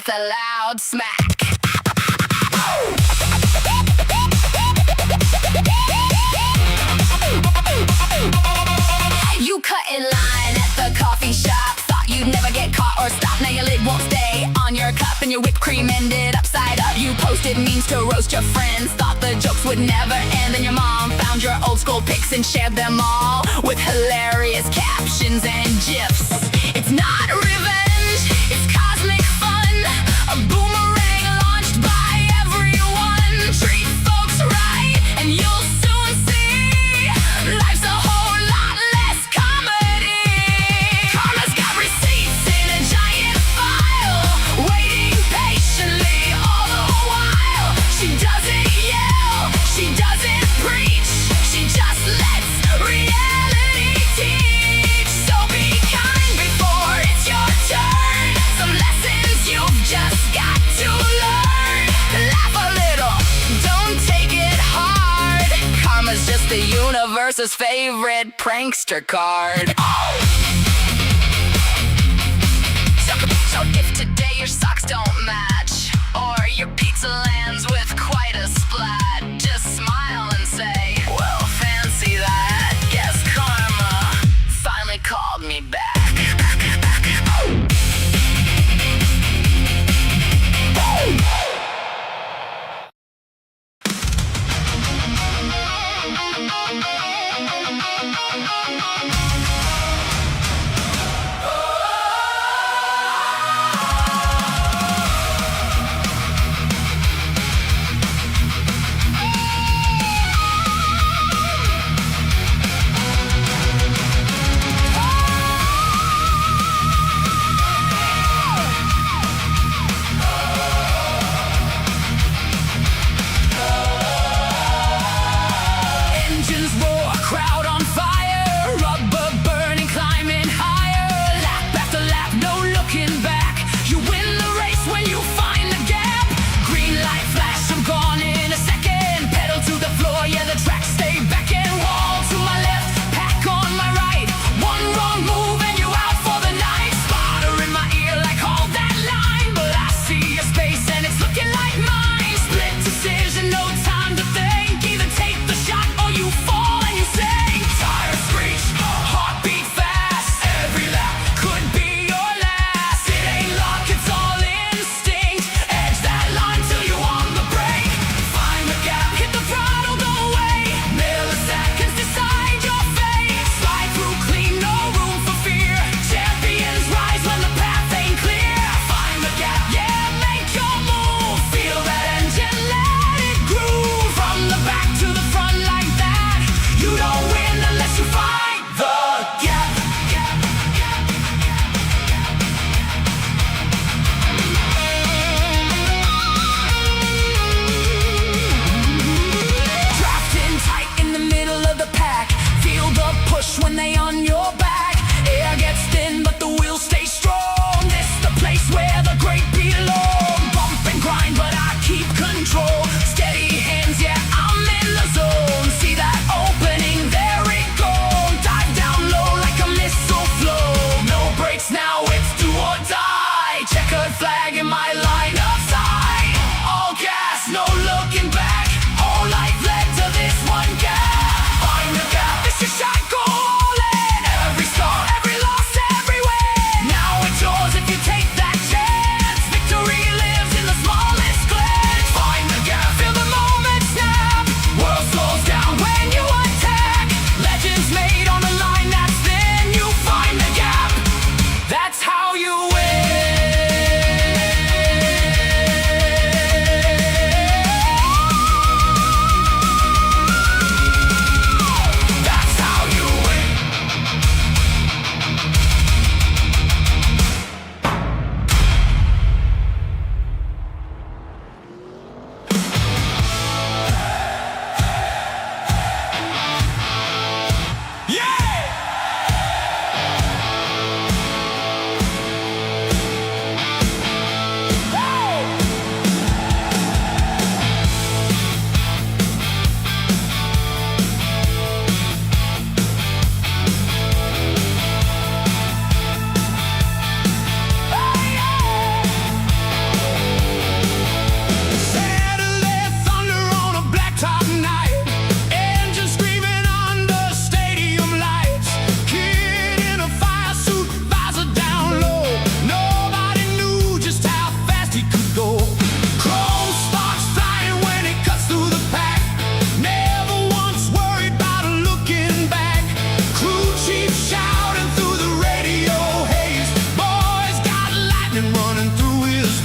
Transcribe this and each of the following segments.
with a loud smack. You cut in line at the coffee shop, thought you'd never get caught or stop. Now your lid won't stay on your cup and your whipped cream ended upside up. You posted memes to roast your friends, thought the jokes would never end. Then your mom found your old school pics and shared them all with hilarious captions and gifs. It's not revenge, it's cosmic fun, a boomerang launched by everyone. Treat folks right and you'll soon see life's a whole lot less comedy. Karma's got receipts in a giant file, waiting patiently all the while. She doesn't yell, she doesn't preach, she just lets reality teach. So be kind before it's your turn. Some lessons you've just got to learn. Laugh a little, don't take it hard. Karma's just the universe's favorite prankster card. So if today your socks don't match, or your pizza lands with quite a splat, just smile and say, well, fancy that. Guess karma finally called me back.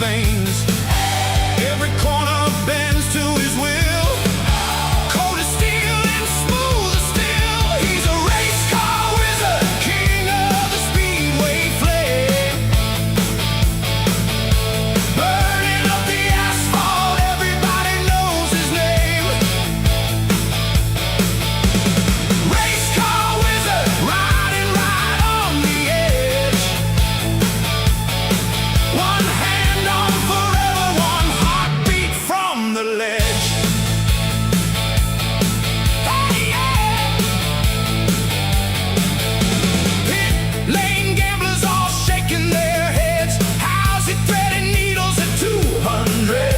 veins. Every corner bends to his will. Cold as steel and smooth as steel. He's a race car wizard, king of the speedway flame. Burning up the asphalt, everybody knows his name. Race car wizard, riding right on the edge. One hand on forever, one heartbeat from the ledge. Hey, yeah. Pit lane gamblers all shaking their heads. How's he threading needles at 200?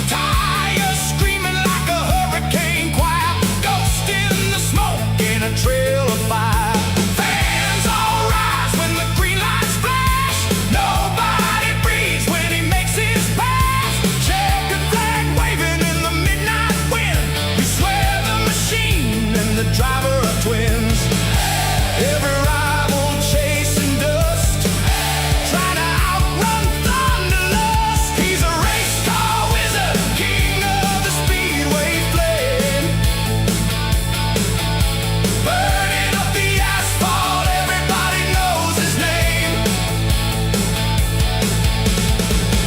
Tires screaming like a hurricane choir. Ghost in the smoke in a trail of fire. Fans all rise when the green lights flash. Nobody breathes when he makes his pass. Checkered flag waving in the midnight wind. You swear the machine and the driver are twins. Every rival chasing dust, trying to outrun thunderlust. He's a race car wizard, king of the speedway flame. Burning up the asphalt, everybody knows his name.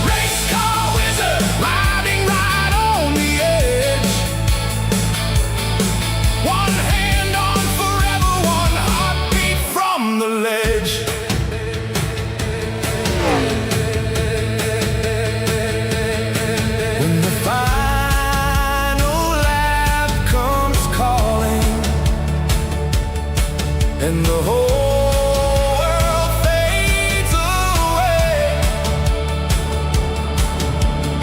Race car wizard, riding right on the edge. One hand on forever, one heartbeat from the ledge. When the final lap comes calling and the whole world fades away,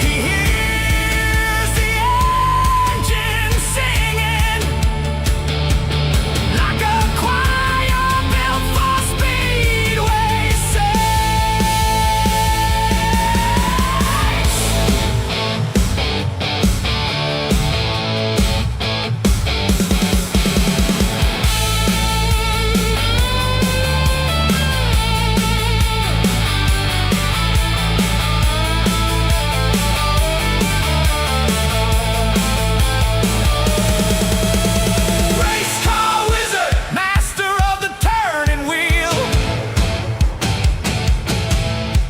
he hears the engine singing like a choir built for speedway Race car wizard, master of the turning wheel.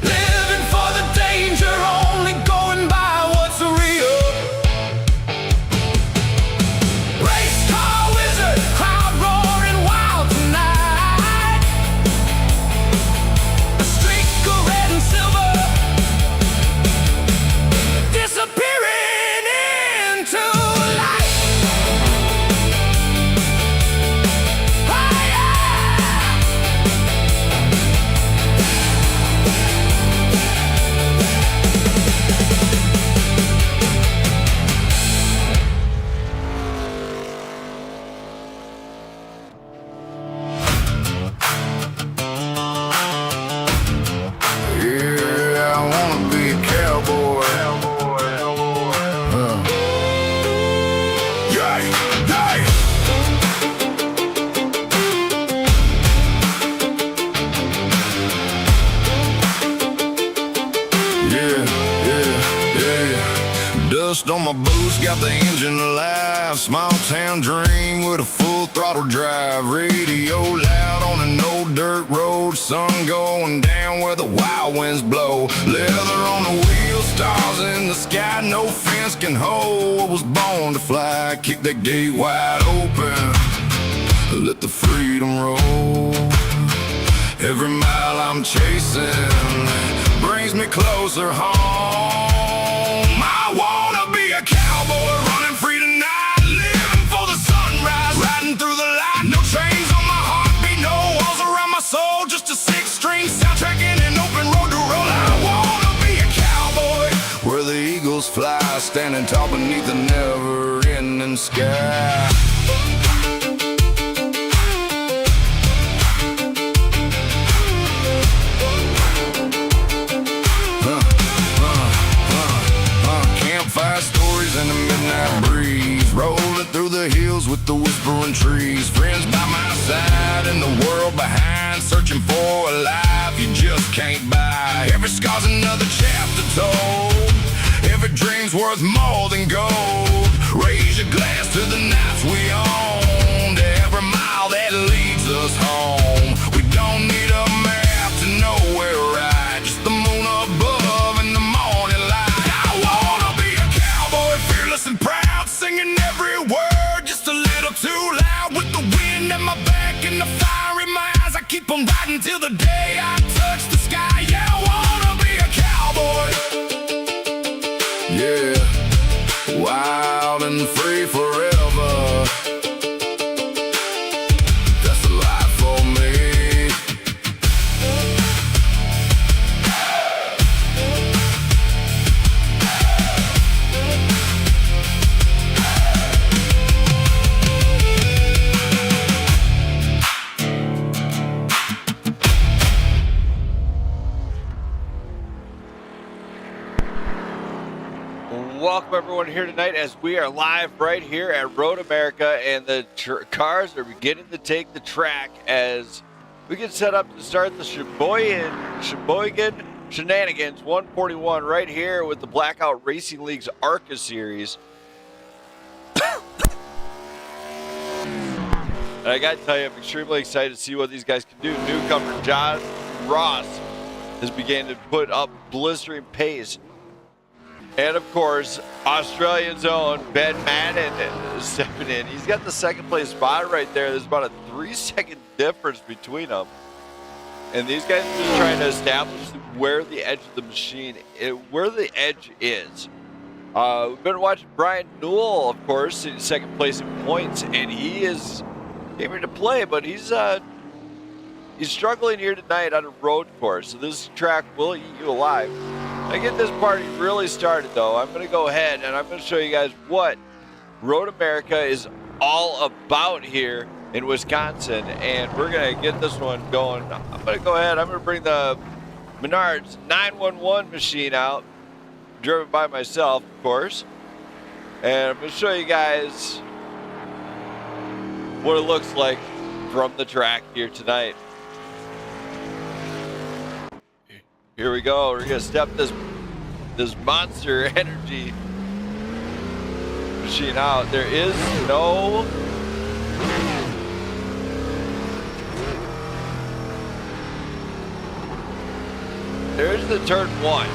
Living for the danger, only going by what's real. Race car wizard, crowd roaring wild tonight. A streak of red and silver, disappearing into light. Oh, yeah. Yeah, I wanna be a cowboy. Yeah, yeah. Yeah. Dust on my boots, got the engine alive. Small town dream with a full throttle drive. Radio loud on an old dirt road. Sun going down where the wild winds blow. Leather on the wheels, stars in the sky. No fence can hold what was born to fly. Kick that gate wide open, let the freedom roll. Every mile I'm chasing brings me closer home. I wanna be a cowboy, running free tonight, living for the sunrise, riding through the light. No chains on my heartbeat, no walls around my soul, just a six-string soundtrack and an open road to roll. I wanna be a cowboy, where the eagles fly, standing tall beneath the never-ending sky. Campfire stories in the midnight breeze, rolling through the hills with the whispering trees. Friends by my side and the world behind, searching for a life you just can't buy. lie. Every scar's another chapter told. Every dream's worth more than gold. Raise your glass to the nights we own, to every mile that leads us home. We don't need a map to know we're right, just the moon above and the morning light. I wanna be a cowboy, fearless and proud, singing every word just a little too loud. With the wind at my back and the fire in my eyes, I keep on riding till the day I touch the sky. Yeah, I wanna be a cowboy. Yeah, wild and free forever. That's the life for me. Welcome everyone here tonight as we are live right here at Road America, and the cars are beginning to take the track as we get set up to start the Sheboygan Shenanigans 141 right here with the Blackout Racing League's ARCA series. And I gotta tell you, I'm extremely excited to see what these guys can do. Newcomer John Ross has begun to put up blistering pace. And of course, Australia's own Ben Madden is stepping in. He's got the second place spot right there. There's about a 3-second difference between them. And these guys are just trying to establish where the edge of the machine, where the edge is. We've been watching Brian Newell, of course, in second place in points, and he is aiming to play, but he's struggling here tonight on a road course. So this track will eat you alive. To get this party really started, though, I'm going to go ahead and I'm going to show you guys what Road America is all about here in Wisconsin, and we're going to get this one going. I'm going to go ahead. I'm going to bring the Menards 911 machine out, driven by myself, of course, and I'm going to show you guys what it looks like from the track here tonight. Here we go. We're gonna step this Monster Energy machine out. There is no there's the turn one.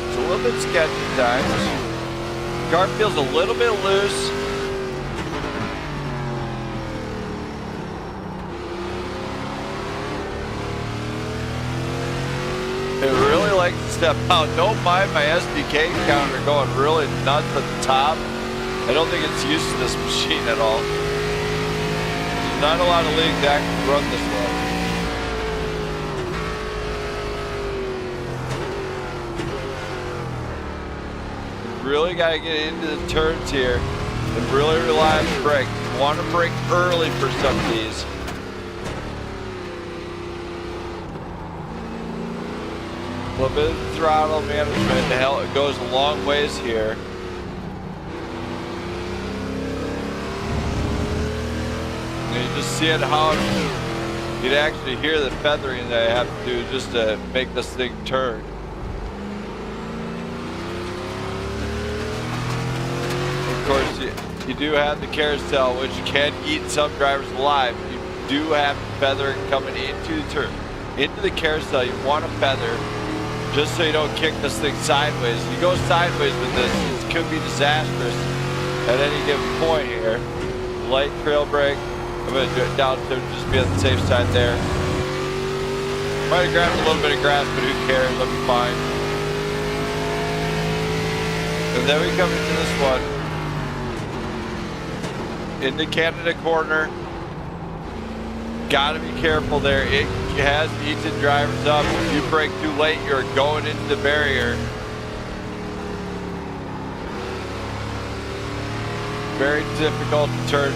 It's a little bit sketchy at times. Car feels a little bit loose. It really likes to step out. Don't mind my SDK counter going really nuts at the top. I don't think it's used to this machine at all. There's not a lot of leagues that can run this well. You really got to get into the turns here and really rely on the brake. You want to brake early for some of these. A little bit of throttle management to help. It goes a long ways here. And you just see it how you'd actually hear the feathering that I have to do just to make this thing turn. Of course, you do have the carousel, which can eat some drivers alive. You do have feathering coming into the turn. Into the carousel, you want to feather just so you don't kick this thing sideways. You go sideways with this, it could be disastrous at any given point here. Light trail brake. I'm going to do it down to just be on the safe side there. Might have grabbed a little bit of grass, but who cares? I'll be fine. And then we come into this one. Into Canada corner. Gotta be careful there. It has eaten drivers up. If you brake too late, you're going into the barrier. Very difficult to turn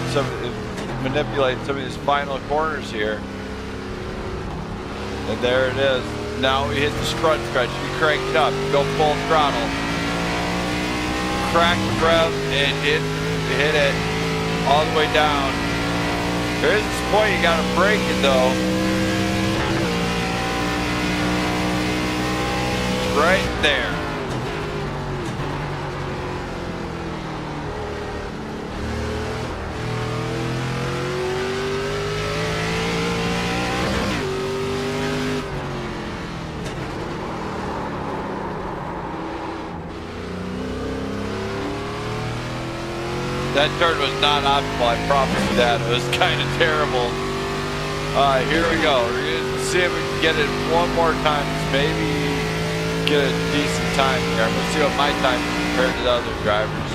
manipulate some of these final corners here. And there it is. Now we hit the front stretch. You crank it up. You go full throttle. Crack the rev and hit it all the way down. There is this point you gotta brake it though. right there. That turn was not optimal, I promise you that. It was kind of terrible. All right, here we go. We're going to see if we can get it one more time. Maybe get a decent time here. I'm going to see what my time is compared to the other drivers.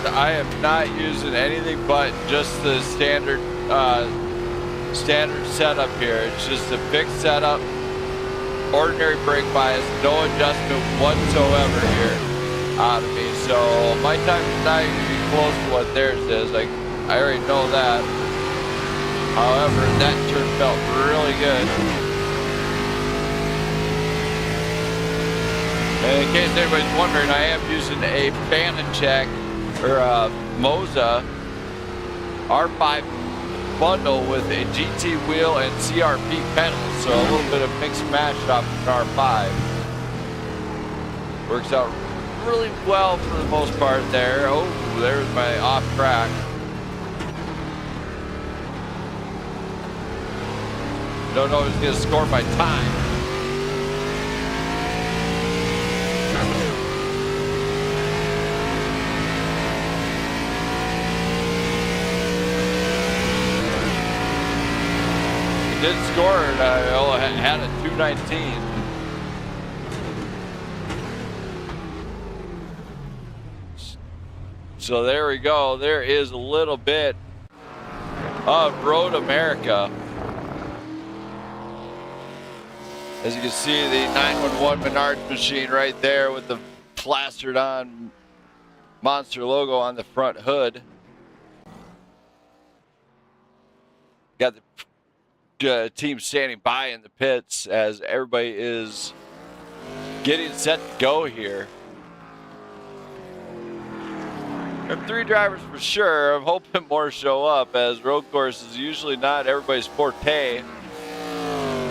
I am not using anything but just the standard setup here. It's just a fixed setup, ordinary brake bias, no adjustment whatsoever here out of me. So my time is not going to be close to what theirs is. I already know that. However, that turn felt really good. And in case anybody's wondering, I am using a Banachek or Moza R5 bundle with a GT wheel and CRP pedals, so a little bit of mixed match off an R5. Works out really well for the most part there. Oh, there's my off track. Don't know who's gonna score my time. Did score it. I had a 219. So there we go. There is a little bit of Road America. As you can see, the 911 Menards machine right there with the plastered on Monster logo on the front hood. Got the team standing by in the pits as everybody is getting set to go here. There are 3 drivers for sure. I'm hoping more show up, as road course is usually not everybody's forte.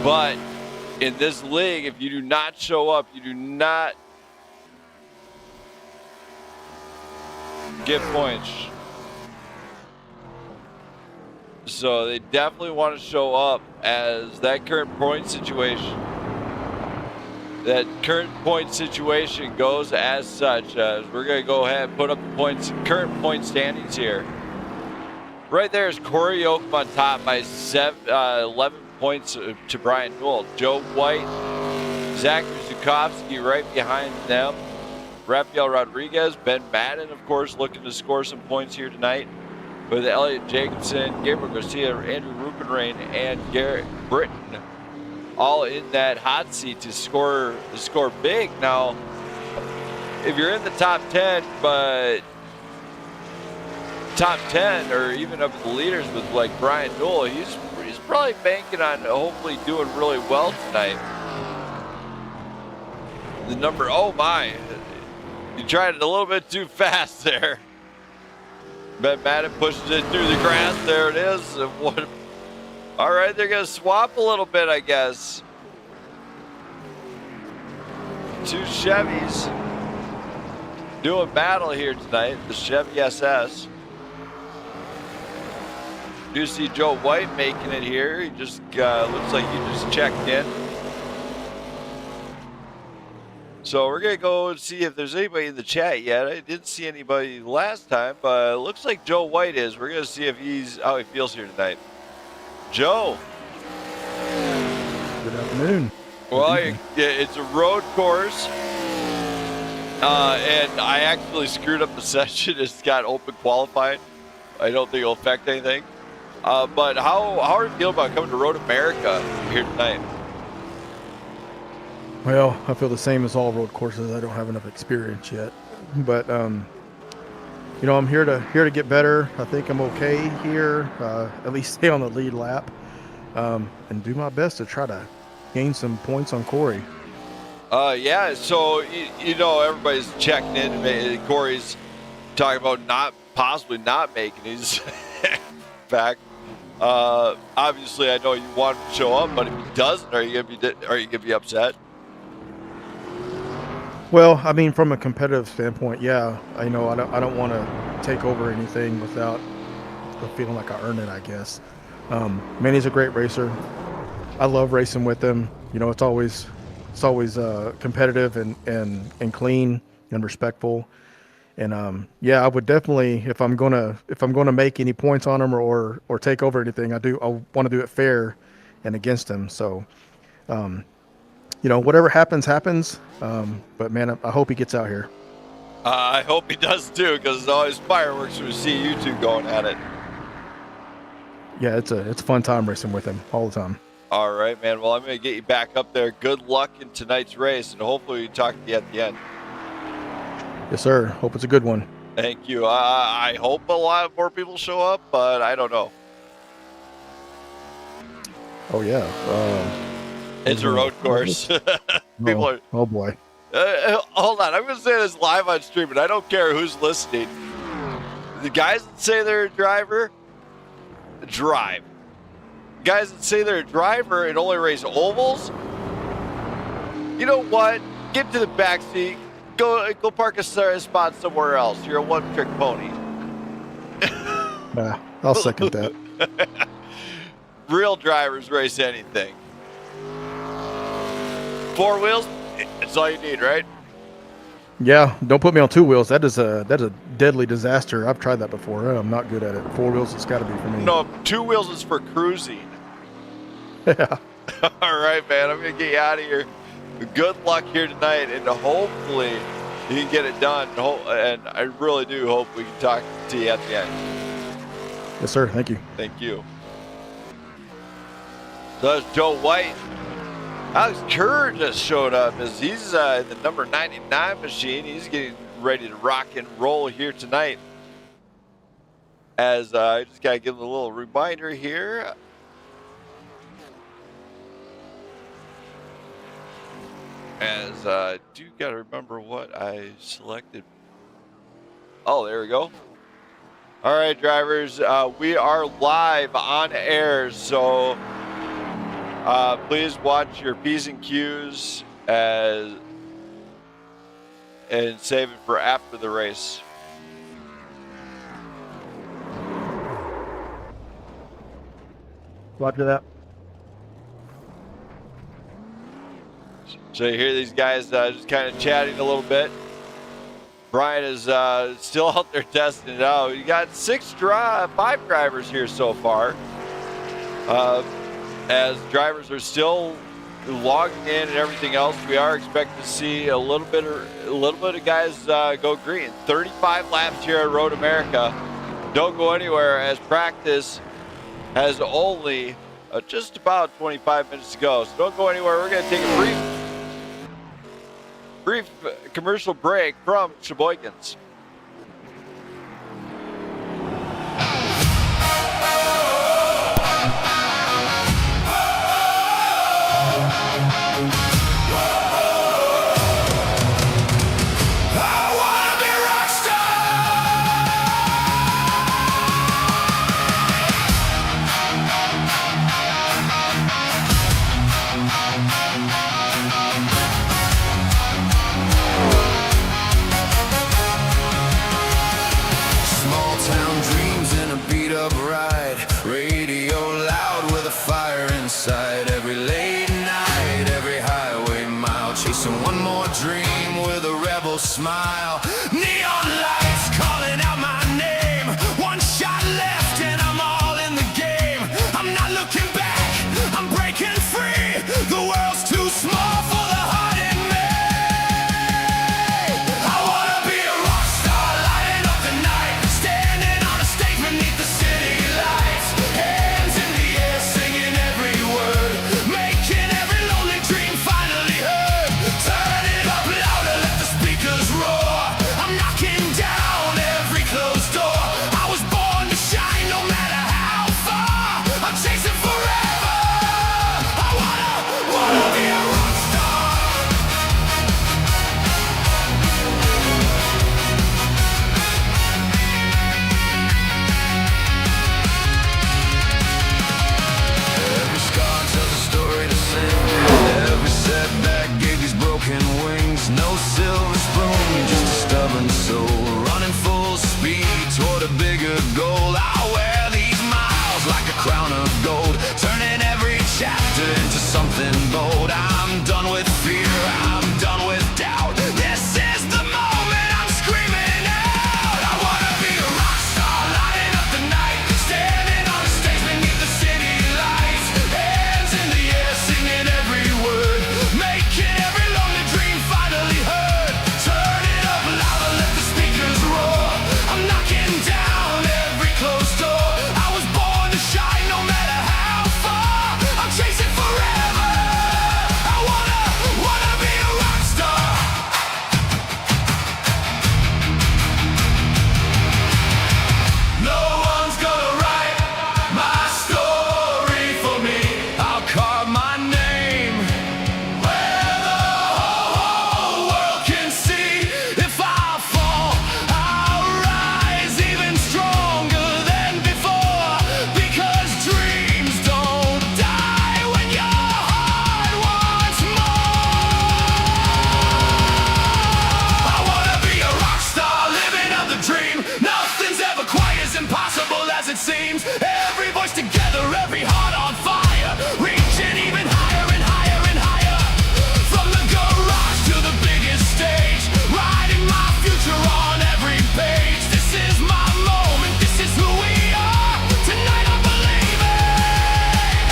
But in this league, if you do not show up, you do not get points. So they definitely want to show up, as that current point situation goes as such. As we're going to go ahead and put up the current point standings here. Right there is Cory Yocom on top by 11 points to Brian Newell. Joe White, Zachary Zukovsky right behind them. Rafael Rodriguez, Ben Madden, of course, looking to score some points here tonight, with Elliot Jacobson, Gabriel Garcia, Andrew Rupenrain, and Garrett Britton all in that hot seat to score big. Now, if you're in the top 10, but top 10 or even up at the leaders with like Brian Newell, he's probably banking on hopefully doing really well tonight. The number, oh my, you tried it a little bit too fast there. Ben Madden pushes it through the grass. There it is. What? All right, they're going to swap a little bit, I guess. 2 Chevys doing battle here tonight. The Chevy SS. Do see Joe White making it here. He just looks like he just checked in. So we're going to go and see if there's anybody in the chat yet. I didn't see anybody last time, but it looks like Joe White is. We're going to see if how he feels here tonight. Joe. Good afternoon. Well, it's a road course. And I actually screwed up the session. It's got open qualifying. I don't think it'll affect anything. But how are you feeling about coming to Road America here tonight? Well, I feel the same as all road courses. I don't have enough experience yet, but I'm here to get better. I think I'm okay here. At least stay on the lead lap, and do my best to try to gain some points on Cory. Yeah. So everybody's checking in. Cory's talking about possibly not making his back. Obviously, I know you want him to show up, but if he doesn't, are you gonna be upset? Well, I mean, from a competitive standpoint, yeah, I don't want to take over anything without feeling like I earned it, I guess. Manny's a great racer. I love racing with him. It's always competitive and clean and respectful. And yeah, I would definitely, if I'm gonna make any points on him or take over anything, I want to do it fair and against him. So, whatever happens. But man, I hope he gets out here. I hope he does too, because it's always fireworks when we see you two going at it. Yeah, it's a fun time racing with him all the time. All right, man. Well, I'm going to get you back up there. Good luck in tonight's race, and hopefully we talk to you at the end. Yes, sir. Hope it's a good one. Thank you. I hope a lot more people show up, but I don't know. Oh yeah. It's a road course. People are. Oh boy. Hold on. I'm going to say this live on stream, and I don't care who's listening. The guys that say they're a driver, drive. Guys that say they're a driver and only race ovals, you know what? Get to the back seat. Go park a spot somewhere else. You're a one-trick pony. I'll second that. Real drivers race anything. 4 wheels, it's all you need, right? Yeah, don't put me on 2 wheels. That is a deadly disaster. I've tried that before. I'm not good at it. 4 wheels, it's got to be for me. No, 2 wheels is for cruising. Yeah. All right, man. I'm going to get you out of here. Good luck here tonight, and hopefully you can get it done. And I really do hope we can talk to you at the end. Yes, sir. Thank you. Thank you. So that's Joe White. Alex Kerr just showed up as he's in the number 99 machine. He's getting ready to rock and roll here tonight. As I just got to give him a little reminder here. As I do got to remember what I selected. Oh, there we go. All right, drivers, we are live on air, so please watch your P's and Q's and save it for after the race. Roger that. So you hear these guys just kind of chatting a little bit. Brian is still out there testing it out. You got 5 drivers here so far. As drivers are still logging in and everything else, we are expecting to see a little bit of guys go green. 35 laps here at Road America. Don't go anywhere, as practice has only just about 25 minutes to go. So don't go anywhere. We're going to take a brief commercial break from Sheboygan's. Every late night, every highway mile, chasing one more dream with a rebel smile. Neon lights calling out my name. One shot left and I'm all in the game. I'm not looking back, I'm breaking free. The world's too small for the heart in me. I wanna be a rock star, lighting up the night, standing on a stage beneath the city lights. Hey. something bold. I'm done with fear, I'm done with doubt. This is the moment I'm screaming out. I wanna be a rock star, lighting up the night, standing on a stage beneath the city lights, hands in the air, singing every word, making every lonely dream finally heard. Turn it up louder, let the speakers roar. I'm knocking down every closed door. I was born to shine no matter how far. I'm chasing forever. I wanna be a rock star. No one's gonna write my story for me. I'll carve my name where the whole world can see. If I fall, I'll rise even stronger than before. Because dreams don't die when your heart wants more. I wanna be a rock star, living out the dream. Nothing's ever quite as impossible as it seems. Every voice together, every heart on fire, reaching even higher and higher and higher. From the garage to the biggest stage, writing my future on every page. This is my moment, this is who we are. Tonight I'm believing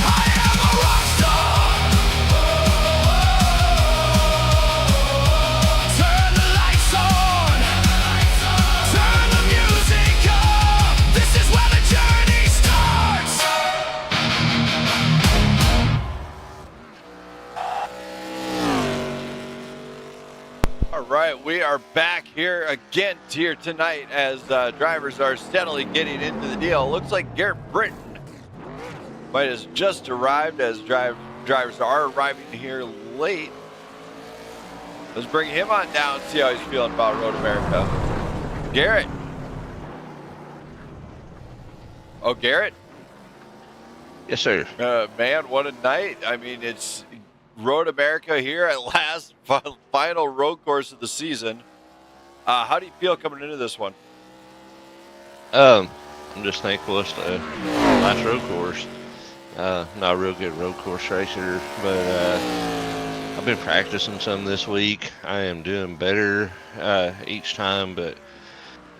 I am a rock star. Turn the lights on, turn the music up. This is where the journey starts. All right, we are back here again here tonight as drivers are steadily getting into the deal. Looks like Garrett Britton might have just arrived as drivers are arriving here late. Let's bring him on down and see how he's feeling about Road America. Garrett. Oh, Garrett? Yes, sir. Man, what a night. I mean, it's Road America here at last, final road course of the season. How do you feel coming into this one? I'm just thankful it's the last road course. Not a real good road course racer, but I've been practicing some this week. I am doing better each time, but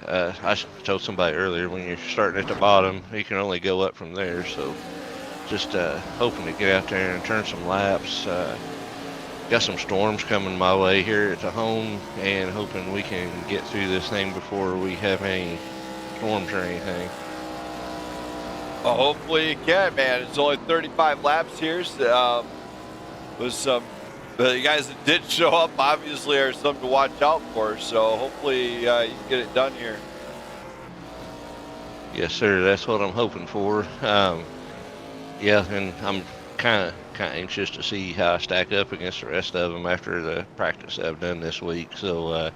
I told somebody earlier, when you're starting at the bottom, you can only go up from there. So just hoping to get out there and turn some laps. Got some storms coming my way here at the home, and hoping we can get through this thing before we have any storms or anything. Well, hopefully you can, man. It's only 35 laps here. With some the guys that did show up, obviously, are something to watch out for. So hopefully you can get it done here. Yes, sir. That's what I'm hoping for. Yeah, and I'm kind of anxious to see how I stack up against the rest of them after the practice I've done this week. So,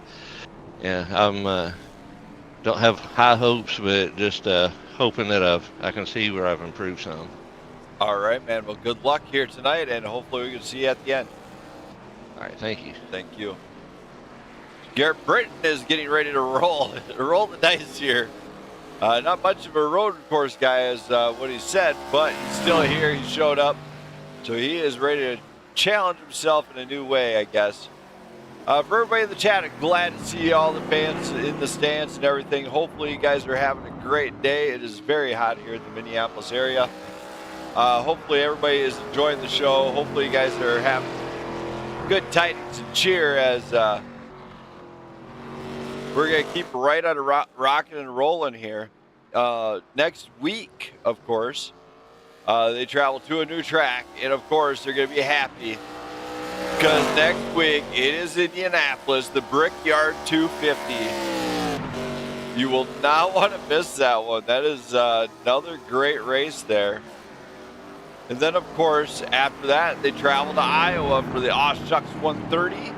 yeah, I'm don't have high hopes, but just hoping that I can see where I've improved some. All right, man. Well, good luck here tonight, and hopefully we can see you at the end. All right, thank you. Thank you. Garrett Britton is getting ready to roll the dice here. Not much of a road course guy is what he said, but he's still here. He showed up. So he is ready to challenge himself in a new way, I guess. For everybody in the chat, I'm glad to see all the fans in the stands and everything. Hopefully you guys are having a great day. It is very hot here in the Minneapolis area. Hopefully everybody is enjoying the show. Hopefully you guys are having good tidings and cheer as we're going to keep right on rocking and rolling here. Next week, of course, they travel to a new track, and of course they're going to be happy because next week it is Indianapolis, the Brickyard 250. You will not want to miss that one. That is another great race there. And then, of course, after that, they travel to Iowa for the Aw Shucks 130.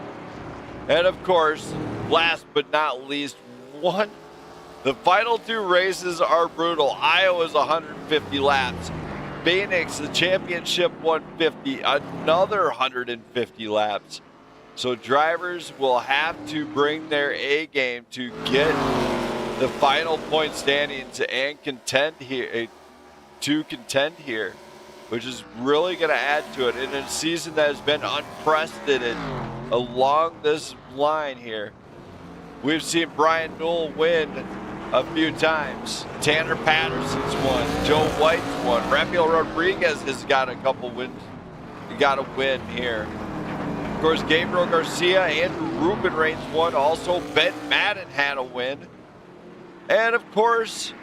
And, of course, last but not least, the final two races are brutal. Iowa's 150 laps. Phoenix, the championship 150, another 150 laps. So drivers will have to bring their A game to get the final point standings and contend here. which is really going to add to it in a season that has been unprecedented along this line here. We've seen Brian Newell win a few times. Tanner Patterson's won. Joe White's won. Rafael Rodriguez has got a couple wins. He got a win here. Of course, Gabriel Garcia, Andrew Rubenrain's won. Also, Ben Madden had a win. And of course,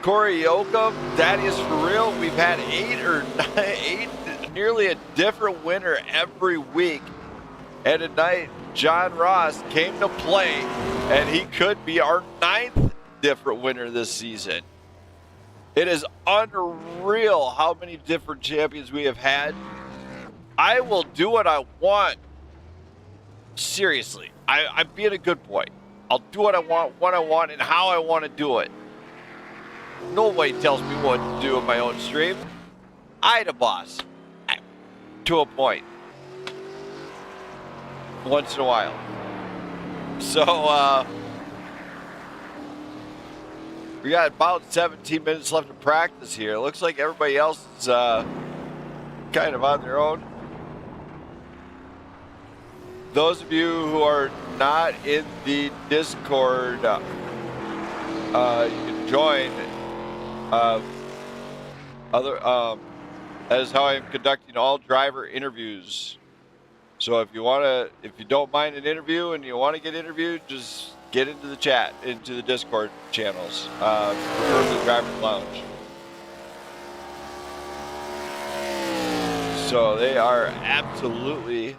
Cory Yocom, Thaddeus for real. We've had eight, nearly a different winner every week. And tonight, John Ross came to play, and he could be our 9th different winner this season. It is unreal how many different champions we have had. I will do what I want. Seriously, I'm being a good boy. I'll do what I want, and how I want to do it. Nobody tells me what to do in my own stream. I the boss. To a point. Once in a while. So, we got about 17 minutes left to practice here. It looks like everybody else is kind of on their own. Those of you who are not in the Discord, you can join. That is how I'm conducting all driver interviews. So if you don't mind an interview and you want to get interviewed, just get into the chat, into the Discord channels, preferably Driver's Lounge. So they are absolutely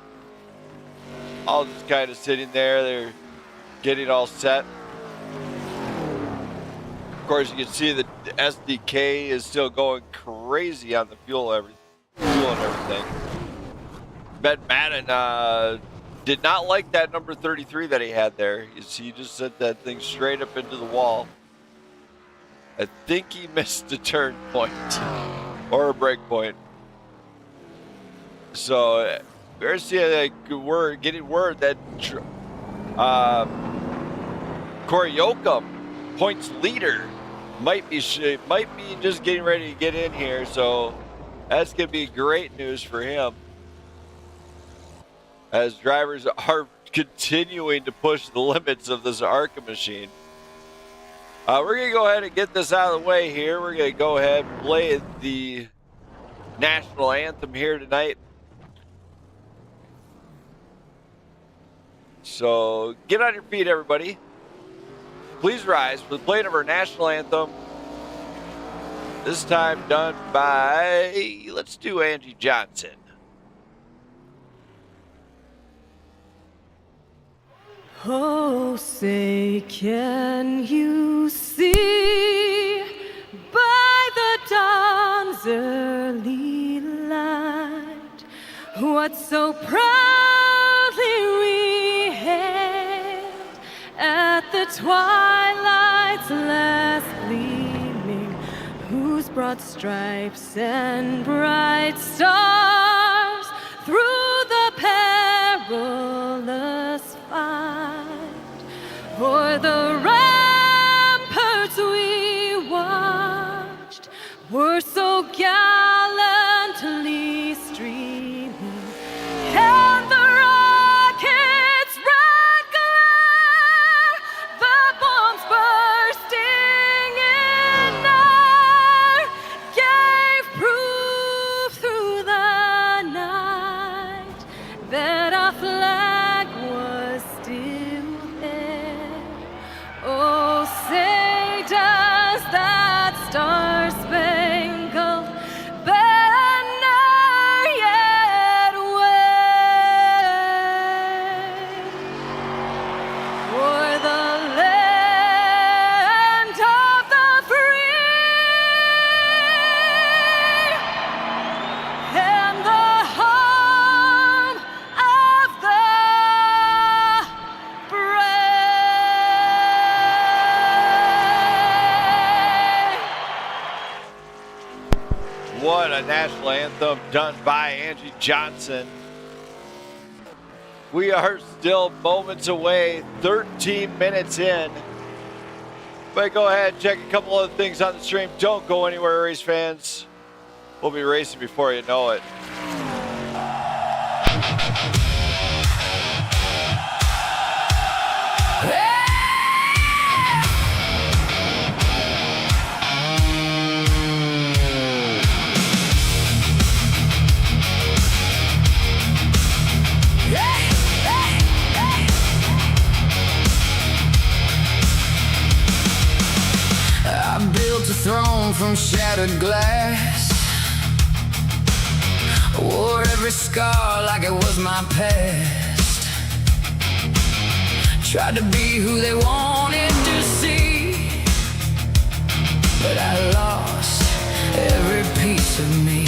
all just kind of sitting there. They're getting all set. Of course, you can see the SDK is still going crazy on the fuel and everything. Ben Madden did not like that number 33 that he had there. He just sent that thing straight up into the wall. I think he missed a turn point or a brake point. So we're seeing we're getting word that Cory Yocom, points leader, might be just getting ready to get in here. So that's going to be great news for him, as drivers are continuing to push the limits of this ARCA machine. We're going to go ahead and get this out of the way here. We're going to go ahead and play the national anthem here tonight. So get on your feet, everybody. Please rise for the playing of our national anthem. This time done by, let's do Angie Johnson. Oh, say, can you see by the dawn's early light what so proudly we hailed at the twilight's last gleaming, whose broad stripes and bright stars through the perilous fight o'er the ramparts we watched were so gallantly streaming, and the rocket's red glare, the bombs bursting in air, gave proof through the night that our flag was still there. Oh, say does that star-spangled banner yet wave o'er the land of the free and the home of the brave. What a national anthem done by Angie Johnson. We are still moments away, 13 minutes in. But go ahead and check a couple other things on the stream. Don't go anywhere, race fans. We'll be racing before you know it. I built a throne from shattered glass. Wore every scar like it was my past. Tried to be who they wanted to see, but I lost every piece of me.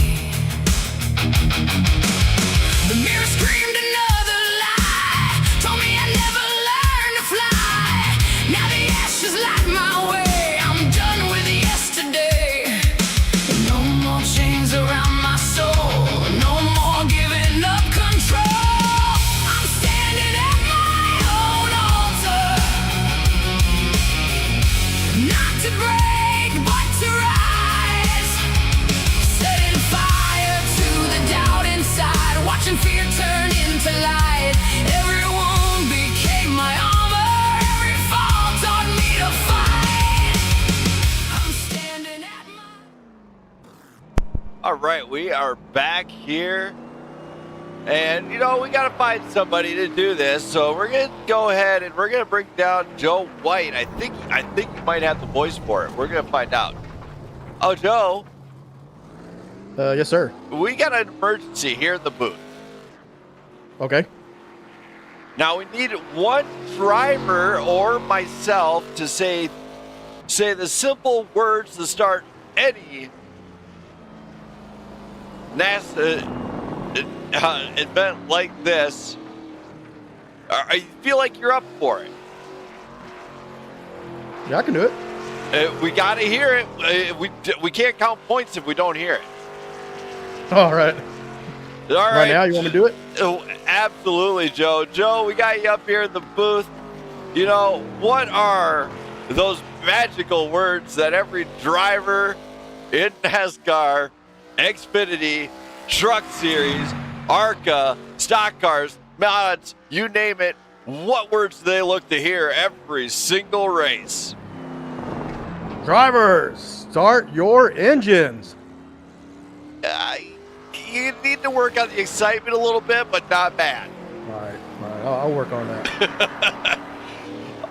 The mirror screamed another lie, told me I never learned to fly. Now the ashes light my way, I'm done with yesterday. No more chains around my soul, no more giving up control. I'm standing at my own altar, not to break but to rise, setting fire to the doubt inside, watching fear turn into light. Every wound became my armor, every fall taught me to fight. I'm standing at my... All right, we are back here. And, you know, we got to find somebody to do this. So we're going to go ahead and we're going to bring down Joe White. I think you might have the voice for it. We're going to find out. Oh, Joe, Yes, sir. we got an emergency here in the booth. Okay. Now we need one driver or myself to say the simple words to start any NASA event like this. I feel like you're up for it. Yeah, I can do it. We got to hear it. We can't count points if we don't hear it. All right. All right. Right now, you want me to do it? Oh, absolutely, Joe. Joe, we got you up here in the booth. You know, what are those magical words that every driver in NASCAR, Xfinity, Truck Series, ARCA, stock cars, mods, you name it, what words do they look to hear every single race? Drivers, start your engines. You need to work on the excitement a little bit, but not bad. All right. I'll work on that.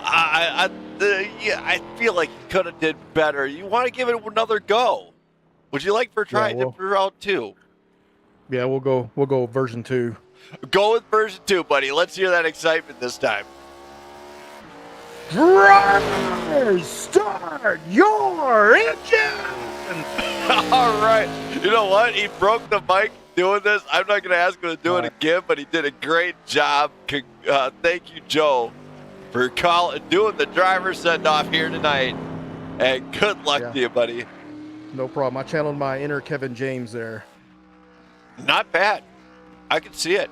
I feel like you could have did better. You want to give it another go? Would you like for trying well- for round 2? Yeah, we'll go version 2. Go with version 2, buddy. Let's hear that excitement this time. Drivers, start your engines. All right. You know what? He broke the mic doing this. I'm not going to ask him to do it again, but he did a great job. Thank you, Joe, for doing the driver send-off here tonight. And good luck to you, buddy. No problem. I channeled my inner Kevin James there. Not bad. I can see it.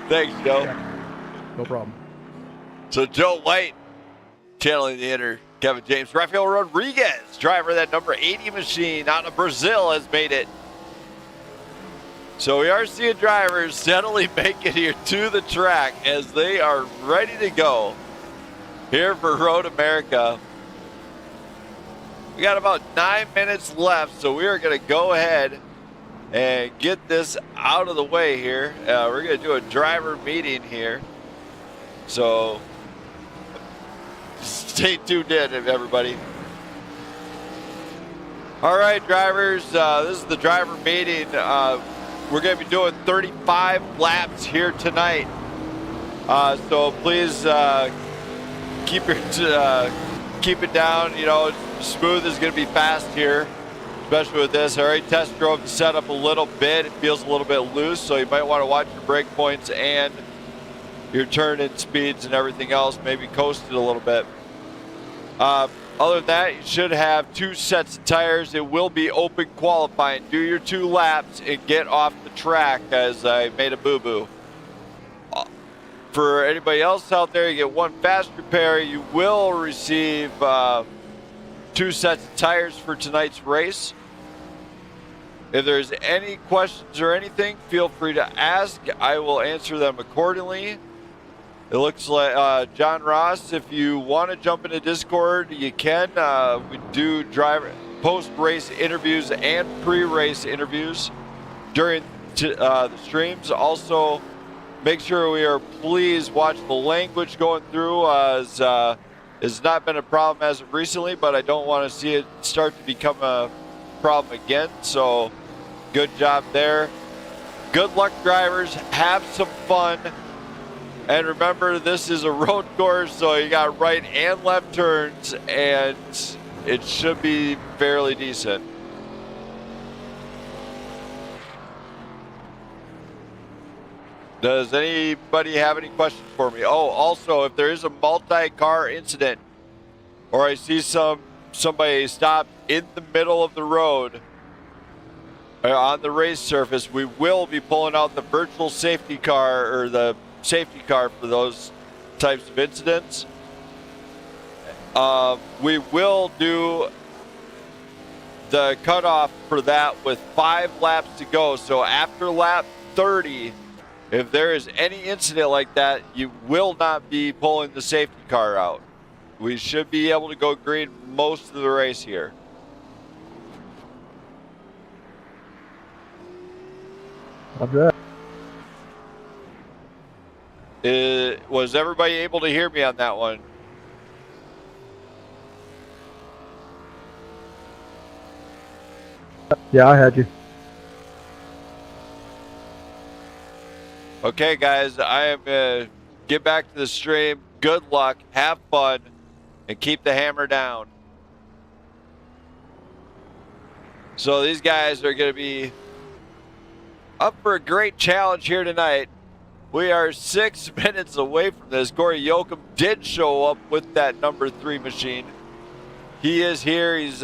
Thanks, Joe. Yeah. No problem. So Joe White channeling the inner Kevin James. Rafael Rodriguez, driver of that number 80 machine out of Brazil, has made it. So we are seeing drivers steadily make it here to the track as they are ready to go here for Road America. We got about 9 minutes left, so we are going to go ahead and get this out of the way here. We're going to do a driver meeting here. So stay tuned in, everybody. All right, drivers, this is the driver meeting. We're going to be doing 35 laps here tonight. So please keep it down. You know, smooth is going to be fast here, especially with this. I already test drove the setup a little bit. It feels a little bit loose, so you might want to watch your brake points and your turn-in speeds and everything else. Maybe coast it a little bit. Other than that, you should have 2 sets of tires. It will be open qualifying. Do your 2 laps and get off the track, as I made a boo-boo. For anybody else out there, you get 1 fast repair. You will receive 2 sets of tires for tonight's race. If there's any questions or anything, feel free to ask. I will answer them accordingly. It looks like John Ross, if you want to jump into Discord, you can. We do post-race interviews and pre-race interviews during the streams. Also, make sure we are please watch the language going through, as it's not been a problem as of recently, but I don't want to see it start to become a problem again. So good job there. Good luck, drivers. Have some fun. And remember, this is a road course, so you got right and left turns, and it should be fairly decent. Does anybody have any questions for me? Oh, also, if there is a multi-car incident, or I see somebody stop in the middle of the road on the race surface, we will be pulling out the virtual safety car, or the safety car, for those types of incidents. We will do the cutoff for that with 5 laps to go. So after lap 30, if there is any incident like that, you will not be pulling the safety car out. We should be able to go green most of the race here. Okay. Was everybody able to hear me on that one? Yeah, I had you. Okay, guys, I am going to get back to the stream. Good luck, have fun, and keep the hammer down. So these guys are going to be up for a great challenge here tonight. We are 6 minutes away from this. Cory Yocom did show up with that number 3 machine. He is here. He's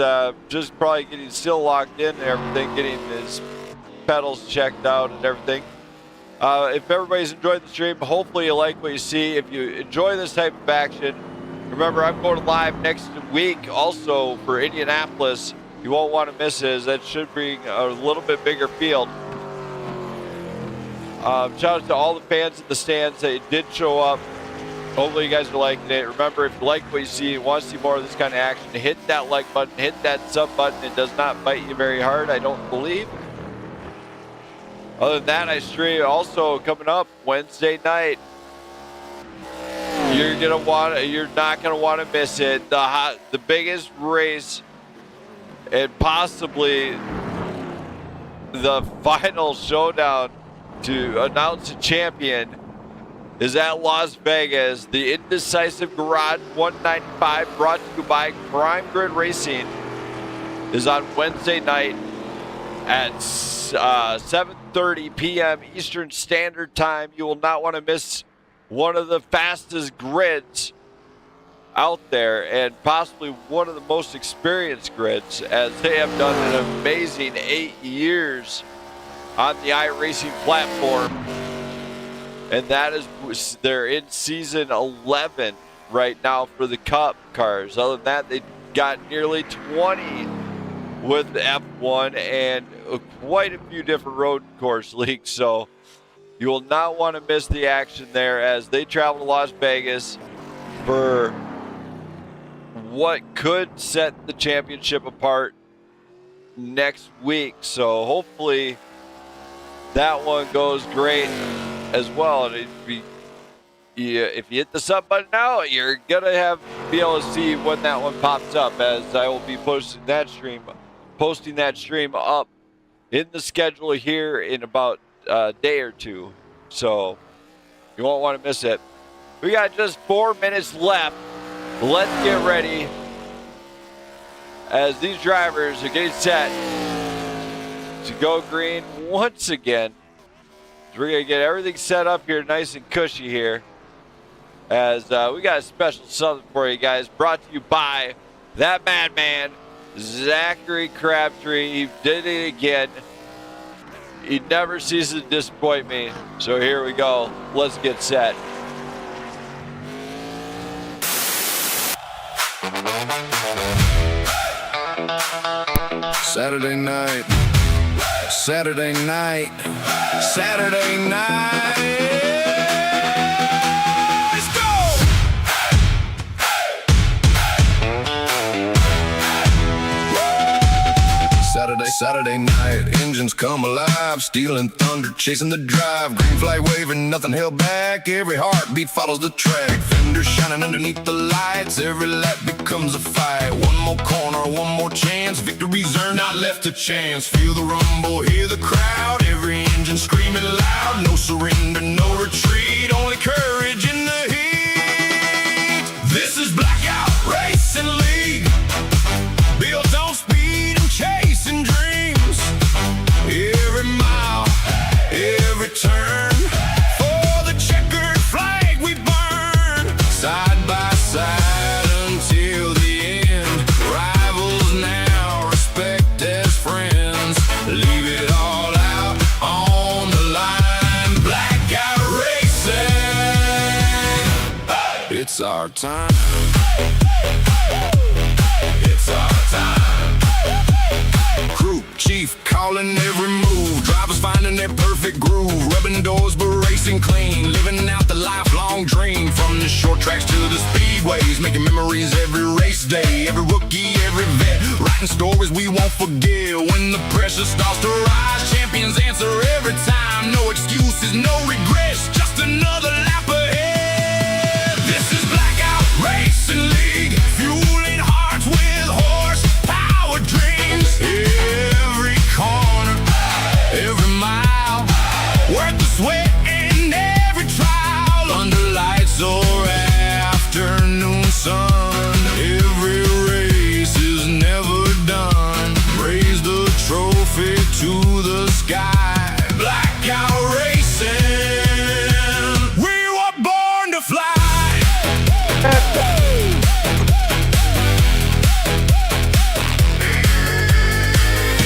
just probably getting still locked in and everything, getting his pedals checked out and everything. If everybody's enjoyed the stream, hopefully you like what you see. If you enjoy this type of action, remember I'm going live next week also for Indianapolis. You won't want to miss it, as that should bring a little bit bigger field. Shout out to all the fans in the stands that did show up. Hopefully you guys are liking it. Remember, if you like what you see and want to see more of this kind of action, hit that like button, hit that sub button. It does not bite you very hard, I don't believe. Other than that, I stream also coming up Wednesday night. You're not gonna want to miss it. The biggest race, and possibly the final showdown to announce a champion, is at Las Vegas. The Indecisive Garage 195, brought to you by Prime Grid Racing, is on Wednesday night at 7:30 p.m. Eastern Standard Time. You will not want to miss one of the fastest grids out there, and possibly one of the most experienced grids, as they have done an amazing 8 years on the iRacing platform. And that is, they're in season 11 right now for the Cup cars. Other than that, they got nearly 20 with F1 and quite a few different road course leagues. So you will not want to miss the action there, as they travel to Las Vegas for what could set the championship apart next week. So hopefully that one goes great as well. And if you hit the sub button now, you're gonna be able to see when that one pops up, as I will be posting that stream up in the schedule here in about a day or two. So you won't want to miss it. We got just 4 minutes left. Let's get ready, as these drivers are getting set to go green once again. We're going to get everything set up here nice and cushy here, as we got a special something for you guys, brought to you by that madman, Zachary Crabtree. He did it again. He never ceases to disappoint me. So here we go. Let's get set. Saturday night, Saturday night, Saturday night. Let's go! Saturday night, engines come alive, stealing thunder, chasing the drive. Green flag waving, nothing held back. Every heartbeat follows the track. Fenders shining underneath the lights. Every lap becomes a fight. One more corner, one more chance. Victory's earned, not left to chance. Feel the rumble, hear the crowd. Every engine screaming loud. No surrender, no retreat. Only courage in the heat. This is Blackout Racing League. Built on speed and chasing dreams. Every mile, every turn. For the checkered flag we burn. Side by side until the end. Rivals now, respect as friends. Leave it all out on the line. Blackout Racing. It's our time. It's our time. Crew chief calling every move. Drivers finding their perfect groove. Rubbing doors but racing clean. Living out the lifelong dream. From the short tracks to the speedways. Making memories every race day. Every rookie, every vet. Writing stories we won't forget. When the pressure starts to rise, champions answer every time. No excuses, no regrets. Just another lap ahead. This is Blackout Racing League. Fueling hearts with horsepower dreams. Every corner, every mile, worth the sweat in every trial. Under lights or afternoon sun, every race is never done. Raise the trophy to the sky. Blackout Racing, we were born to fly.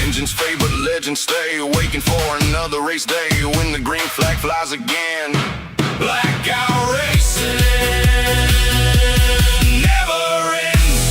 Engines fade but legends stay. Waiting for another race day. When the green flag flies again. Blackout Racing never ends.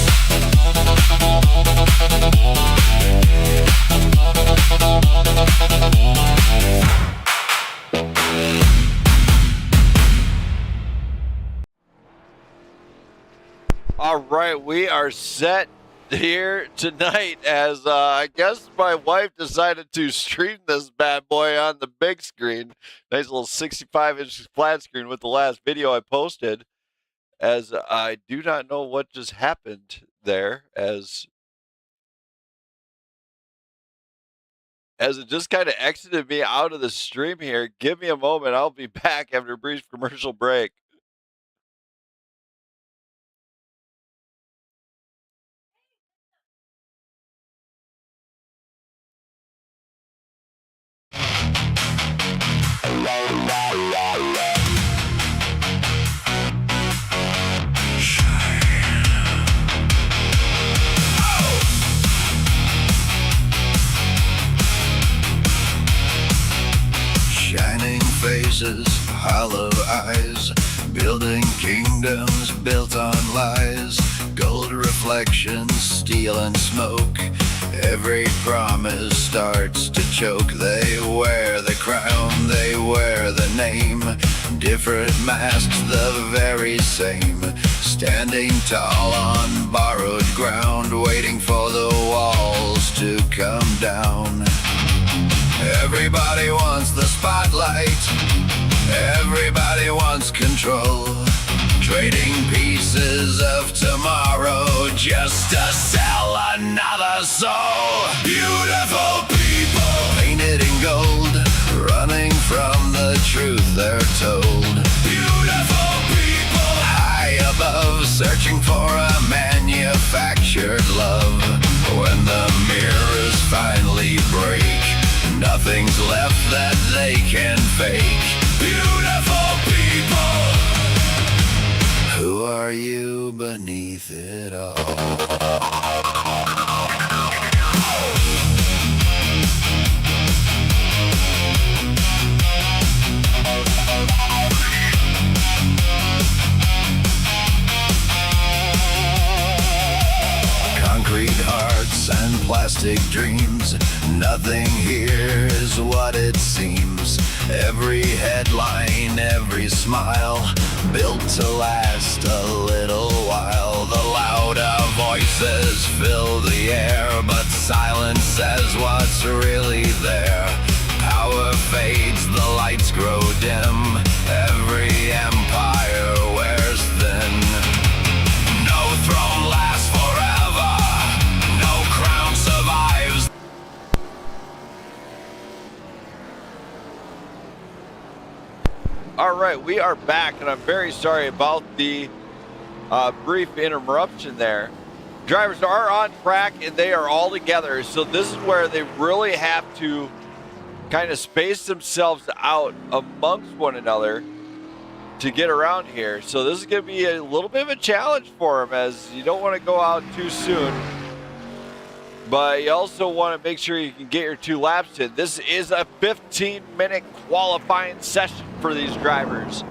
All right, we are set here tonight as I guess my wife decided to stream this bad boy on the big screen. Nice little 65-inch flat screen with the last video I posted. As I do not know what just happened there, as it just kind of exited me out of the stream here. Give me a moment. I'll be back after a brief commercial break. Shining faces, hollow eyes, building kingdoms built on lies. Gold reflections, steel and smoke. Every promise starts to choke. They wear the crown, they wear the name. Different masks, the very same. Standing tall on borrowed ground, waiting for the walls to come down. Everybody wants the spotlight. Everybody wants control. Trading pieces of tomorrow just to sell another soul. Beautiful people painted in gold, running from the truth they're told. Beautiful people high above, searching for a manufactured love. When the mirrors finally break, nothing's left that they can fake. Beautiful people, who are you beneath it all? Concrete hearts and plastic unrealistic dreams. Nothing here is what it seems. Every headline, every smile, built to last a little while. The louder voices fill the air, but silence says what's really there. Power fades, the lights grow dim. Every empire wears thin. No throne lasts forever. No crown survives. All right, we are back, and I'm very sorry about the brief interruption there. Drivers are on track, and they are all together, so this is where they really have to kind of space themselves out amongst one another to get around here. So this is going to be a little bit of a challenge for them, as you don't want to go out too soon, but you also want to make sure you can get your 2 laps in. This is a 15-minute qualifying session for these drivers,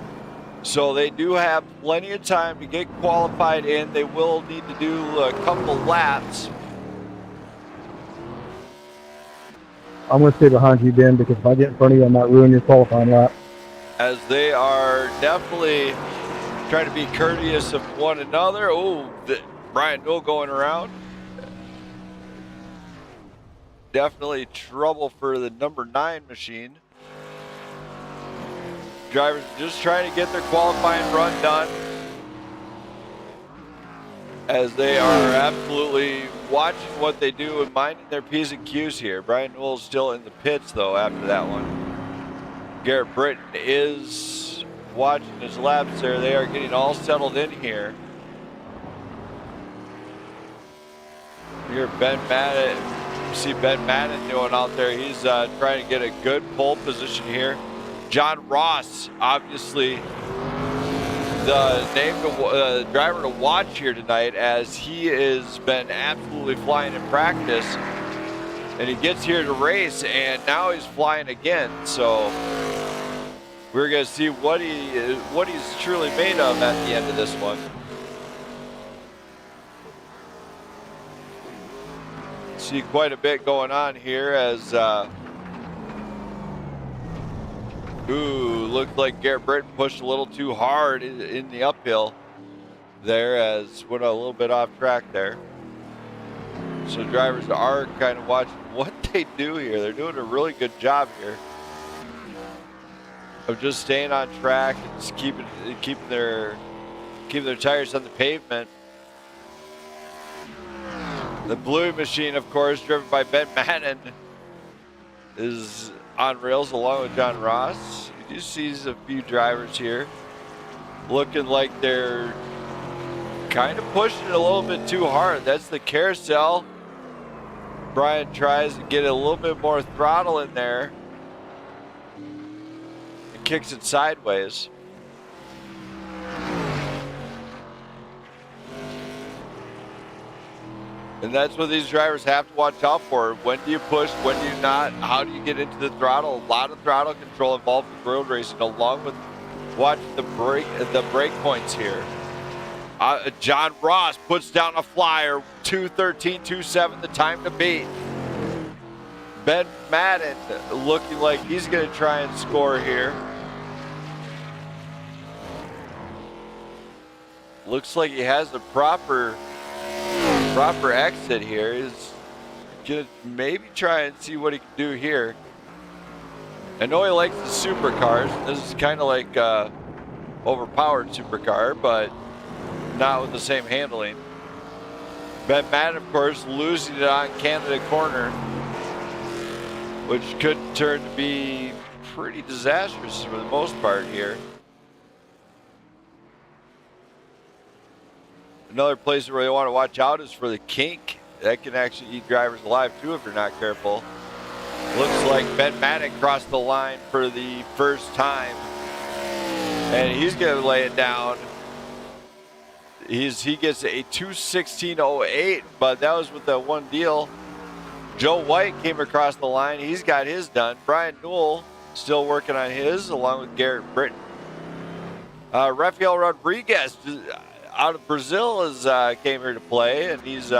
so they do have plenty of time to get qualified in. They will need to do a couple laps. I'm going to stay behind you, Ben, because if I get in front of you, I might ruin your qualifying lap. As they are definitely trying to be courteous of one another. Oh, Brian Newell going around. Definitely trouble for the number 9 machine. Drivers just trying to get their qualifying run done, as they are absolutely watching what they do and minding their P's and Q's here. Brian Newell's still in the pits, though, after that one. Garrett Britton is watching his laps there. They are getting all settled in here. Here, Ben Madden. You see Ben Madden doing out there. He's trying to get a good pole position here. John Ross, obviously the driver to watch here tonight, as he has been absolutely flying in practice, and he gets here to race, and now he's flying again. So we're going to see what he's truly made of at the end of this one. See quite a bit going on here, as looked like Garrett Britton pushed a little too hard in the uphill there, as went a little bit off track there. So drivers are kind of watching what they do here. They're doing a really good job here of just staying on track and just keeping their tires on the pavement. The blue machine, of course, driven by Ben Madden, is on rails along with John Ross. You do see a few drivers here looking like they're kind of pushing it a little bit too hard. That's the carousel. Brian tries to get a little bit more throttle in there and kicks it sideways. And that's what these drivers have to watch out for. When do you push? When do you not? How do you get into the throttle? A lot of throttle control involved with road racing, along with watching the brake points here. John Ross puts down a flyer, 2:13.27, the time to beat. Ben Madden looking like he's going to try and score here. Looks like he has the proper exit here. He's gonna maybe try and see what he can do here. I know he likes the supercars. This is kind of like overpowered supercar, but not with the same handling. Ben Madden, of course, losing it on Canada corner, which could turn to be pretty disastrous for the most part here. Another place where you want to watch out is for the kink. That can actually eat drivers alive too if you're not careful. Looks like Ben Madden crossed the line for the first time, and he's going to lay it down. He gets a 2:16.08, but that was with that one deal. Joe White came across the line. He's got his done. Brian Newell still working on his, along with Garrett Britton. Rafael Rodriguez out of Brazil came here to play, and he's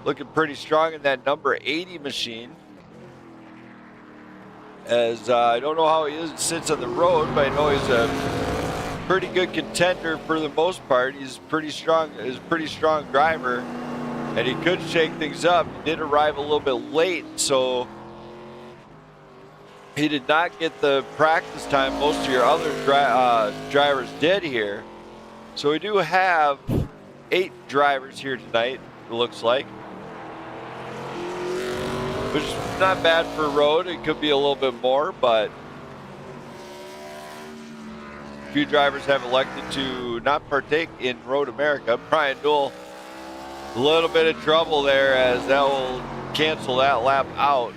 looks looking pretty strong in that number 80 machine. As I don't know how he sits on the road, but I know he's a pretty good contender for the most part. He's pretty strong. He's a pretty strong driver, and he could shake things up. He did arrive a little bit late, so he did not get the practice time most of your other drivers did here. So we do have 8 drivers here tonight, it looks like, which is not bad for a road. It could be a little bit more, but a few drivers have elected to not partake in Road America. Brian Newell, a little bit of trouble there, as that will cancel that lap out.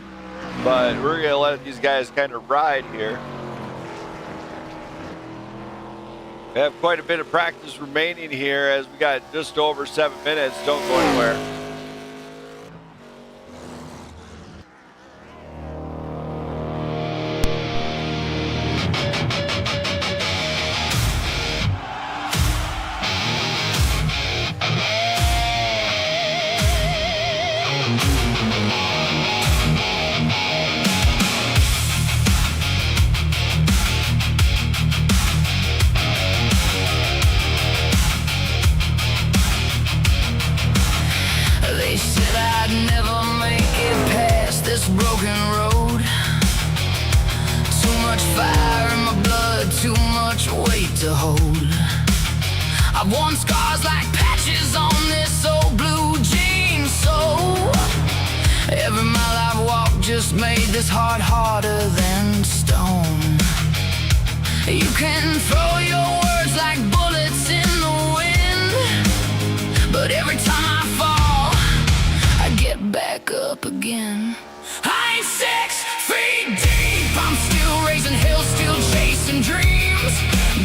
But we're going to let these guys kind of ride here. We have quite a bit of practice remaining here, as we got just over 7 minutes. Don't go anywhere. They said I'd never make it past this broken road. Too much fire in my blood, too much weight to hold. I've worn scars like patches on this old blue jean sole. Every mile I've walked just made this heart harder than stone. You can throw your words like bullets in the wind, but every time I fall, I get back up again. I ain't 6 feet deep, I'm still raising hell, still chasing dreams.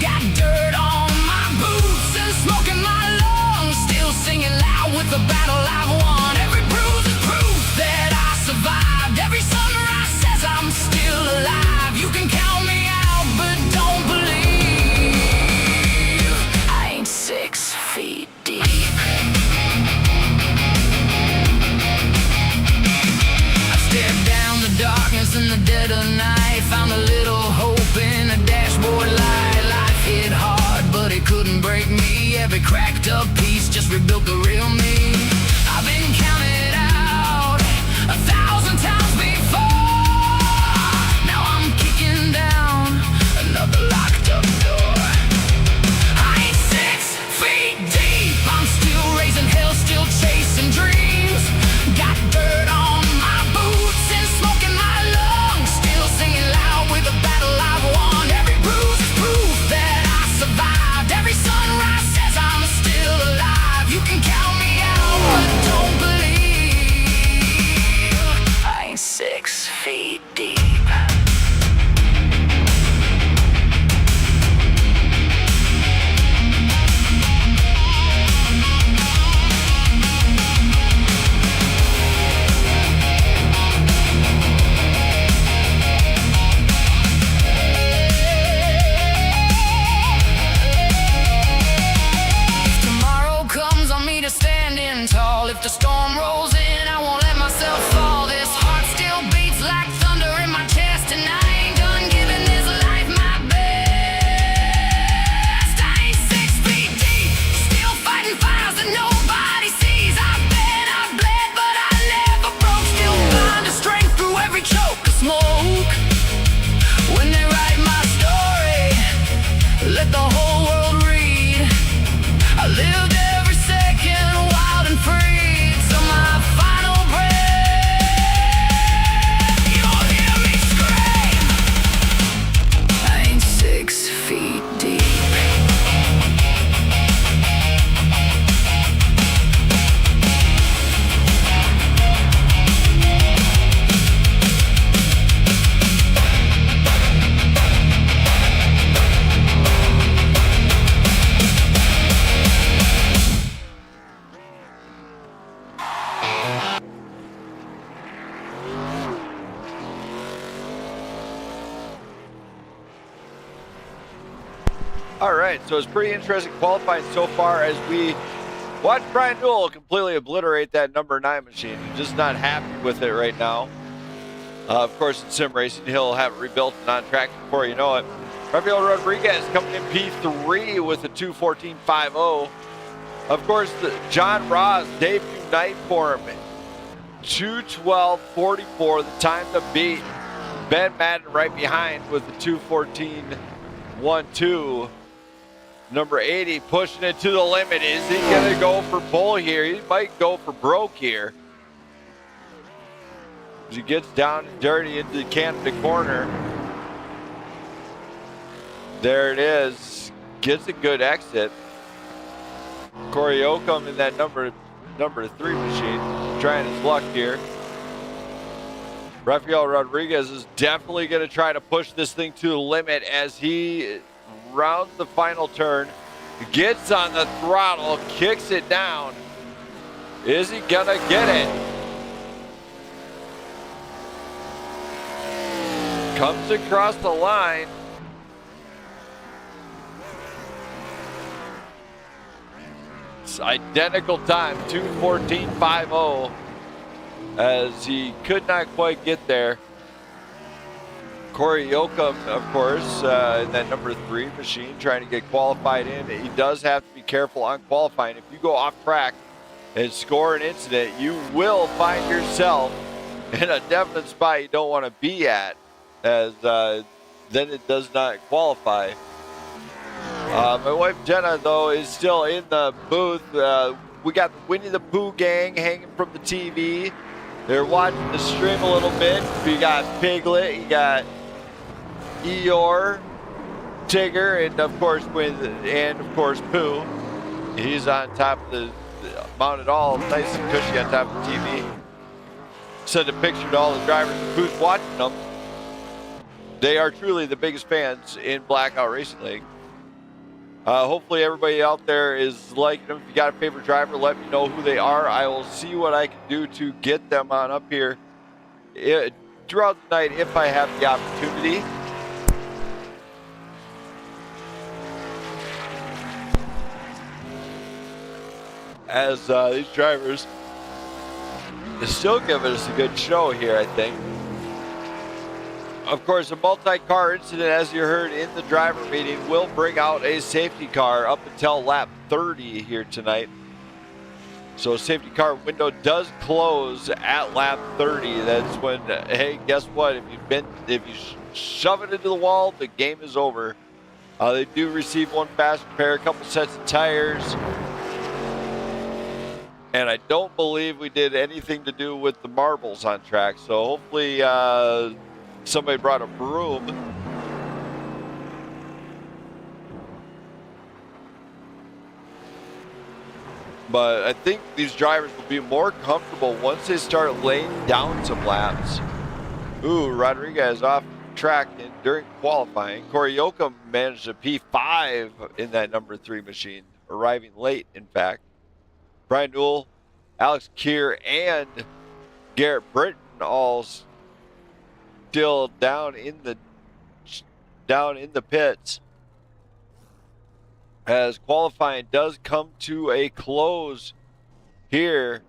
Got dirt on my boots and smoke in my lungs, still singing loud with the battle I've won. Every bruise is proof that I survived. Every sunrise says I'm still alive. You can count me out, but don't believe I ain't 6 feet deep. Darkness in the dead of night, found a little hope in a dashboard light. Life hit hard, but it couldn't break me. Every cracked up piece just rebuilt the real me. I've been counted out 1,000 times before. Now I'm kicking down another locked up door. I ain't 6 feet deep, I'm still raising hell, still chasing dreams. Got dirt on my boots and smoke in my lungs, still singing loud with the battle I've won. Every bruise is proof that I survived. Every sunrise says I'm still alive. You can count me out, but don't believe I ain't 6 feet deep. Standing tall, if the storm rolls in, I won't let myself fall. This heart still beats like thunder in my chest, and I ain't done giving this life my best. I ain't 6 feet deep, still fighting fires that nobody sees. I've bled, but I never broke. Still find a strength through every choke of smoke. When they write my story, let the whole world read. I lived every second wild and free till my final breath. You'll hear me scream, I ain't 6 feet deep. All right, so it's pretty interesting qualifying so far, as we Watch Brian Newell completely obliterate that number 9 machine. He's just not happy with it right now. Of course, in sim racing, he'll have it rebuilt and on track before you know it. Rafael Rodriguez coming in P3 with a 2:14.50. Of course, John Ross debut night for him. 2:12.44, the time to beat. Ben Madden right behind with the 2:14.12. Number 80 pushing it to the limit. Is he going to go for bull here? He might go for broke here. As he gets down and dirty into the Canada corner. There it is. Gets a good exit. Cory Yocom in that number 3 machine, trying his luck here. Rafael Rodriguez is definitely going to try to push this thing to the limit as he rounds the final turn, gets on the throttle, kicks it down. Is he going to get it? Comes across the line. Identical time, 2:14.50, as he could not quite get there. Cory Yocom, of course, in that number 3 machine, trying to get qualified in. He does have to be careful on qualifying. If you go off track and score an incident, you will find yourself in a definite spot you don't want to be at, as then it does not qualify. My wife Jenna, though, is still in the booth. We got the Winnie the Pooh gang hanging from the TV. They're watching the stream a little bit. You got Piglet, you got Eeyore, Tigger, and of course Pooh. He's on top of the mounted all nice and cushy on top of the TV. Send a picture to all the drivers and Pooh's watching them. They are truly the biggest fans in Blackout Racing League. Hopefully everybody out there is liking them. If you got a favorite driver, let me know who they are. I will see what I can do to get them on up here throughout the night if I have the opportunity. As these drivers still giving us a good show here, I think. Of course, a multi-car incident, as you heard in the driver meeting, will bring out a safety car up until lap 30 here tonight. So safety car window does close at lap 30. That's when, hey, guess what? If you shove it into the wall, the game is over. They do receive one fast repair, a couple sets of tires. And I don't believe we did anything to do with the marbles on track. So hopefully somebody brought a broom. But I think these drivers will be more comfortable once they start laying down some laps. Ooh, Rodriguez off track during qualifying. Cory Yocom managed a P5 in that number 3 machine, arriving late, in fact. Brian Newell, Alex Keir, and Garrett Britton all still down in the pits, as qualifying does come to a close here.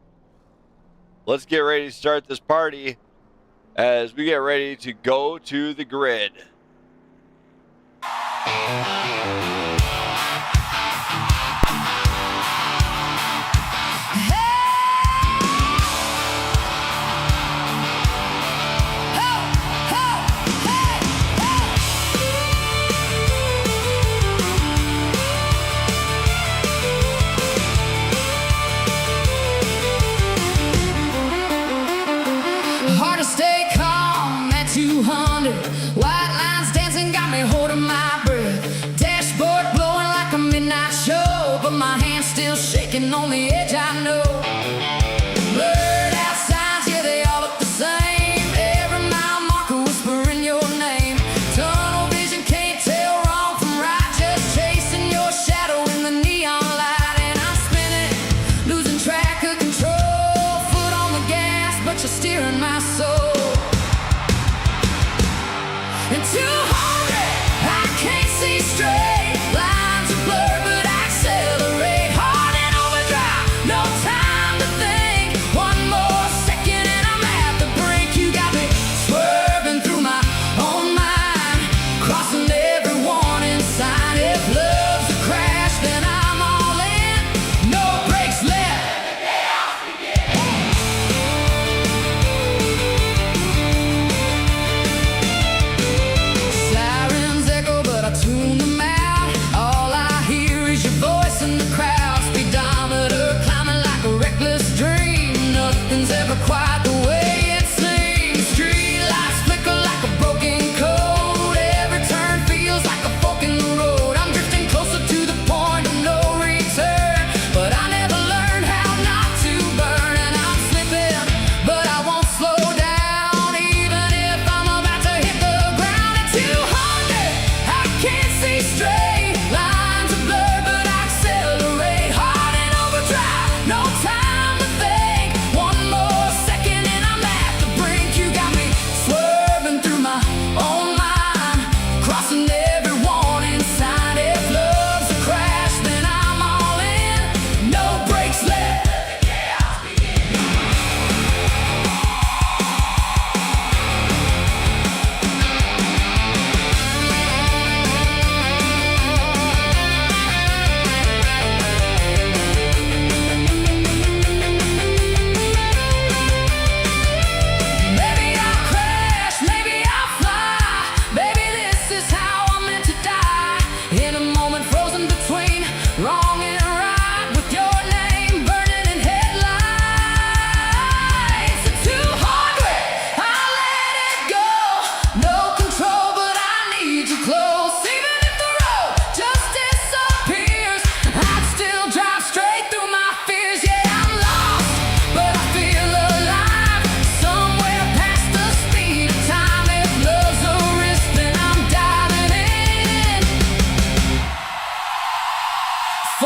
Let's get ready to start this party as we get ready to go to the grid. Hard to stay calm at 200. White lines dancing got me holding my breath. Dashboard blowing like a midnight show, but my hand's still shaking on the edge, I know. Blurred out signs, yeah, they all look the same. Every mile marker whispering your name. Tunnel vision can't tell wrong from right, just chasing your shadow in the neon light. And I'm spinning, losing track of control. Foot on the gas, but you're steering my soul. And 200, I can't see straight. Lines are blurred, but I accelerate hard in overdrive.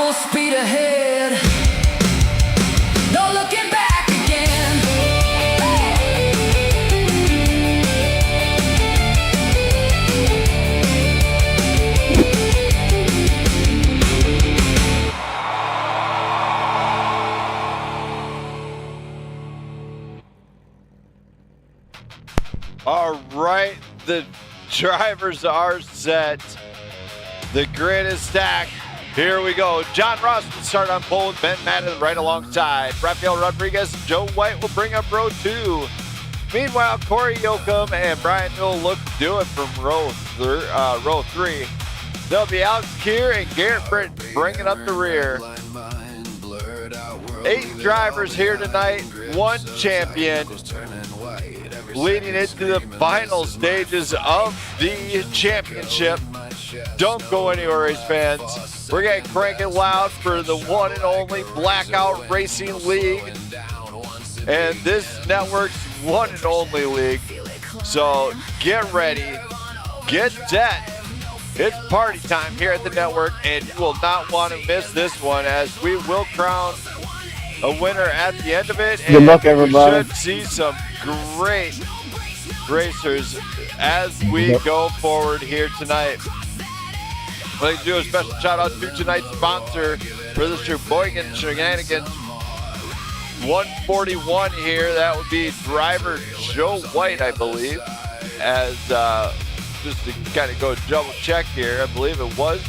full speed ahead. No looking back again. All right, the drivers are set. The grid is stacked. Here we go. John Ross will start on pole with Ben Madden right alongside. Rafael Rodriguez and Joe White will bring up row 2. Meanwhile, Cory Yocom and Brian Hill look to do it from row 3. There'll be Alex Keir and Garrett Britton bringing up the rear. 8 drivers here tonight, 1 champion, leading into the final stages of the championship. Don't go anywhere, race fans. We're going to crank it loud for the one and only Blackout Racing League. And this network's one and only league. So get ready, get set. It's party time here at the network, and you will not want to miss this one, as we will crown a winner at the end of it. Good luck, everybody. We should see some great racers as we go forward here tonight. I'd like to do a special shout out to tonight's sponsor for the Sheboygan Shenanigans 141 here. That would be driver Joe White, I believe. As just to kind of go double check here, I believe it was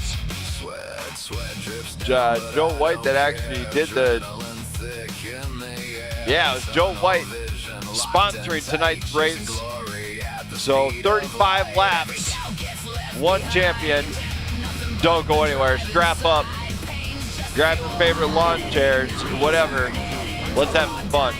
Joe White that actually did the. Yeah, it was Joe White sponsoring tonight's race. So 35 laps, 1 champion. Don't go anywhere. Strap up. Grab your favorite lawn chairs, whatever. Let's have some fun.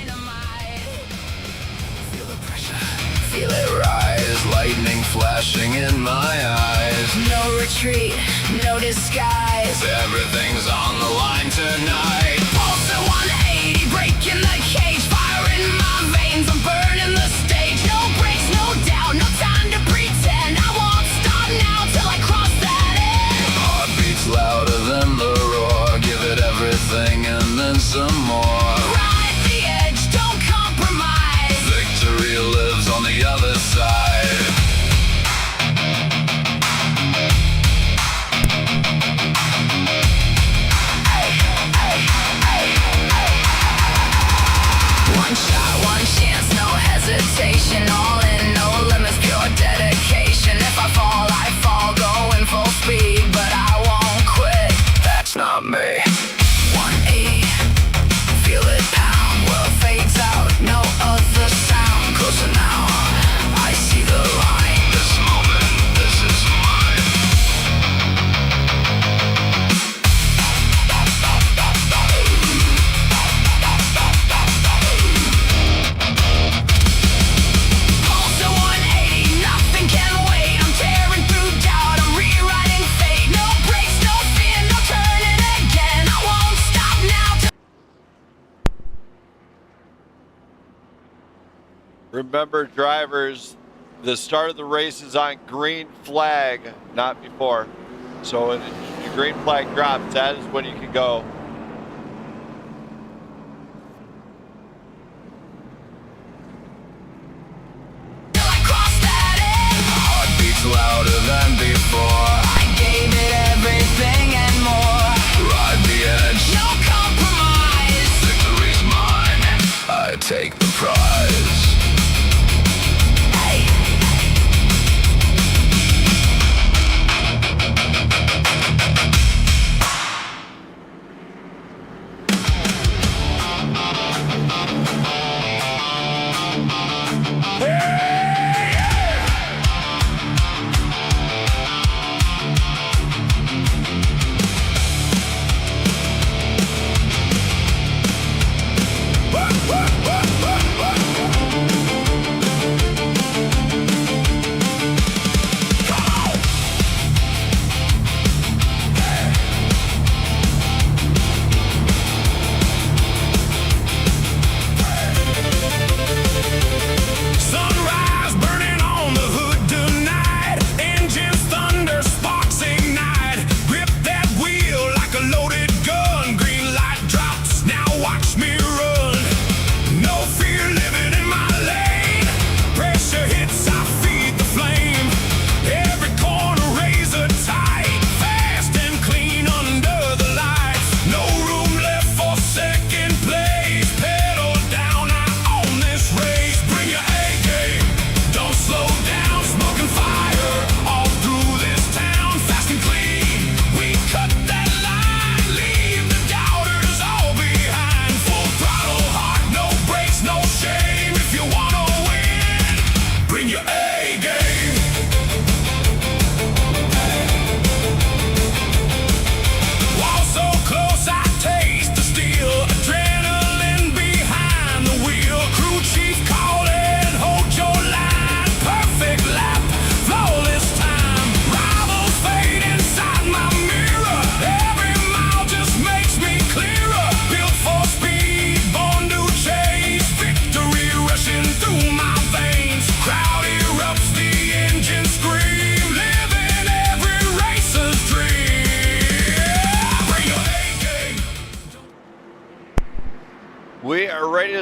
Feel it rise, lightning flashing in my eyes. No retreat, no disguise. Everything's on the line tonight. Pulse at 180, breaking the cage. Fire in my veins, I'm burning the stage. No breaks, no doubt, no time to pretend. I won't stop now till I cross that edge. Heartbeats louder than the roar. Give it everything and then some more. Ride the edge, don't compromise. Victory lives on the other side. One shot, one chance, no hesitation. All in, no limits, pure dedication. If I fall, going full speed. But I won't quit, that's not me. 180, feel it pound. World fades out, no other sound. Closer now, I see the line. This moment, this is mine. Pulse at 180, nothing can wait. I'm tearing through doubt, I'm rewriting fate. No breaks, no fear, no turning again. I won't stop now. Remember, drivers, the start of the race is on green flag, not before. So when the green flag drops, that is when you can go. Till I cross that edge. Heartbeats louder than before. I gave it everything and more. Ride the edge. No compromise. Victory's mine. I take the prize. Hey.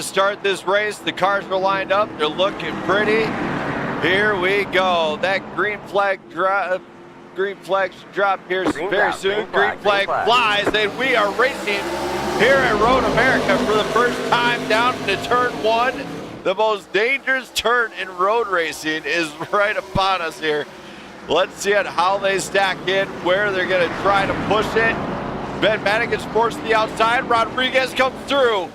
to start this race. The cars are lined up. They're looking pretty. Here we go. That green flag drop. Green flag should drop here very soon. Green flag flies, and we are racing here at Road America for the first time down to turn 1. The most dangerous turn in road racing is right upon us here. Let's see how they stack in, where they're going to try to push it. Ben Madden gets forced to the outside. Rodriguez comes through.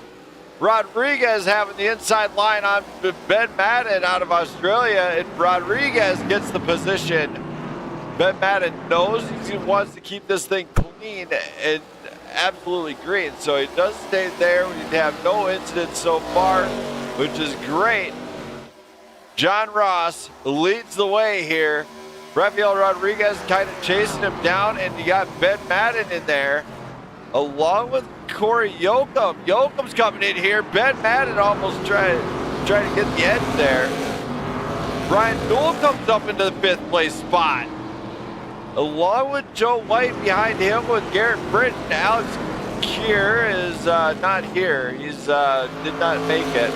Rodriguez having the inside line on Ben Madden out of Australia, and Rodriguez gets the position. Ben Madden knows he wants to keep this thing clean and absolutely green, so he does stay there. We have no incidents so far, which is great. John Ross leads the way here. Rafael Rodriguez kind of chasing him down, and you got Ben Madden in there, along with Cory Yocom. Yocom's coming in here. Ben Madden almost trying to get the edge there. Brian Newell comes up into the 5th place spot, along with Joe White behind him with Garrett Britton. Alex Keir is not here. He's did not make it.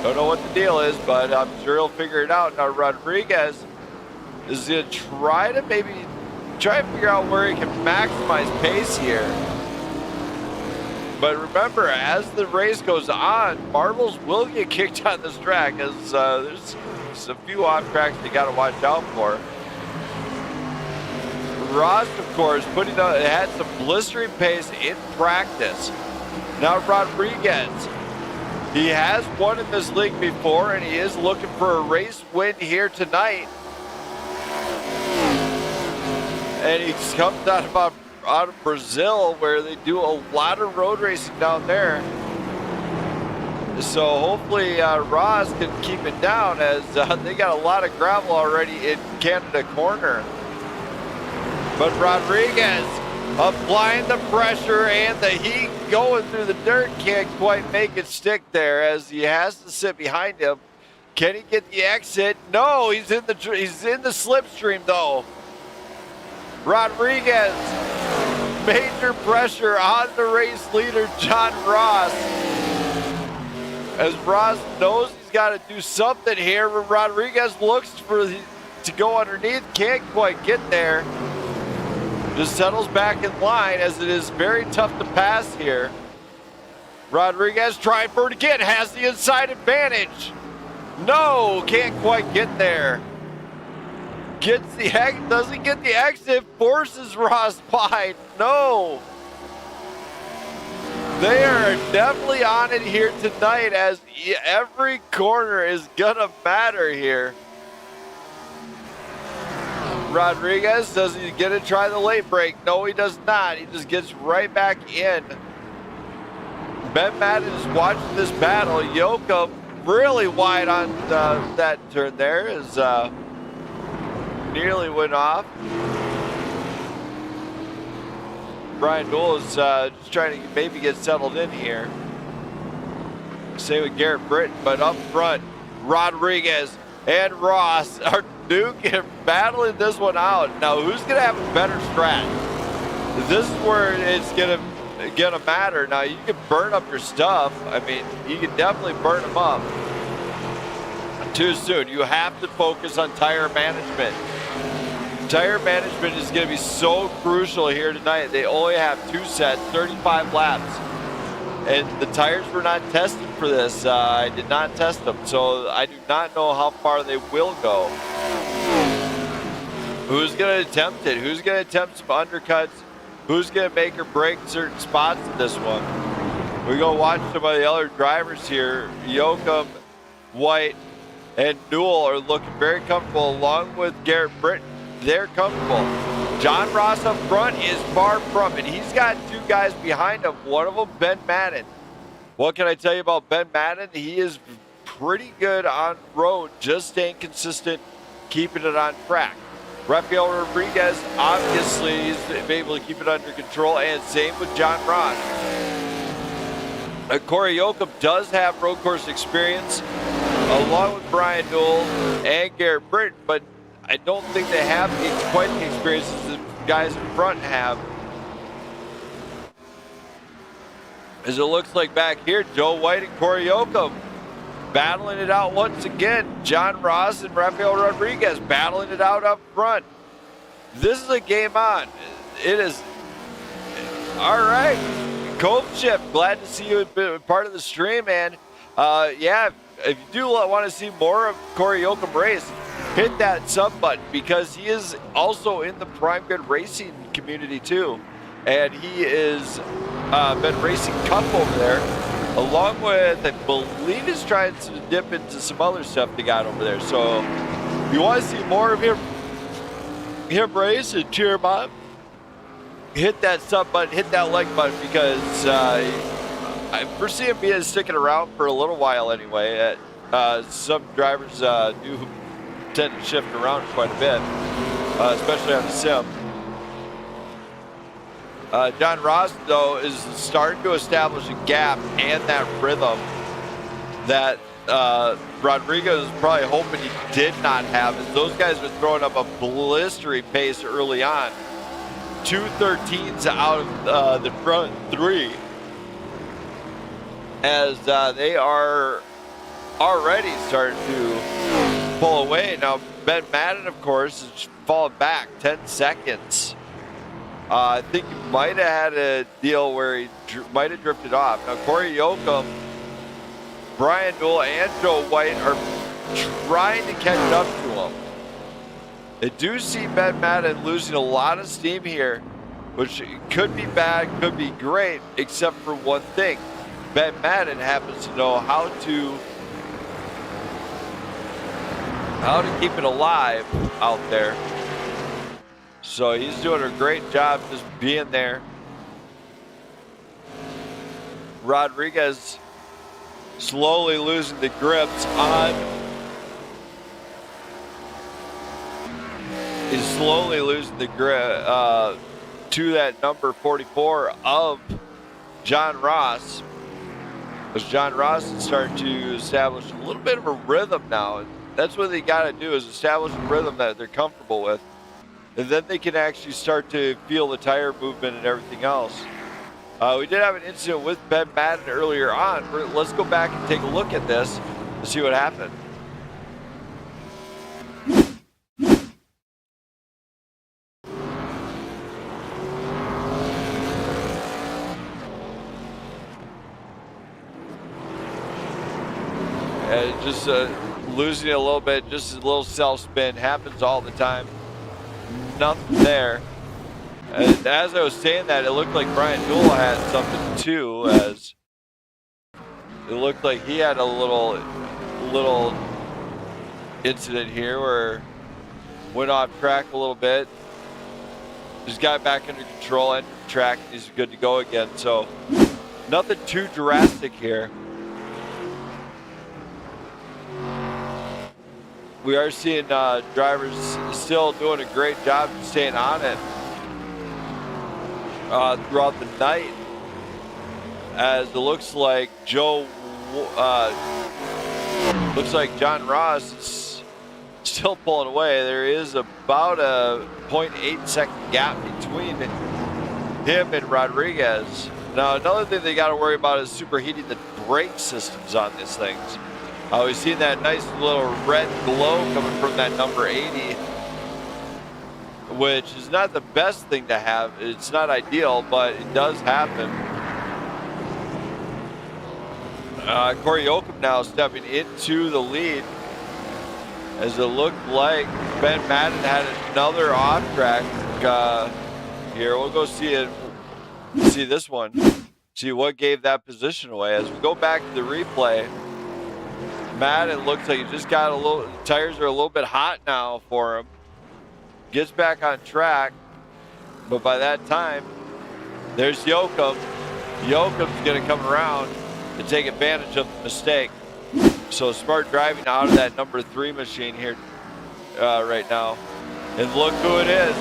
Don't know what the deal is, but I'm sure he'll figure it out. Now Rodriguez is going to try to figure out where he can maximize pace here. But remember, as the race goes on, marbles will get kicked on this track, as there's a few off tracks you got to watch out for. Ross, of course, had some blistering pace in practice. Now Rodriguez, he has won in this league before, and he is looking for a race win here tonight. And he comes out of Brazil, where they do a lot of road racing down there. So hopefully Ross can keep it down, as they got a lot of gravel already in Canada Corner. But Rodriguez applying the pressure and the heat going through the dirt, can't quite make it stick there, as he has to sit behind him. Can he get the exit? No, he's in the slipstream though. Rodriguez, major pressure on the race leader, John Ross. As Ross knows he's got to do something here, but Rodriguez looks to go underneath, can't quite get there. Just settles back in line, as it is very tough to pass here. Rodriguez trying for it again, has the inside advantage. No, can't quite get there. Doesn't get the exit, forces Ross wide. No. They are definitely on it here tonight, as every corner is gonna matter here. Rodriguez, does he get to try the late break? No, he does not. He just gets right back in. Ben Madden is watching this battle. Yocom really wide on that turn there, as nearly went off. Brian Newell is just trying to maybe get settled in here. Same with Garrett Britton, but up front, Rodriguez and Ross are battling this one out. Now, who's going to have a better strat? This is where it's going to matter. Now, you can burn up your stuff. I mean, you can definitely burn them up. Too soon. You have to focus on tire management. Tire management is going to be so crucial here tonight. They only have 2 sets, 35 laps. And the tires were not tested for this. I did not test them, so I do not know how far they will go. Who's going to attempt it? Who's going to attempt some undercuts? Who's going to make or break certain spots in this one? We're going to watch some of the other drivers here. Yocom, White, and Newell are looking very comfortable, along with Garrett Britton. They're comfortable. John Ross up front is far from it. He's got 2 guys behind him, one of them Ben Madden. What can I tell you about Ben Madden? He is pretty good on road, just staying consistent, keeping it on track. Rafael Rodriguez, obviously, is able to keep it under control, and same with John Ross. Cory Yocom does have road course experience, along with Brian Newell and Garrett Britton, but I don't think they have quite the experiences the guys in front have. As it looks like back here, Joe White and Cory Yocom battling it out once again. John Ross and Rafael Rodriguez battling it out up front. This is a game on. It is. All right. Cove Shift, glad to see you be part of the stream, man. Yeah, if you do want to see more of Cory Yocom race, hit that sub button because he is also in the Prime Good Racing community too. And he is been racing Cup over there, along with, I believe he's trying to dip into some other stuff they got over there. So if you want to see more of him race and cheer him on, hit that sub button, hit that like button, because I foresee him being sticking around for a little while anyway. Some drivers do tend to shift around quite a bit, especially on the sim. John Ross, though, is starting to establish a gap and that rhythm that Rodriguez was probably hoping he did not have. As those guys were throwing up a blistering pace early on. 2:13s out of the front three, as they are already starting to pull away. Now, Ben Madden, of course, is falling back 10 seconds. I think he might have had a deal where he might have drifted off. Now, Cory Yocom, Brian Newell, and Joe White are trying to catch up to him. I do see Ben Madden losing a lot of steam here, which could be bad, could be great, except for one thing. Ben Madden happens to know how to keep it alive out there. So he's doing a great job just being there. Rodriguez slowly losing the grips on. He's slowly losing the grip to that number 44 of John Ross. As John Ross is starting to establish a little bit of a rhythm now. And that's what they got to do, is establish a rhythm that they're comfortable with. And then they can actually start to feel the tire movement and everything else. We did have an incident with Ben Madden earlier on. Let's go back and take a look at this to see what happened. And just losing it a little bit, just a little self-spin, happens all the time. Nothing there. And as I was saying that, it looked like Brian Newell had something too, as it looked like he had a little incident here where went off track a little bit. Just got back under control, entered the track, and he's good to go again. So nothing too drastic here. We are seeing drivers still doing a great job of staying on it throughout the night, as it looks like looks like John Ross is still pulling away. There is about a 0.8 second gap between him and Rodriguez. Now, another thing they got to worry about is superheating the brake systems on these things. We've seen that nice little red glow coming from that number 80, which is not the best thing to have. It's not ideal, but it does happen. Cory Yocom now stepping into the lead, as it looked like Ben Madden had another off track here. We'll go see this one, see what gave that position away. As we go back to the replay, Madden looks like he just got the tires are a little bit hot now for him. Gets back on track, but by that time, there's Yocom. Yocom's gonna come around to take advantage of the mistake. So smart driving out of that number 3 machine here right now. And look who it is.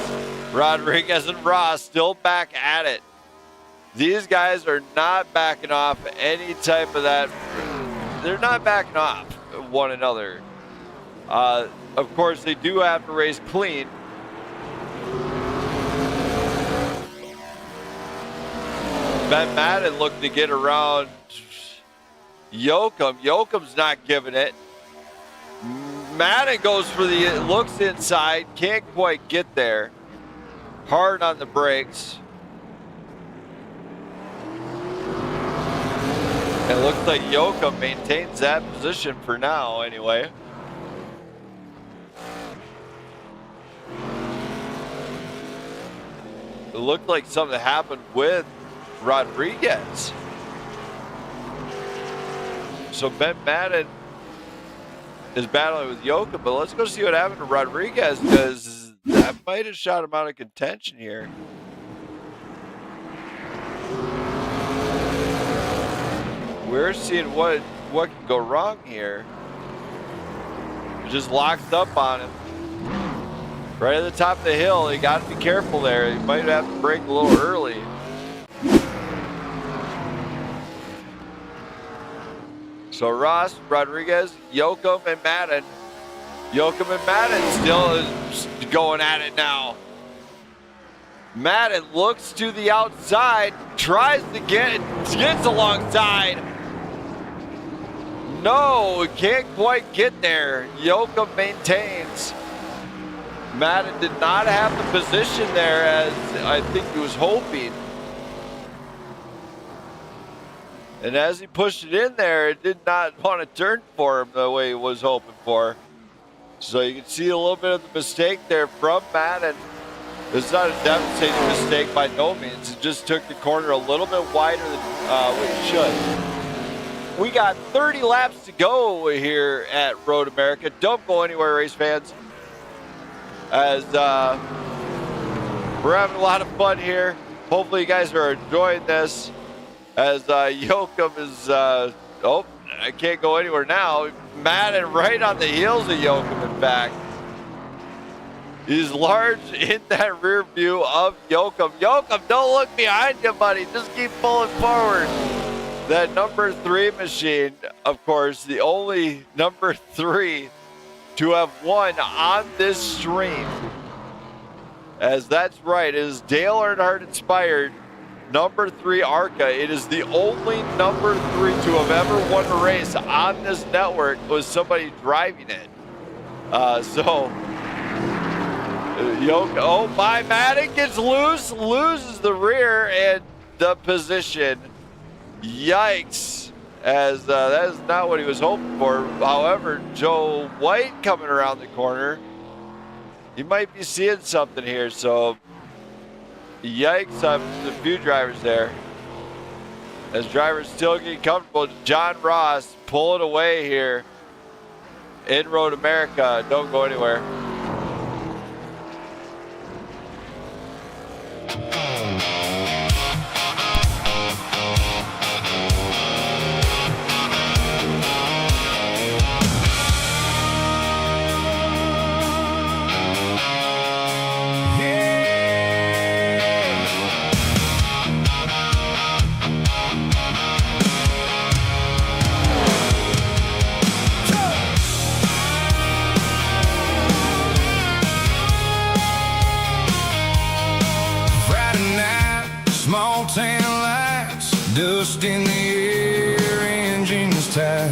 Rodriguez and Ross still back at it. These guys are not backing off any type of that. They're not backing off one another. Of course, they do have to race clean. Ben Madden looking to get around Yocom. Yocom's not giving it. Madden goes for the, looks inside, can't quite get there. Hard on the brakes. It looks like Yocom maintains that position for now, anyway. It looked like something happened with Rodriguez. So Ben Madden is battling with Yocom, but let's go see what happened to Rodriguez, because that might have shot him out of contention here. We're seeing what can go wrong here. It just locks up on him. Right at the top of the hill, you got to be careful there. You might have to brake a little early. So Ross, Rodriguez, Yocom, and Madden. Yocom and Madden still is going at it now. Madden looks to the outside, tries to gets alongside. No, can't quite get there. Yocom maintains. Madden did not have the position there as I think he was hoping. And as he pushed it in there, it did not want to turn for him the way he was hoping for. So you can see a little bit of the mistake there from Madden. It's not a devastating mistake by no means. It just took the corner a little bit wider than what it should. We got 30 laps to go here at Road America. Don't go anywhere, race fans. As we're having a lot of fun here. Hopefully you guys are enjoying this. As Yocom is, oh, I can't go anywhere now. Madden right on the heels of Yocom, in fact. He's large in that rear view of Yocom. Yocom, don't look behind you, buddy. Just keep pulling forward. That number 3 machine, of course, the only number 3 to have won on this stream. As that's right, it is Dale Earnhardt inspired number 3 ARCA. It is the only number 3 to have ever won a race on this network was somebody driving it. Oh my, Madden gets loose, loses the rear and the position. Yikes, as that is not what he was hoping for. However, Joe White coming around the corner, he might be seeing something here, so yikes on the few drivers there. As drivers still getting comfortable, John Ross pulling away here in Road America. Don't go anywhere. Small tan lights, dust in the air, engines tight,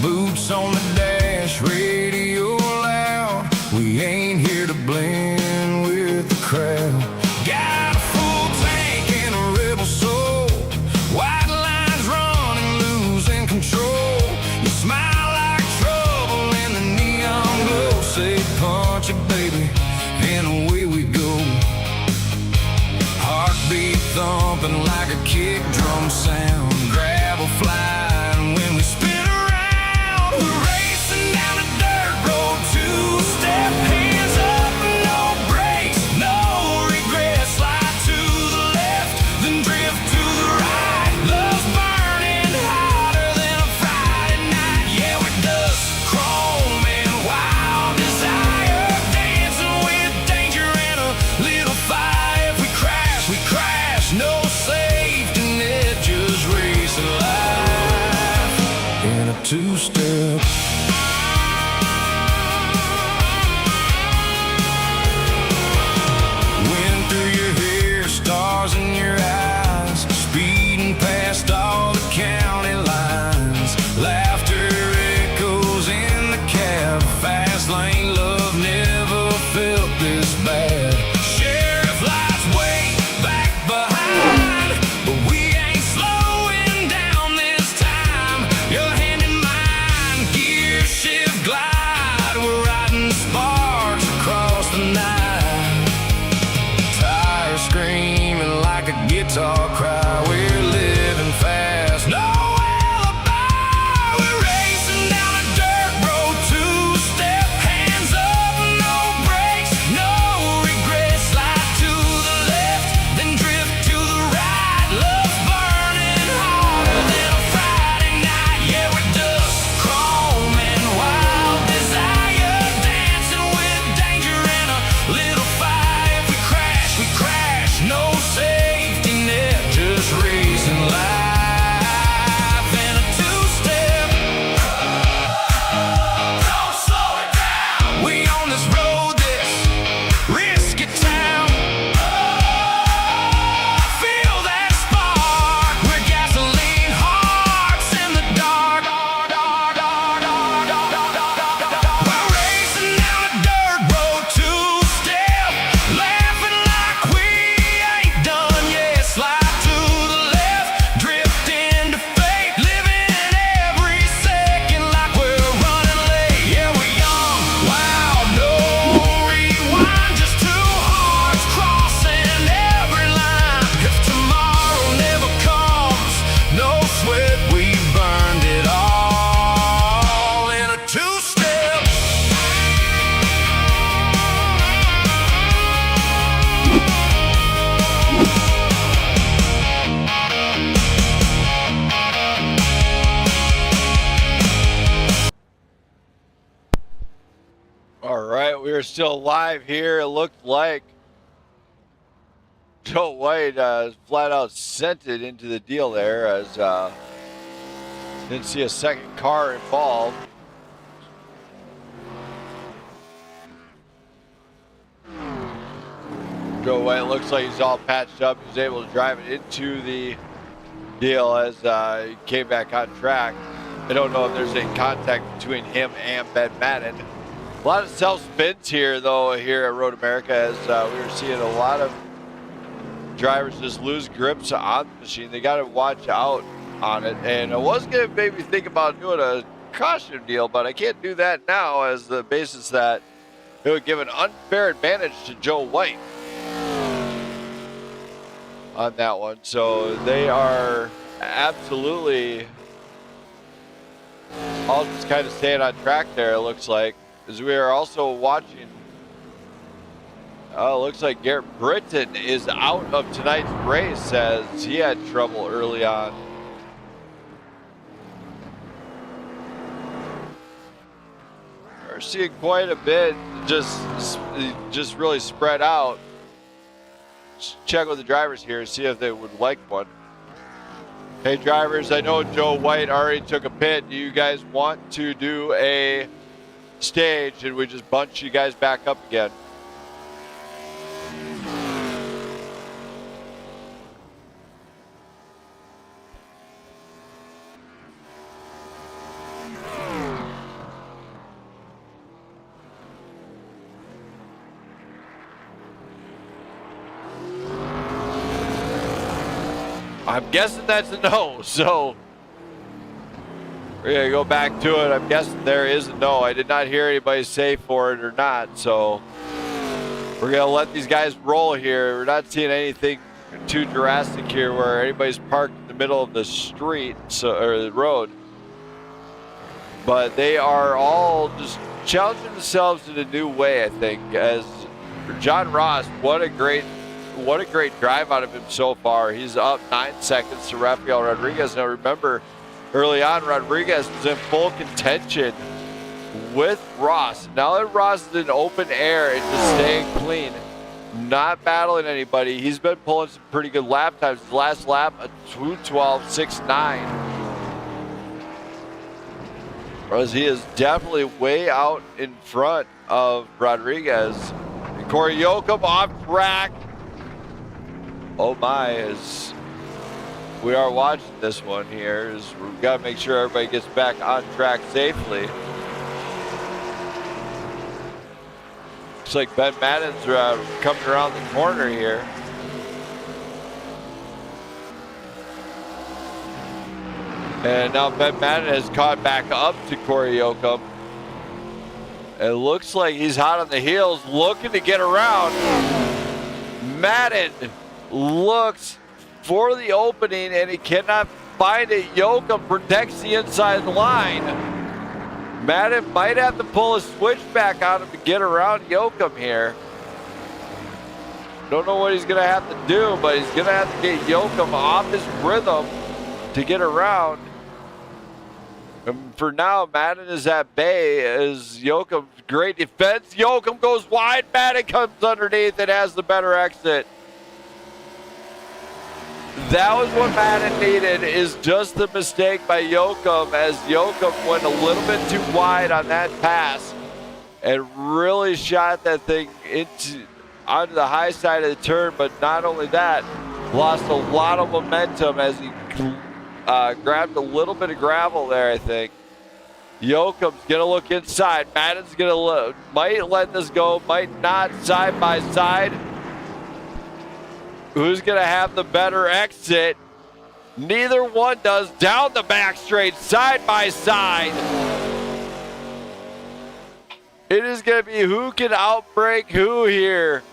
boots on the dash, radio loud. We ain't here to blend with the crowd. Got a full tank and a rebel soul, white lines running, losing control. You smile like trouble in the neon glow. Say punch it, baby, and away we go. Heartbeat thumping like a kick drum sound, gravel flying when we spin around. We're racing down a dirt road, 2-step, hands up, no brakes, no regrets. Slide to the left, then drift to the right. Love's burning hotter than a Friday night. Yeah, we're dust, chrome, and wild desire, dancing with danger and a little fire. We crash, no safety net, just racing life in a 2-step. Wind through your hair, stars in your eyes, speed All right, we are still live here. It looked like Joe White flat out sent it into the deal there as didn't see a second car involved. Joe White looks like he's all patched up. He's able to drive it into the deal as he came back on track. I don't know if there's any contact between him and Ben Madden. A lot of self-spins here, though, here at Road America, as we were seeing a lot of drivers just lose grips on the machine. They got to watch out on it. And I was going to maybe think about doing a caution deal, but I can't do that now as the basis that it would give an unfair advantage to Joe White on that one. So they are absolutely all just kind of staying on track there, it looks like. As we are also watching, looks like Garrett Britton is out of tonight's race as he had trouble early on. We're seeing quite a bit just really spread out. Just check with the drivers here, see if they would like one. Hey drivers, I know Joe White already took a pit. Do you guys want to do a stage and we just bunch you guys back up again? I'm guessing that's a no, so we're gonna go back to it. I'm guessing there is a no. I did not hear anybody say for it or not, so we're gonna let these guys roll here. We're not seeing anything too drastic here where anybody's parked in the middle of the street, or the road. But they are all just challenging themselves in a new way, I think. As for John Ross, what a great drive out of him so far. He's up 9 seconds to Rafael Rodriguez. Now remember, early on, Rodriguez was in full contention with Ross. Now that Ross is in open air and just staying clean, not battling anybody, he's been pulling some pretty good lap times. His last lap, a 2:12.69. Whereas he is definitely way out in front of Rodriguez. And Cory Yocom off track. Oh my, as we are watching this one here, is we've got to make sure everybody gets back on track safely. Looks like Ben Madden's coming around the corner here. And now Ben Madden has caught back up to Cory Yocom. It looks like he's hot on the heels, looking to get around. Madden looks for the opening and he cannot find it. Yocom protects the inside line. Madden might have to pull a switchback on him to get around Yocom here. Don't know what he's going to have to do, but he's going to have to get Yocom off his rhythm to get around. And for now, Madden is at bay as Yocom's great defense. Yocom goes wide. Madden comes underneath and has the better exit. That was what Madden needed, is just the mistake by Yocom, as Yocom went a little bit too wide on that pass and really shot that thing onto the high side of the turn. But not only that, lost a lot of momentum as he grabbed a little bit of gravel there, I think. Yocom's going to look inside. Madden's going to might let this go, might not, side by side. Who's going to have the better exit? Neither one does. Down the back straight, side by side. It is going to be who can outbrake who here.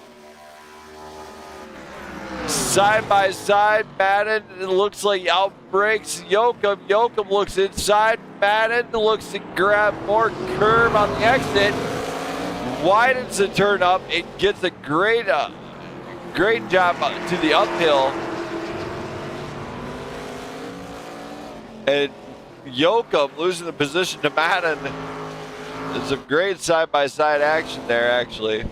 Side by side, Madden, it looks like he outbreaks Yocom. Yocom looks inside. Madden looks to grab more curve on the exit. Widens the turn up. It gets a great job to the uphill. And Yocom losing the position to Madden. It's some great side-by-side action there, actually.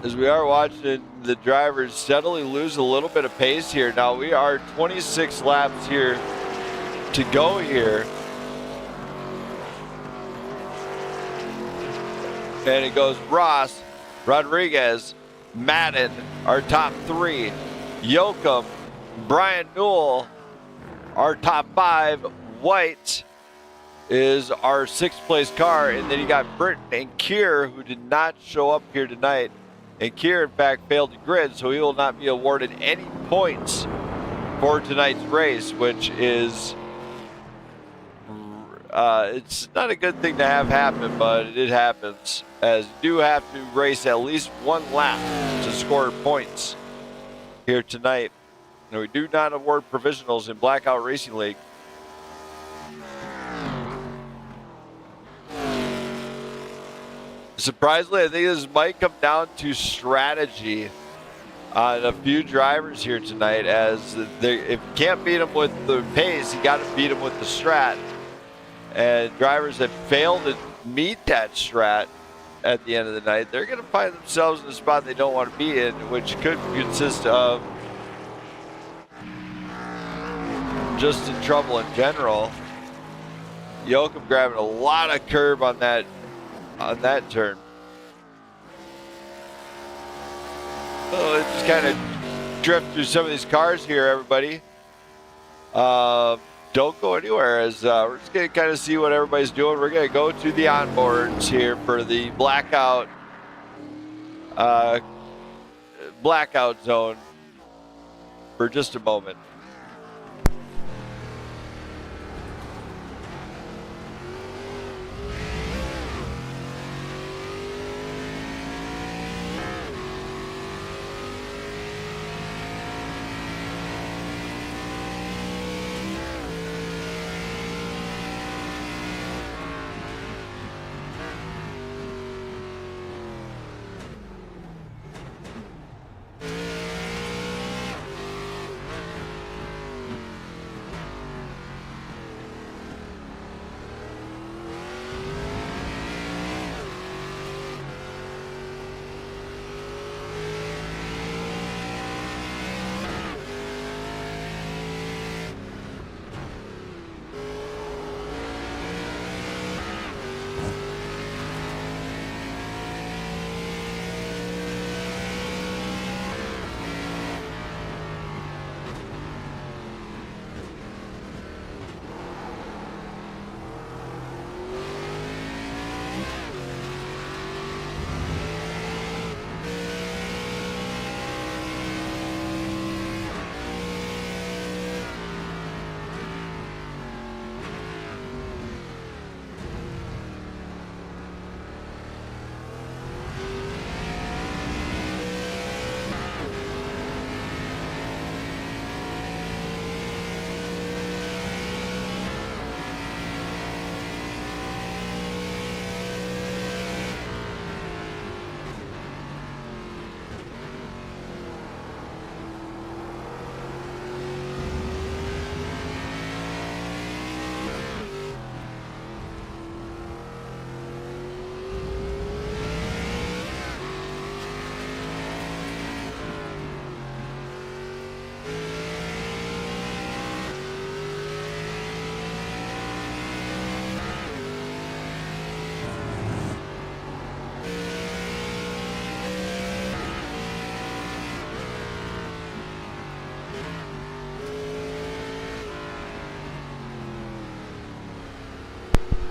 As we are watching the drivers steadily lose a little bit of pace here. Now we are 26 laps here to go here. And it goes Ross, Rodriguez, Madden, our top three. Yocom, Brian Newell, our top five. White is our sixth place car. And then you got Burton and Keir, who did not show up here tonight. And Keir, in fact, failed to grid, so he will not be awarded any points for tonight's race, which is, it's not a good thing to have happen, but it happens, as you do have to race at least one lap to score points here tonight. And we do not award provisionals in Blackout Racing League. Surprisingly, I think this might come down to strategy on a few drivers here tonight, as if you can't beat them with the pace, you got to beat them with the strat. And drivers that fail to meet that strat at the end of the night, they're going to find themselves in a spot they don't want to be in, which could consist of just in trouble in general. Yocom grabbing a lot of curb on that turn. So let's just kind of drift through some of these cars here, everybody. Don't go anywhere, as we're just going to kind of see what everybody's doing. We're going to go to the onboards here for the blackout zone for just a moment.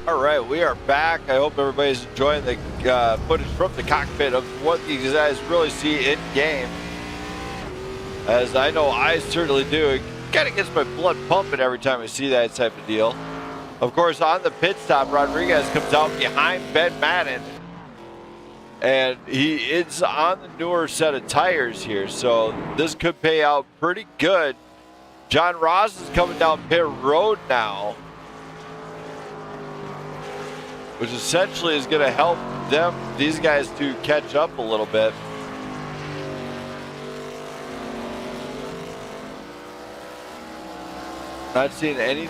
All right, we are back. I hope everybody's enjoying the footage from the cockpit of what these guys really see in game. As I know I certainly do. It kind of gets my blood pumping every time I see that type of deal. Of course, on the pit stop, Rodriguez comes out behind Ben Madden. And he is on the newer set of tires here, so this could pay out pretty good. John Ross is coming down pit road now, which essentially is going to help these guys to catch up a little bit. Not seeing any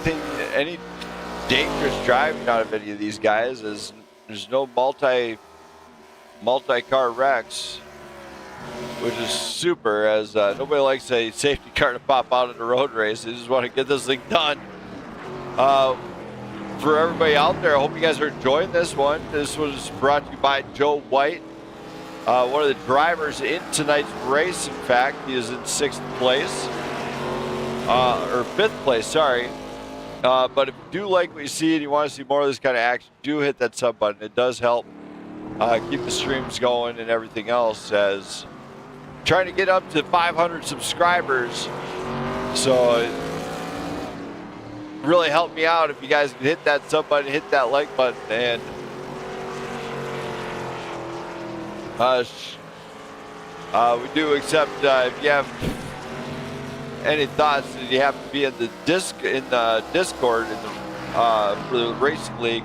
dangerous driving out of any of these guys, as there's no multi-car wrecks, which is super, as nobody likes a safety car to pop out in a road race. They just want to get this thing done. For everybody out there, I hope you guys are enjoying this one. This was brought to you by Joe White, one of the drivers in tonight's race. In fact, he is in 6th place, or 5th place, sorry. But if you do like what you see and you want to see more of this kind of action, do hit that sub button. It does help keep the streams going and everything else, as trying to get up to 500 subscribers. So it really help me out if you guys can hit that sub button, hit that like button, and we do accept if you have any thoughts that you have to be in the Discord for the racing league.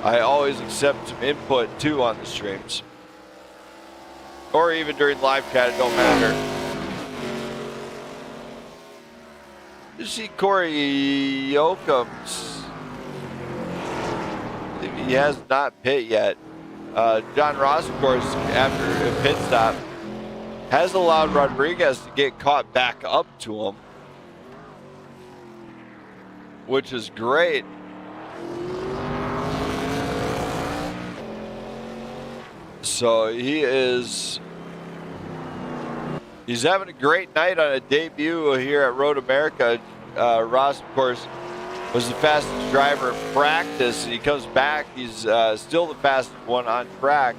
I always accept some input too on the streams, or even during live chat. It don't matter. You see Cory Yocom. He has not pit yet. John Ross, of course, after a pit stop, has allowed Rodriguez to get caught back up to him, which is great. So he's having a great night on a debut here at Road America. Ross, of course, was the fastest driver in practice, and he comes back. He's still the fastest one on track.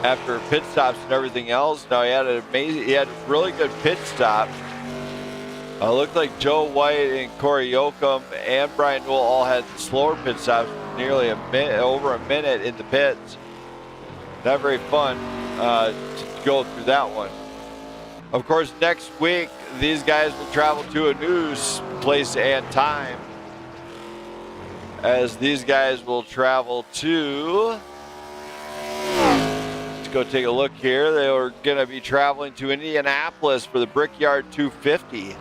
After pit stops and everything else, now he had a really good pit stop. Looked like Joe White and Cory Yocom and Brian Newell all had slower pit stops, nearly over a minute in the pits. Not very fun to go through that one. Of course, next week these guys will travel to a new place and time, as these guys will travel to, let's go take a look here. They are going to be traveling to Indianapolis for the Brickyard 250.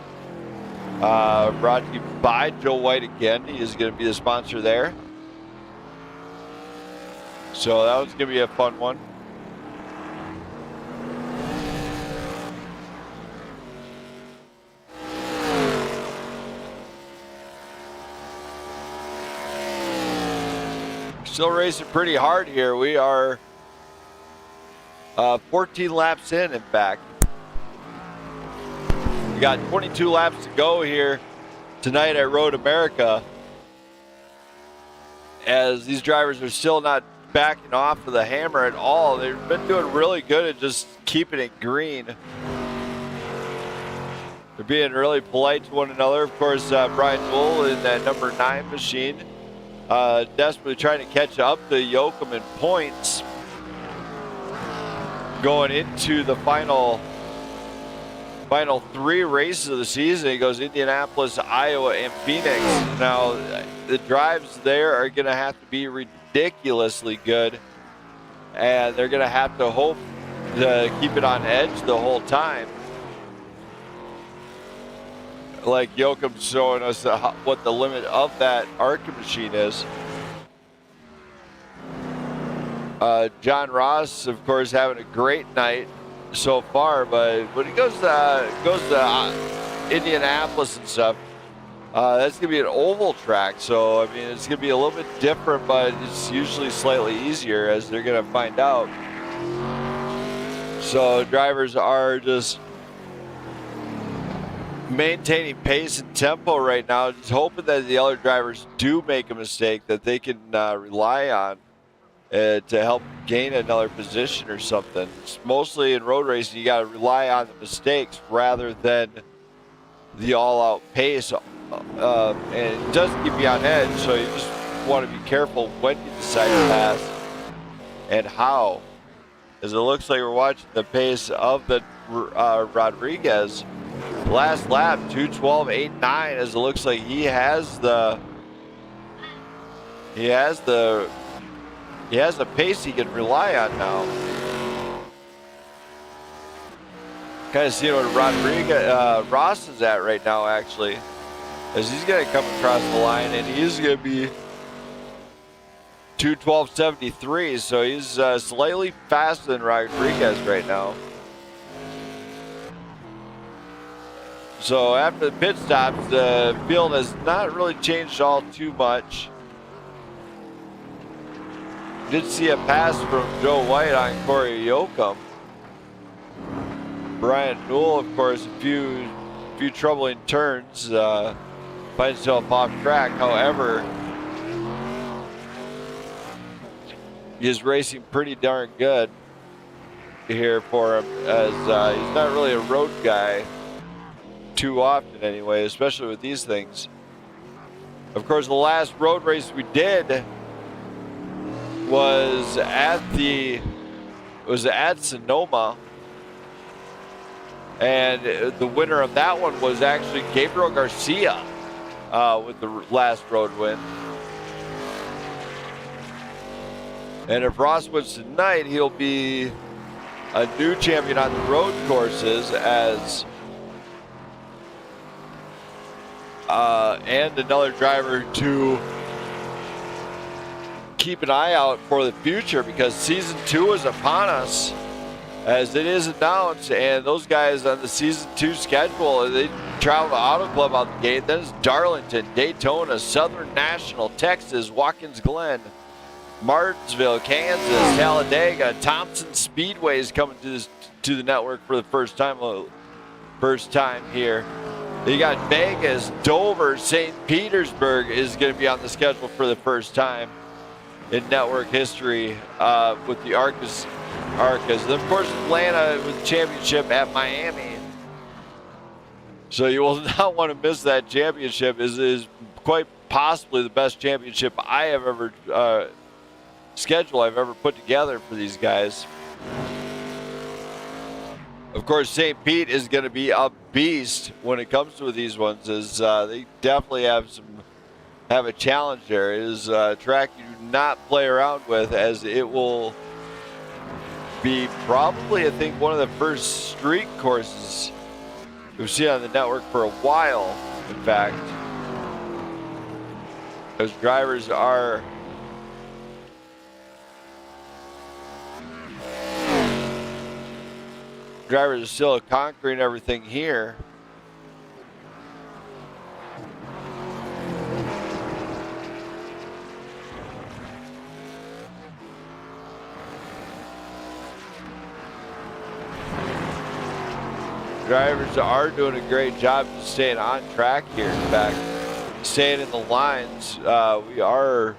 Brought to you by Joe White again. He is going to be the sponsor there. So that one's going to be a fun one. Still racing pretty hard here. We are 14 laps in fact. We got 22 laps to go here tonight at Road America, as these drivers are still not backing off of the hammer at all. They've been doing really good at just keeping it green. They're being really polite to one another. Of course, Brian Newell in that number 9 machine, desperately trying to catch up to Yocom in points going into the final 3 races of the season. He goes Indianapolis, Iowa, and Phoenix. Now, the drives there are going to have to be ridiculously good, and they're going to have to hope to keep it on edge the whole time. Like Yocom showing us what the limit of that ARCA machine is. John Ross, of course, having a great night so far, but when he goes to Indianapolis and stuff, that's gonna be an oval track. So I mean, it's gonna be a little bit different, but it's usually slightly easier, as they're gonna find out. So drivers are just maintaining pace and tempo right now, just hoping that the other drivers do make a mistake that they can rely on to help gain another position or something. It's mostly in road racing, you got to rely on the mistakes rather than the all-out pace, and it does keep you on edge, so you just want to be careful when you decide to pass and how, as it looks like we're watching the pace of the Rodriguez. Last lap, 2:12.89, as it looks like he has the pace he can rely on now. Kind of seeing what Ross is at right now, actually. as he's going to come across the line, and he's going to be 2:12.73, so he's slightly faster than Rodriguez right now. So after the pit stops, the field has not really changed all too much. Did see a pass from Joe White on Cory Yocom. Brian Newell, of course, a few troubling turns, finds himself off track. However, he is racing pretty darn good here for him, as he's not really a road guy too often anyway, especially with these things. Of course, the last road race we did was at Sonoma, and the winner of that one was actually Gabriel Garcia with the last road win. And if Ross wins tonight, he'll be a new champion on the road courses, as and another driver to keep an eye out for the future, because season 2 is upon us, as it is announced, and those guys on the season 2 schedule, they travel to Auto Club out the gate. Then it's Darlington, Daytona, Southern National, Texas, Watkins Glen, Martinsville, Kansas, Talladega. Thompson Speedway is coming to the network for the first time here. You got Vegas, Dover, St. Petersburg is going to be on the schedule for the first time in network history with the Arcas. And of course, Atlanta with the championship at Miami. So you will not want to miss that championship. Is quite possibly the best championship I have ever schedule I've ever put together for these guys. Of course, St. Pete is going to be a beast when it comes to these ones, as they definitely have a challenge there. It is a track you do not play around with, as it will be probably, I think, one of the first street courses we've seen on the network for a while, in fact. Those drivers are still conquering everything here. Drivers are doing a great job of staying on track here. In fact, staying in the lines. We are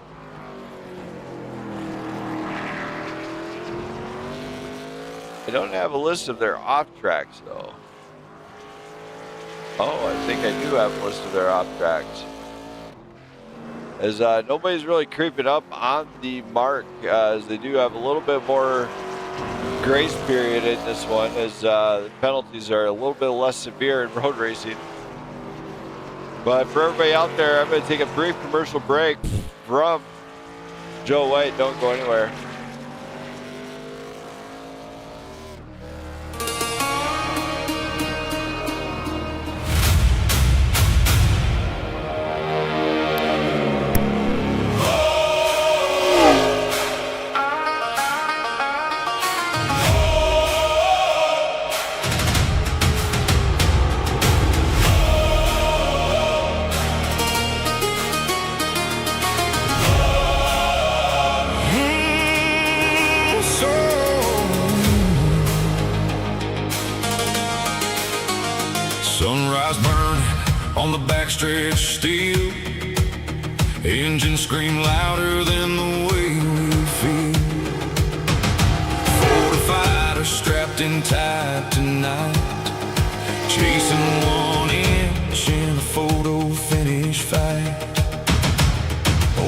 I don't have a list of their off tracks though. Oh, I think I do have a list of their off tracks. As nobody's really creeping up on the mark, as they do have a little bit more grace period in this one, as the penalties are a little bit less severe in road racing. But for everybody out there, I'm going to take a brief commercial break from Joe White. Don't go anywhere. Sunrise burn on the backstretch steel. Engines scream louder than the way we feel. 45 are strapped in tight tonight, chasing 1 inch in a photo finish fight.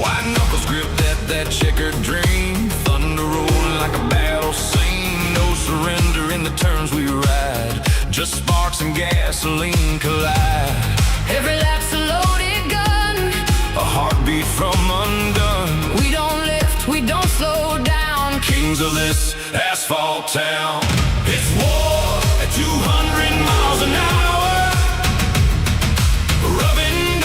White knuckles gripped at that checkered dream, thunder rolling like a battle scene. No surrender in the turns we ride, just sparks and gasoline collide. Every lap's a loaded gun, A heartbeat from undone. we don't lift, we don't slow down. Kings of this asphalt town. It's war at 200 miles an hour, rubbing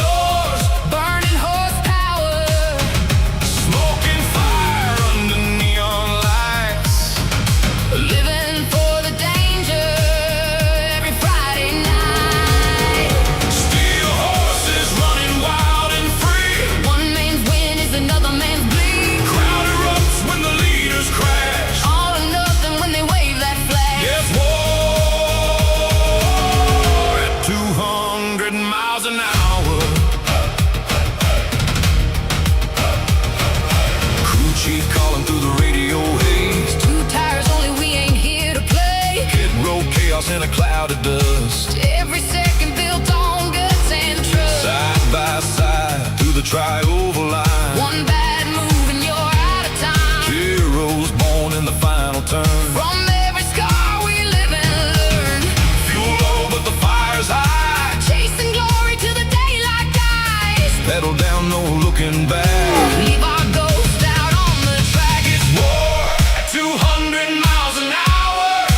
cloud of dust. Every second built on guts and trust. Side by side through the tri-oval line. One bad move and you're out of time. Heroes born in the final turn. From every scar we live and learn. Fuel low but the fire's high. Chasing glory till the daylight dies. Pedal down, no looking back. Leave our ghost out on the track. It's war at 200 miles an hour.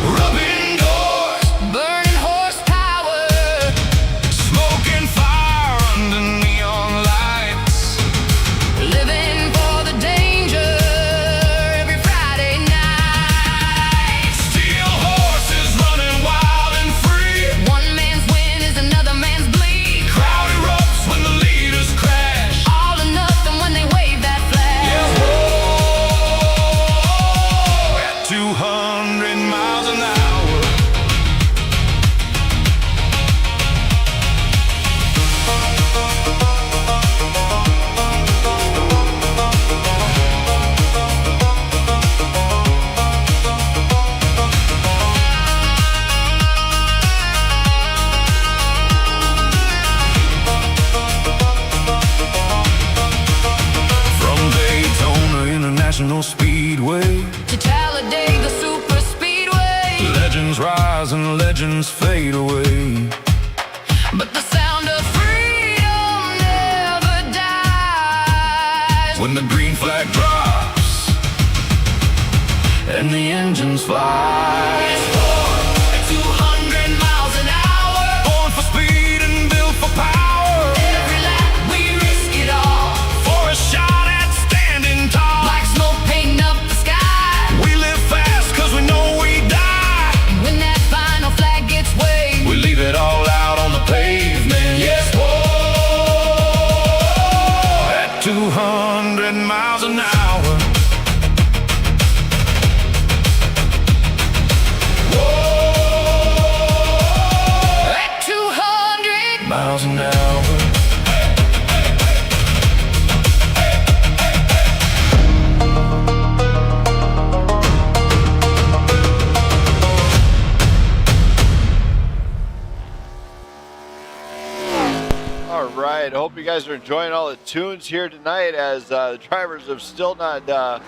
Rubbing doors, Burning horsepower. smoke and fire under neon lights. Living for the danger every Friday night. Steel horses running wild and free. One man's win is another man's bleed. Crowd erupts when the leaders crash. All or nothing when they wave that flag. Yeah, whoa, at 200 miles an hour. From Daytona International Speedway, To Talladega Super Speedway. legends rise and legends fade away. But the sound of freedom never dies. When the green flag drops and the engines fly. It's war at 200 miles an hour. Born for speed and built for power. Every lap we risk it all. For a shot at standing tall. Like smoke painting up the sky. We live fast cause we know we die. When that final flag gets waved. We leave it all out on the pavement. Yes, whoa, at 200 miles an hour. Whoa, At 200. miles an hour. All right. I hope you guys are enjoying all the tunes here tonight, as the drivers have still not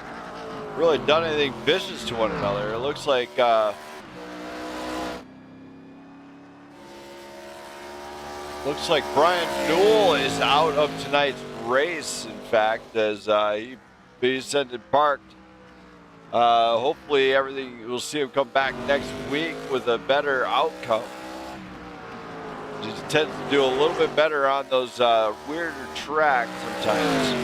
really done anything vicious to one another. It looks like Brian Newell is out of tonight's race. In fact, as he's sent it parked. Hopefully, everything we'll see him come back next week with a better outcome. He tends to do a little bit better on those weirder tracks sometimes.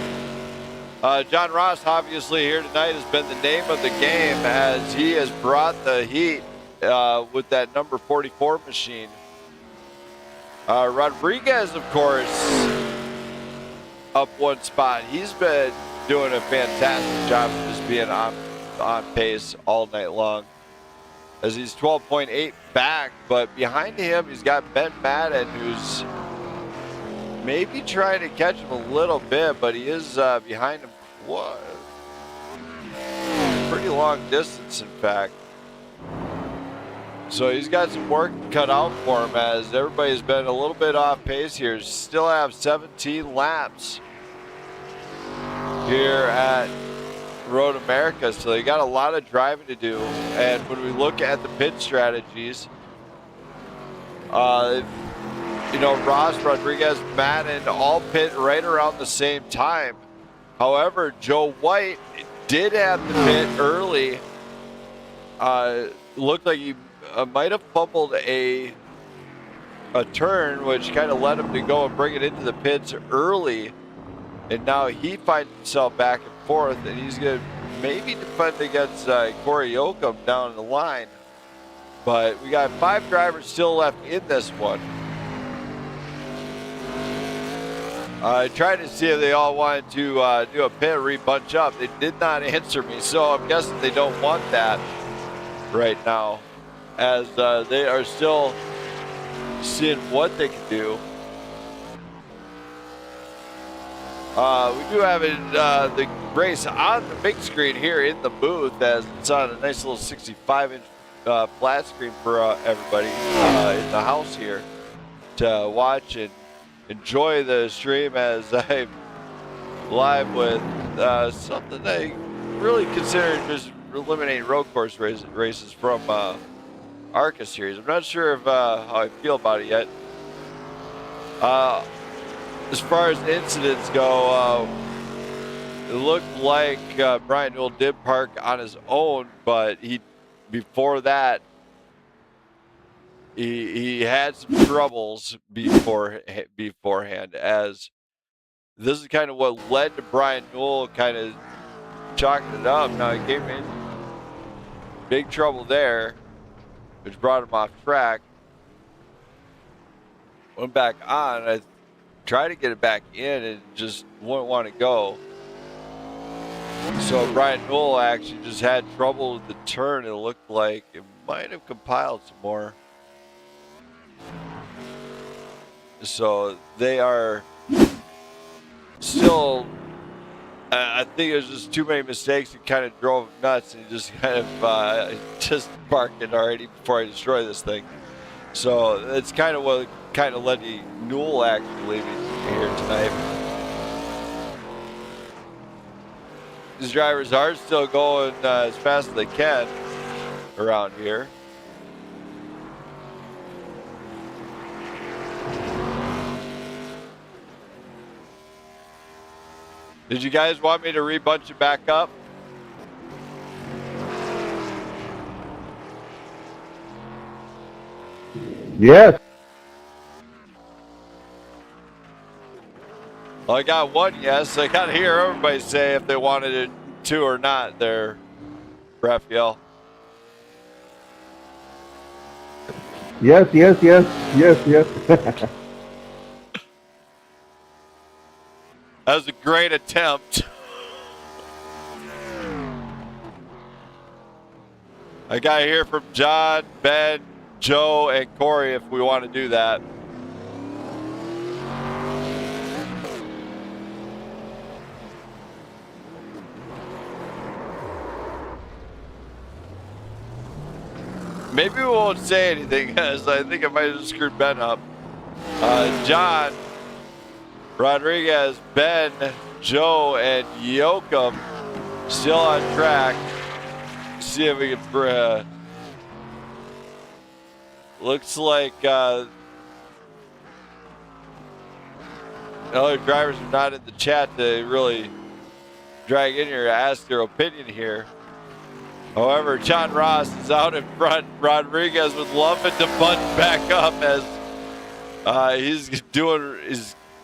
John Ross, obviously, here tonight has been the name of the game, as he has brought the heat with that number 44 machine. Rodriguez, of course, up one spot. He's been doing a fantastic job of just being on pace all night long, as he's 12.8 back, but behind him he's got Ben Madden, who's maybe trying to catch him a little bit, but he is behind him what, pretty long distance, in fact. So he's got some work cut out for him, as everybody's been a little bit off pace here. Still have 17 laps here at Road America, so they got a lot of driving to do. And when we look at the pit strategies, Ross, Rodriguez, Madden all pit right around the same time. However, Joe White did have to pit early. Looked like he might have fumbled a turn, which kind of led him to go and bring it into the pits early. And now he finds himself back and forth, and he's going to maybe defend against Cory Yocom down the line. But we got 5 drivers still left in this one. I tried to see if they all wanted to do a pit re-bunch up. They did not answer me, so I'm guessing they don't want that right now, as they are still seeing what they can do. We do have the race on the big screen here in the booth, as it's on a nice little 65-inch flat screen for everybody in the house here to watch and enjoy the stream as I'm live with something I really consider just eliminating road course races from ARCA series. I'm not sure if, how I feel about it yet. As far as incidents go, it looked like Brian Newell did park on his own, but before that, he had some troubles beforehand, as this is kind of what led to Brian Newell kind of chalking it up. Now he came in big trouble there, which brought him off track. Went back on. I tried to get it back in and just wouldn't want to go. So Brian Newell actually just had trouble with the turn. It looked like it might have compiled some more. So they are still, I think there's just too many mistakes that kind of drove him nuts, and he just kind of just parked it already before I destroy this thing. So it's kind of what kind of led to Newell actually leaving here tonight. These drivers are still going as fast as they can around here. Did you guys want me to rebunch it back up? Yes. Well, I got one yes. I got to hear everybody say if they wanted it to or not there, Raphael. Yes, yes, yes, yes, yes. That was a great attempt. I got to hear from John, Ben, Joe, and Cory if we want to do that. Maybe we won't say anything, because I think I might have screwed Ben up. John, Rodriguez, Ben, Joe, and Yocom still on track. See if we can. Looks like the other drivers are not in the chat to really drag in here to ask their opinion here. However, John Ross is out in front. Rodriguez would love it to bunch back up, as he's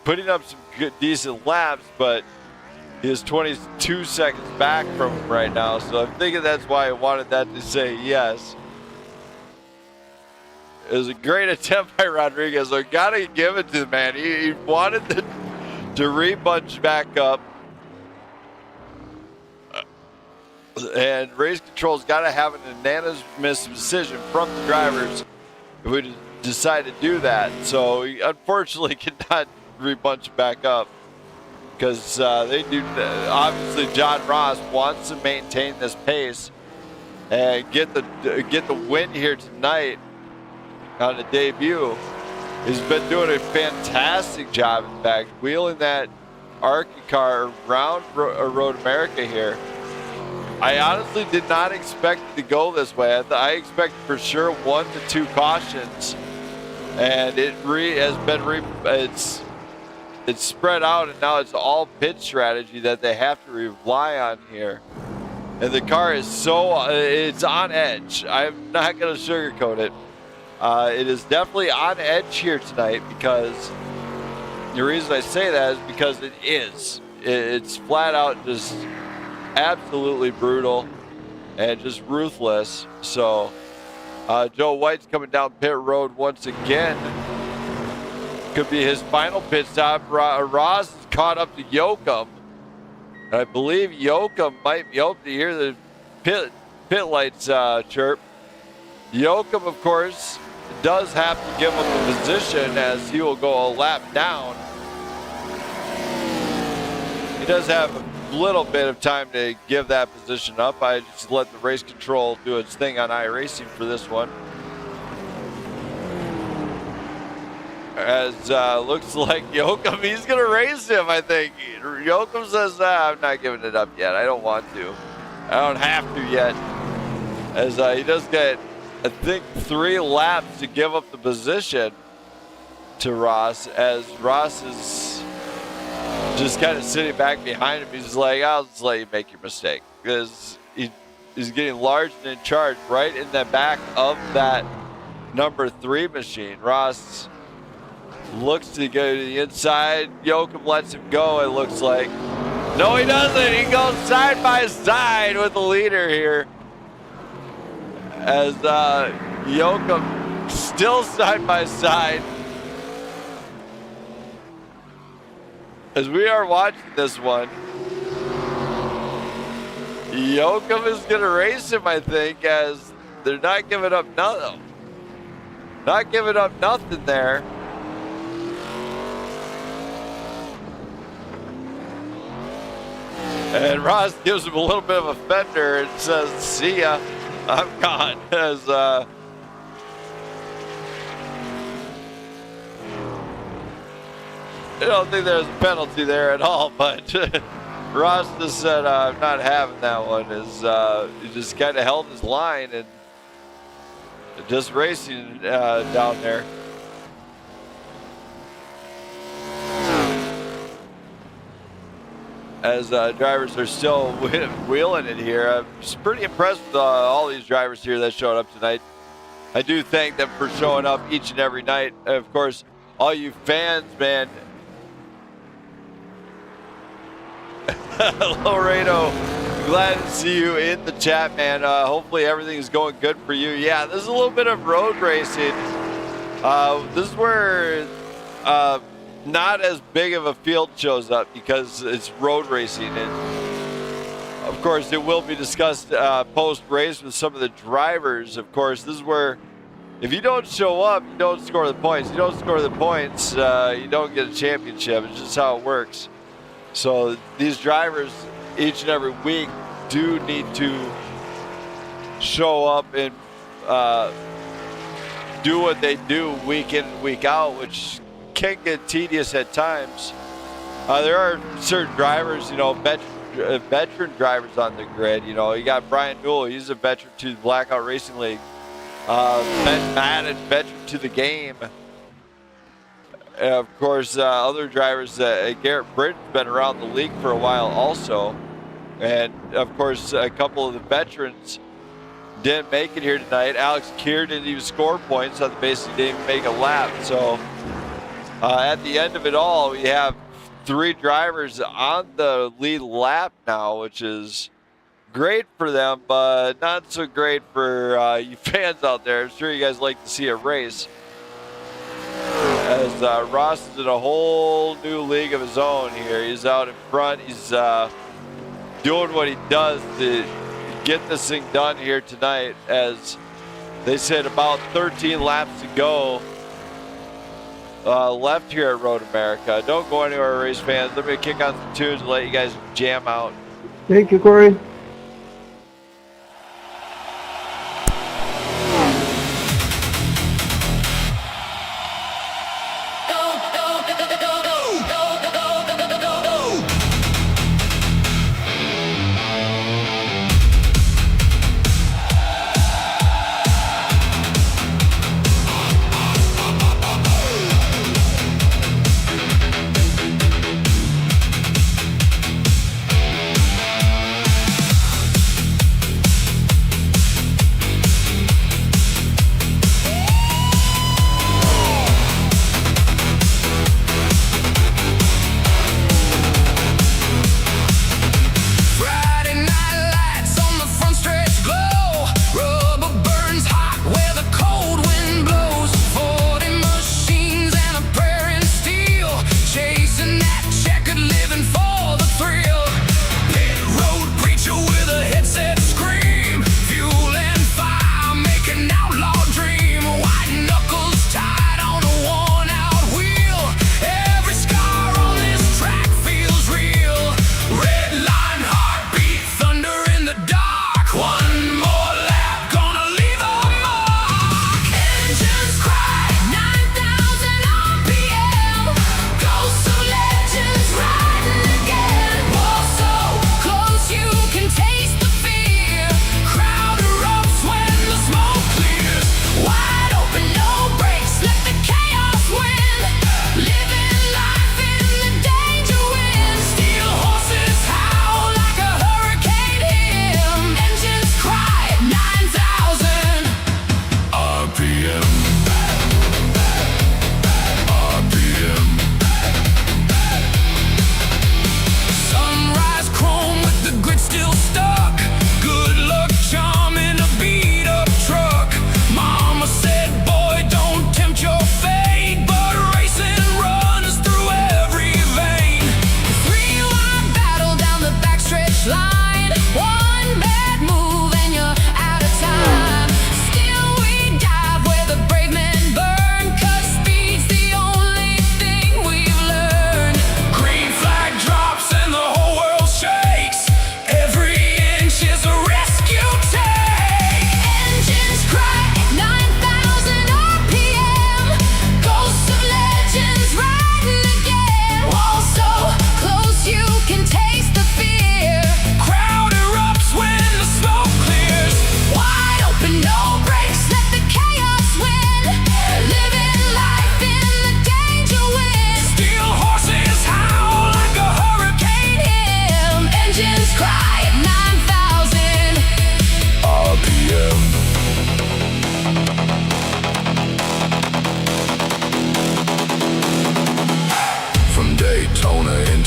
putting up some good, decent laps, but he is 22 seconds back from him right now. So I'm thinking that's why I wanted that to say yes. It was a great attempt by Rodriguez. I gotta give it to the man. He wanted to rebunch back up. And race control's got to have an unanimous decision from the drivers if we decide to do that. So he unfortunately cannot rebunch it back up, because they do. Obviously, John Ross wants to maintain this pace and get the win here tonight on the debut. He's been doing a fantastic job, in fact, wheeling that ARCA car around Road America here. I honestly did not expect it to go this way. I expected for sure 1 to 2 cautions, and it's spread out, and now it's all pit strategy that they have to rely on here. And the car is it's on edge. I'm not going to sugarcoat it. It is definitely on edge here tonight, because the reason I say that is because it is. It's flat out just absolutely brutal and just ruthless. So Joe White's coming down pit road once again. Could be his final pit stop. Ross is caught up to Yocom. I believe Yocom might be able to hear the pit lights chirp. Yocom, of course, does have to give him the position, as he will go a lap down. He does have little bit of time to give that position up. I just let the race control do its thing on iRacing for this one. As looks like Yocom, he's going to race him, I think. Yocom says, I'm not giving it up yet. I don't want to. I don't have to yet. As he does get, I think, 3 laps to give up the position to Ross, as Ross is just kind of sitting back behind him. He's like, I'll just let you make your mistake, because he's getting large and in charge right in the back of that number 3 machine. Ross looks to go to the inside. Yocom lets him go, it looks like. No, he doesn't. He goes side by side with the leader here. As Yocom still side by side. As we are watching this one, Yocom is going to race him, I think, as they're not giving up nothing. Not giving up nothing there. And Ross gives him a little bit of a fender and says, see ya, I'm gone. As I don't think there's a penalty there at all, but Ross just said, I'm not having that one. He just kind of held his line and just racing down there. As drivers are still wheeling it here. I'm just pretty impressed with all these drivers here that showed up tonight. I do thank them for showing up each and every night. And of course, all you fans, man. Laredo, glad to see you in the chat, man. Hopefully everything is going good for you. Yeah, this is a little bit of road racing. This is where not as big of a field shows up, because it's road racing, and of course it will be discussed post-race with some of the drivers. Of course, this is where if you don't show up, you don't score the points. You don't score the points, you don't get a championship. It's just how it works. So these drivers each and every week do need to show up and do what they do week in and week out, which can get tedious at times. There are certain drivers, you know, veteran drivers on the grid. You know, you got Brian Newell, he's a veteran to the Blackout Racing League. Ben Madden, veteran to the game. And of course, other drivers, Garrett Britton's been around the league for a while also. And of course, a couple of the veterans didn't make it here tonight. Alex Keir didn't even score points on the basis he didn't even make a lap. So at the end of it all, we have 3 drivers on the lead lap now, which is great for them, but not so great for you fans out there. I'm sure you guys like to see a race. As Ross is in a whole new league of his own here. He's out in front. He's doing what he does to get this thing done here tonight. As they said, about 13 laps to go left here at Road America. Don't go anywhere, race fans. Let me kick on some tunes and let you guys jam out. Thank you, Cory.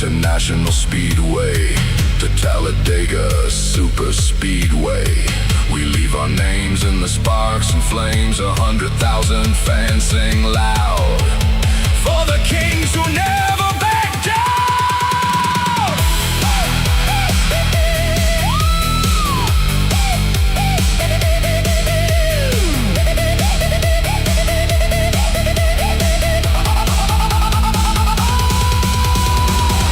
to National Speedway, to Talladega Super Speedway. We leave our names in the sparks and flames. 100,000 fans sing loud for the kings who never back down.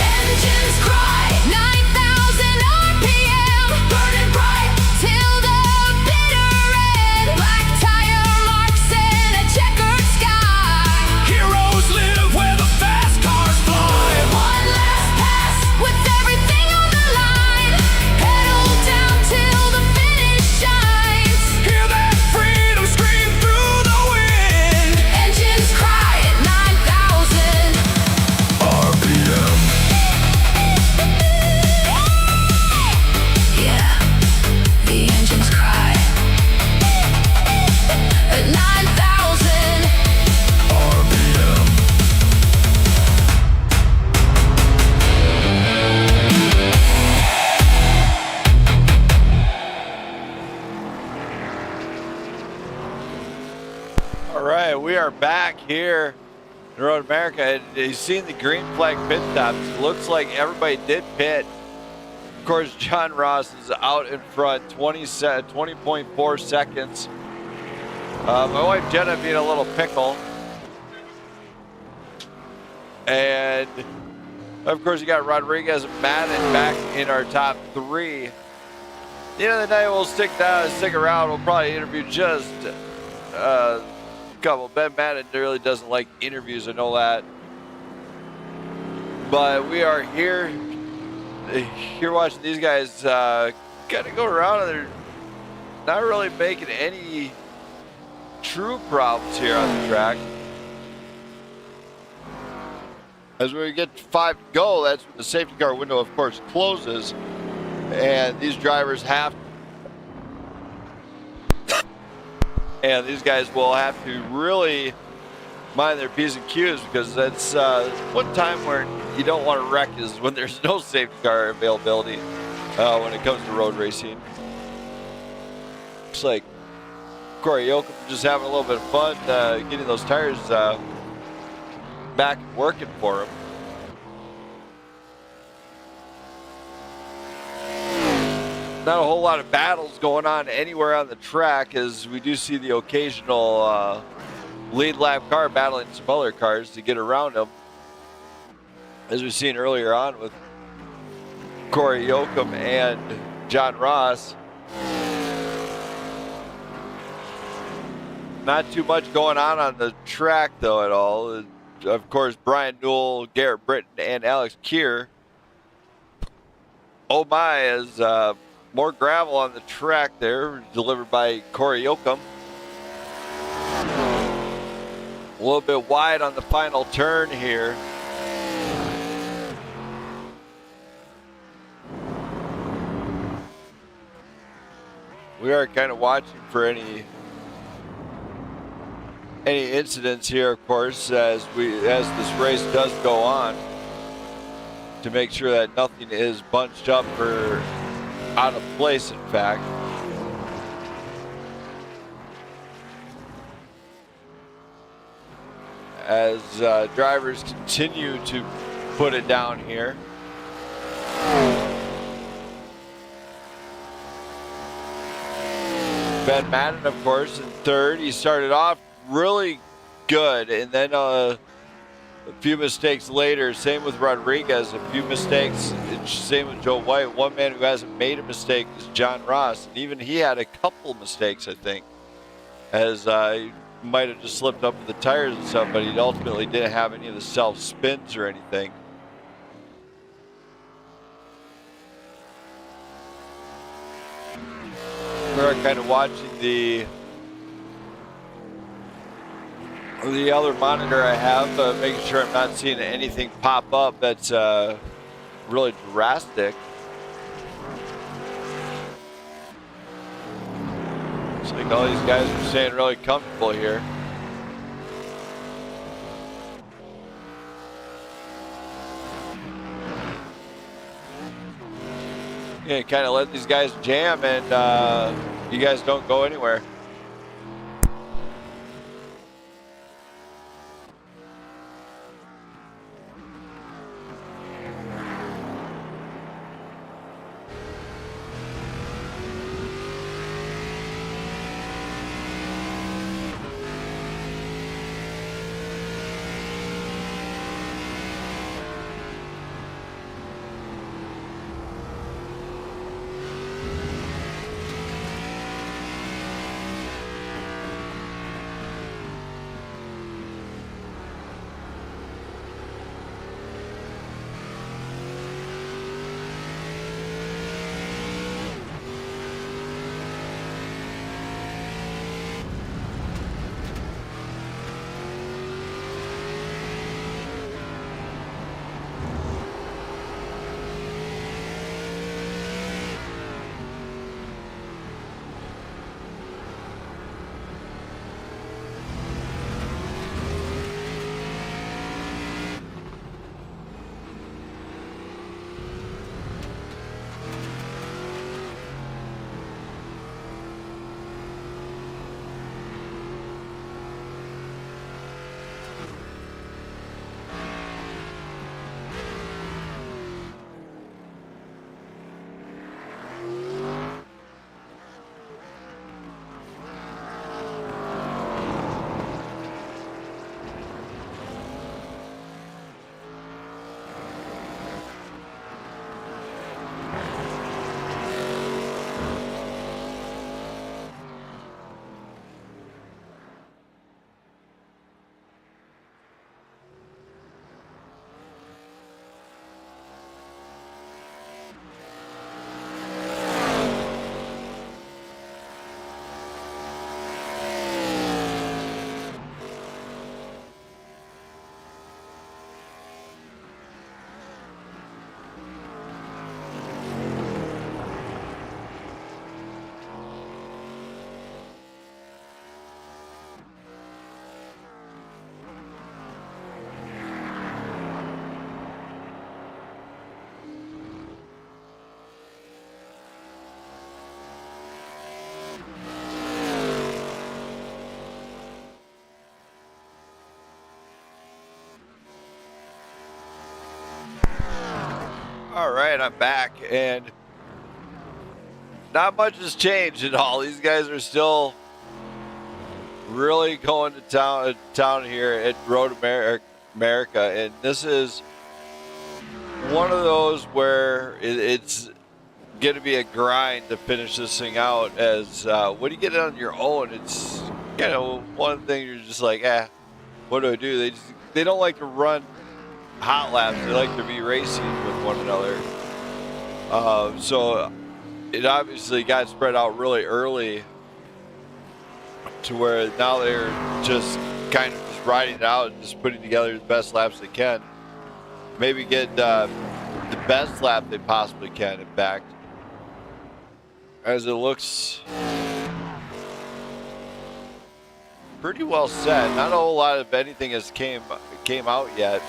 Engines cry, 9,000 RPM, burning bright till the bitter end. Black tire marks in a checkered sky. Heroes live where the fast cars fly. One last pass with everything on the line. Pedal down till the finish shines. Hear that freedom scream through the wind. Engines cry at 9,000 RPM. Yeah, the engines cry at 9,000 RPM. All right, we are back here in Road America. You've seen the green flag pit stops. Looks like everybody did pit. Of course, John Ross is out in front, 20.4 seconds. My wife Jenna being a little pickle. And of course, you got Rodriguez and Madden back in our top three. At the end of the night, we'll stick around. We'll probably interview just couple. Ben Madden really doesn't like interviews, I know that. But we are here watching these guys kind of go around, and they're not really making any true problems here on the track. As we get to 5 to go, that's when the safety car window, of course, closes, and these drivers have and these guys will have to really mind their P's and Q's, because that's one time where you don't want to wreck is when there's no safety car availability when it comes to road racing. Looks like Cory Yocom just having a little bit of fun getting those tires back and working for him. Not a whole lot of battles going on anywhere on the track, as we do see the occasional lead lap car battling some other cars to get around them, as we've seen earlier on with Cory Yocom and John Ross. Not too much going on the track though at all. Of course, Brian Newell, Garrett Britton, and Alex Keir. Oh my, is more gravel on the track there, delivered by Cory Yocom. A little bit wide on the final turn here. We are kind of watching for any incidents here, of course, as this race does go on, to make sure that nothing is bunched up or out of place, in fact. As drivers continue to put it down here. Ben Madden, of course, in third. He started off really good, and then a few mistakes later. Same with Rodriguez, a few mistakes. Same with Joe White. One man who hasn't made a mistake is John Ross, and even he had a couple mistakes, I think, as he might have just slipped up with the tires and stuff, but he ultimately didn't have any of the self spins or anything. We're kind of watching the other monitor I have, making sure I'm not seeing anything pop up that's really drastic. Looks like all these guys are staying really comfortable here. Yeah, kind of let these guys jam, and you guys don't go anywhere. All right, I'm back, and not much has changed at all. These guys are still really going to town here at Road America, and this is one of those where it's going to be a grind to finish this thing out. As when you get it on your own, it's kind of one thing you're just like, what do I do? They don't like to run hot laps. They like to be racing with one another. So it obviously got spread out really early to where now they're just kind of just riding it out and just putting together the best laps they can. Maybe get the best lap they possibly can, in fact. As it looks pretty well set. Not a whole lot of anything has came out yet.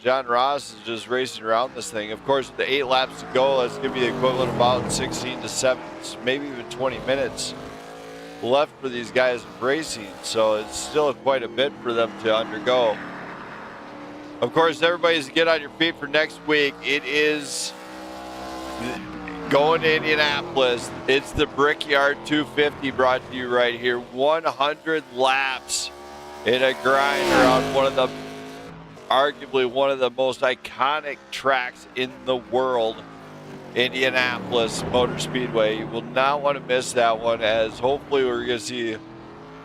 John Ross is just racing around this thing. Of course, with the 8 laps to go, that's going to be the equivalent of about 16 to 7, maybe even 20 minutes left for these guys racing. So it's still quite a bit for them to undergo. Of course, everybody's get on your feet for next week. It is going to Indianapolis. It's the Brickyard 250 brought to you right here. 100 laps in a grind around arguably one of the most iconic tracks in the world, Indianapolis Motor Speedway. You will not want to miss that one, as hopefully we're going to see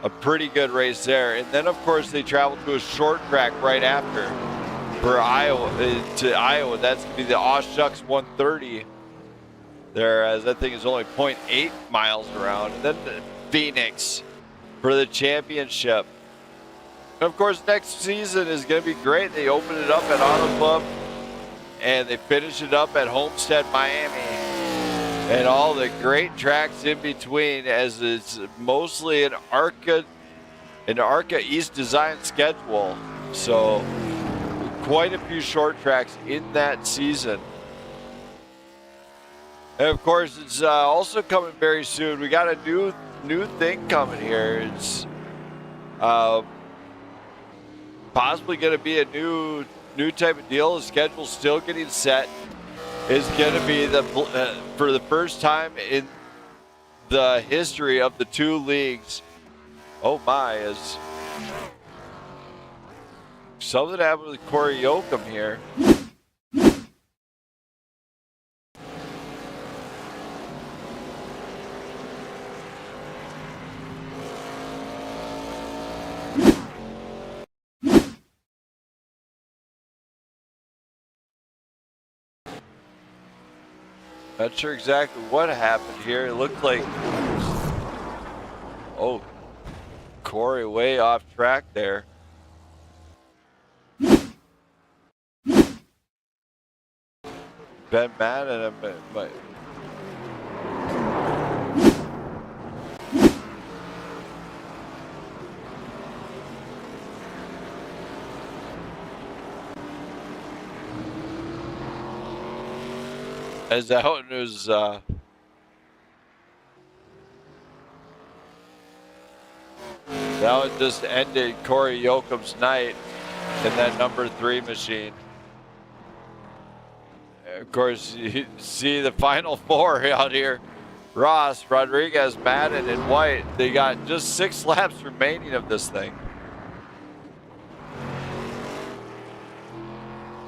a pretty good race there. And then, of course, they travel to a short track right after for Iowa. That's going to be the Aw Shucks 130 there, as that thing is only 0.8 miles around. And then Phoenix for the championship. Of course, next season is going to be great. They open it up at Auto Club, and they finish it up at Homestead, Miami, and all the great tracks in between, as it's mostly an ARCA East design schedule. So quite a few short tracks in that season. And of course, it's also coming very soon. We got a new thing coming here. It's possibly going to be a new type of deal. The schedule's still getting set. It's going to be for the first time in the history of the two leagues. Oh my, is something happened with Cory Yocom here. Not sure exactly what happened here. It looked like, oh, Cory way off track there. Ben mad at him, but as that one was that one just ended Cory Yocom's night in that number 3 machine. Of course, you see the final 4 out here. Ross, Rodriguez, Madden, and White. They got just 6 laps remaining of this thing.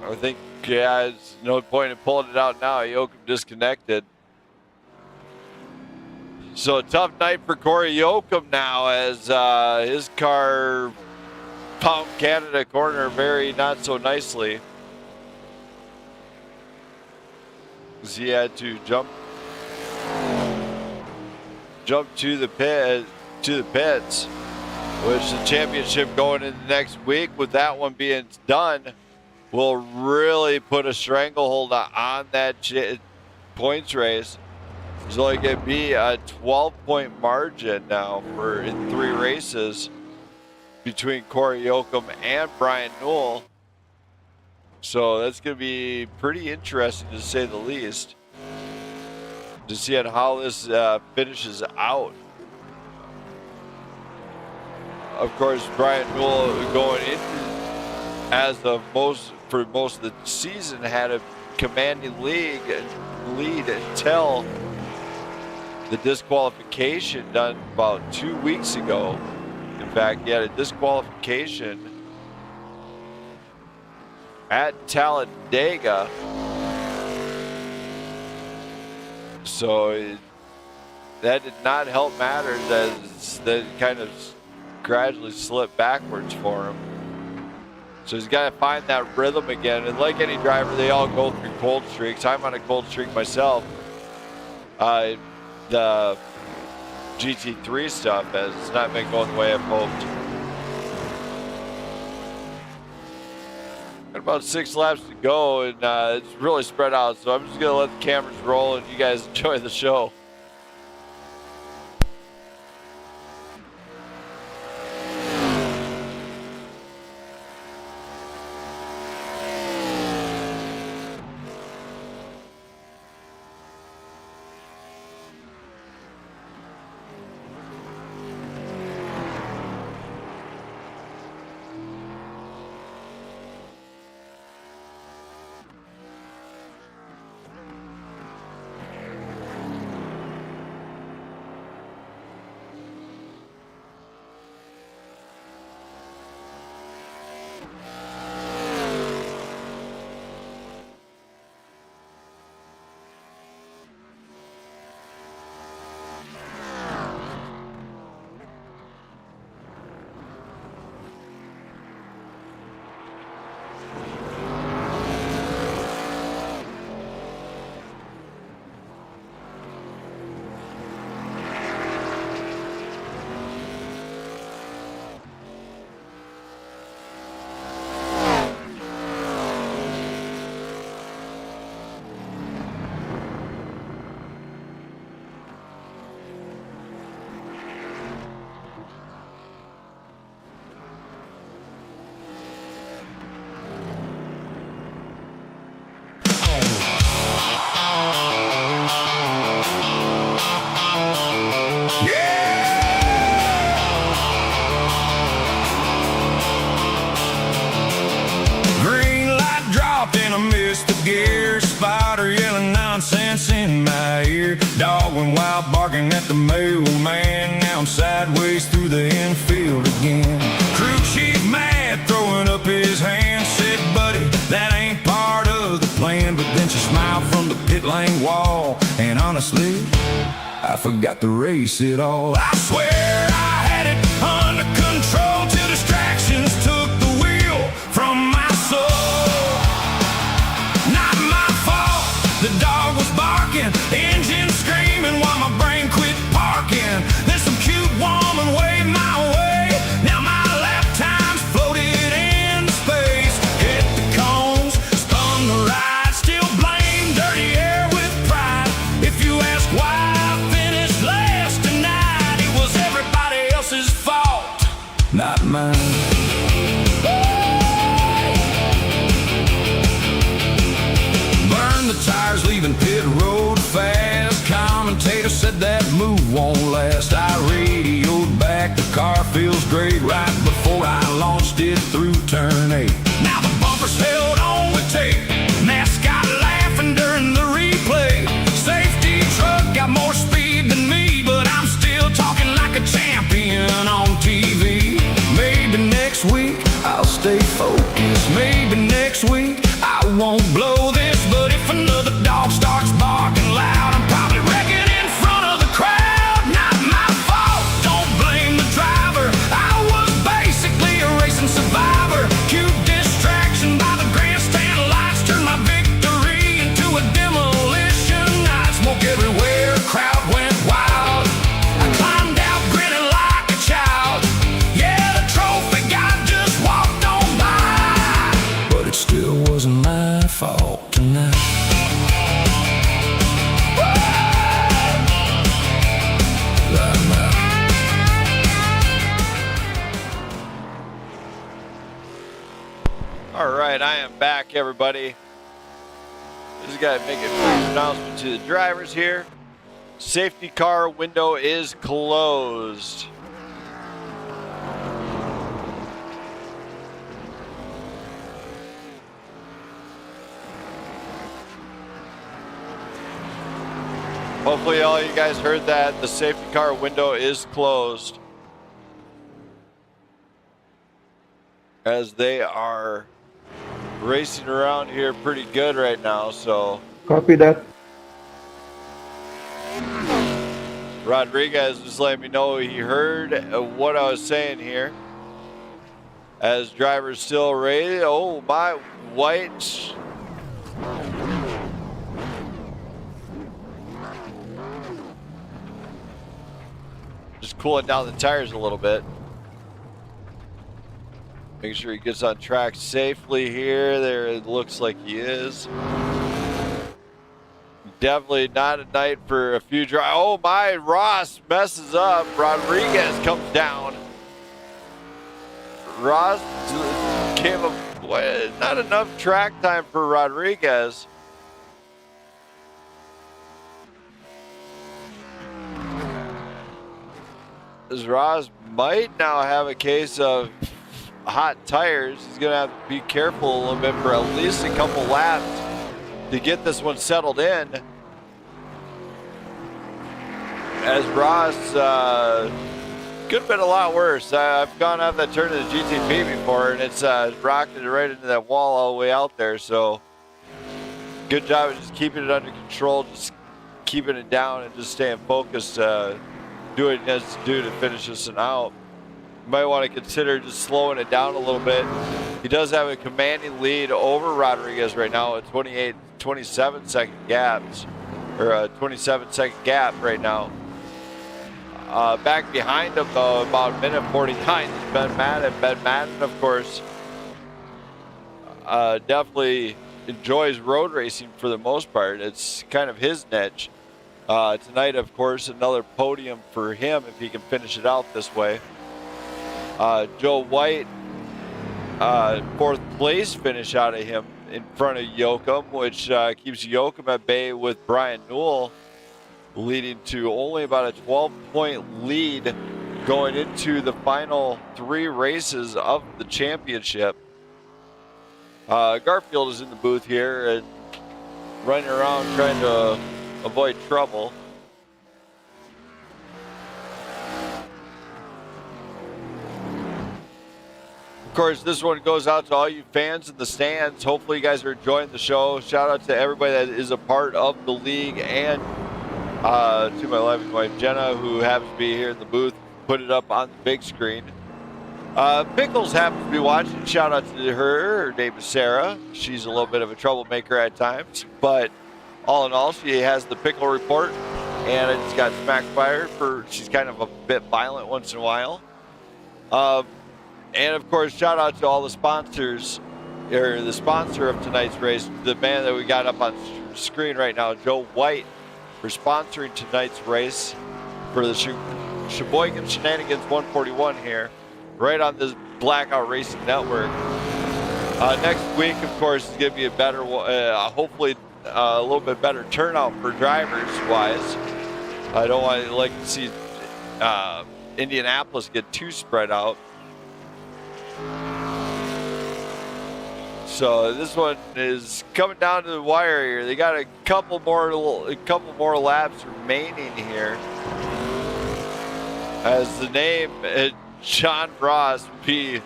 I think, yeah, there's no point in pulling it out now. Yocom disconnected. So a tough night for Cory Yocom now as his car pumped Canada corner very not so nicely. As he had to jump to the pits, which the championship going into next week with that one being done will really put a stranglehold on that points race. There's only going to be a 12-point margin now in 3 races between Cory Yocom and Brian Newell. So that's going to be pretty interesting to say the least, to see how this finishes out. Of course, Brian Newell going into for most of the season had a commanding lead until the disqualification done about 2 weeks ago. In fact, he had a disqualification at Talladega. So that did not help matters, as that kind of gradually slipped backwards for him. So he's got to find that rhythm again. And like any driver, they all go through cold streaks. I'm on a cold streak myself. The GT3 stuff has not been going the way I've hoped. Got about 6 laps to go, and it's really spread out. So I'm just going to let the cameras roll and you guys enjoy the show. gear, spider yelling nonsense in my ear. Dog went wild barking at the mailman. Now I'm sideways through the infield again. Crew chief mad, throwing up his hand. Said, buddy, that ain't part of the plan. But then she smiled from the pit lane wall. And honestly, I forgot to race it all. I swear I had it under control till distractions took the wheel from my soul. Not my fault, the dog was barking, engine screaming while my brain quit parking. Then some cute woman waved my way. Now my lap time's floated in space. Hit the cones, spun the ride, still blame dirty air with pride. If you ask why I finished last tonight, it was everybody else's fault, not mine. Burn the tires, leaving pit road fast. Commentator said that move won't last. I radioed back, the car feels great, right before I launched it through turn 8. Now the bumpers held on with tape, mascot laughing during the replay. Safety truck got more speed than me, but I'm still talking like a champion on TV. Maybe next week I'll stay focused. Maybe next week I won't blow this. But if another dog starts barking loud, I'm probably wrecking in front of the crowd. Not my fault, don't blame the driver. I was basically a racing survivor. Cute distraction by the grandstand lights turned my victory into a demolition night. Smoke everywhere, crowd went wild. I climbed out grinning like a child. Yeah, the trophy guy just walked on by, but it still wasn't my fault tonight. All right, I am back, everybody. Just got to make a quick announcement to the drivers here. Safety car window is closed. Hopefully all you guys heard that. The safety car window is closed, as they are racing around here pretty good right now. So Copy that. Rodriguez was letting me know he heard what I was saying here. As drivers still race. Oh, my white. Just cooling down the tires a little bit. Make sure he gets on track safely here. There it looks like he is. Definitely not a night for a few drives. Oh my, Ross messes up. Rodriguez comes down. Ross came up, not enough track time for Rodriguez. As Ross might now have a case of hot tires. He's going to have to be careful a little bit for at least a couple laps to get this one settled in. As Ross could have been a lot worse. I've gone out that turn of the GTP before, and it's rocketed right into that wall all the way out there. So good job of just keeping it under control, just keeping it down and just staying focused, do what it needs to do to finish this one out. You might want to consider just slowing it down a little bit. He does have a commanding lead over Rodriguez right now at 27 second gaps, or a 27-second gap right now. Back behind him, though, about a minute 49 is Ben Madden. Ben Madden, of course, definitely enjoys road racing for the most part. It's kind of his niche. Tonight, of course, another podium for him if he can finish it out this way. Joe White, fourth place finish out of him in front of Yocom, which keeps Yocom at bay with Brian Newell, leading to only about a 12-point lead going into the final 3 races of the championship. Garfield is in the booth here, and running around trying to avoid trouble. Of course, this one goes out to all you fans in the stands. Hopefully you guys are enjoying the show. Shout out to everybody that is a part of the league, and to my loving wife Jenna, who happens to be here in the booth, put it up on the big screen. Pickles happens to be watching. Shout out to her. Her name is Sarah. She's a little bit of a troublemaker at times, but all in all, she has the pickle report, and I just got smacked by her for she's kind of a bit violent once in a while. And of course, shout out to all the sponsors, or the sponsor of tonight's race, the man that we got up on screen right now, Joe White, for sponsoring tonight's race for the Sheboygan Shenanigans 141 here, right on this Blackout Racing Network. Next week, of course, is going to be a better, hopefully a little bit better turnout for drivers-wise. I don't want to like to see Indianapolis get too spread out. So this one is coming down to the wire here. They got a couple more laps remaining here, as the name John Ross will be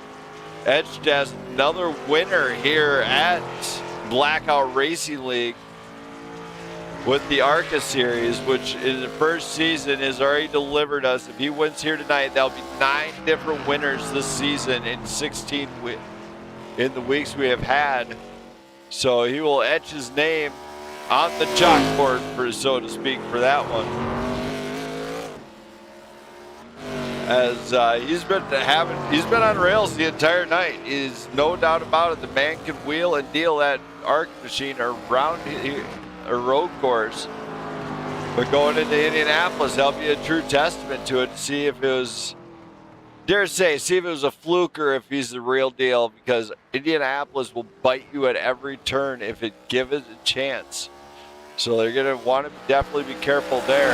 etched as another winner here at Blackout Racing League with the ARCA Series, which in the first season has already delivered us. If he wins here tonight, that'll be 9 different winners this season in 16 in the weeks we have had. So he will etch his name on the chalkboard, for so to speak, for that one. As he's been on rails the entire night. Is no doubt about it. The man can wheel and deal that ARC machine around a road course. But going into Indianapolis, that'll be a true testament to it, to see if it was, dare say, see if it was a fluke or if he's the real deal, because Indianapolis will bite you at every turn if it gives it a chance. So they're going to want to definitely be careful there,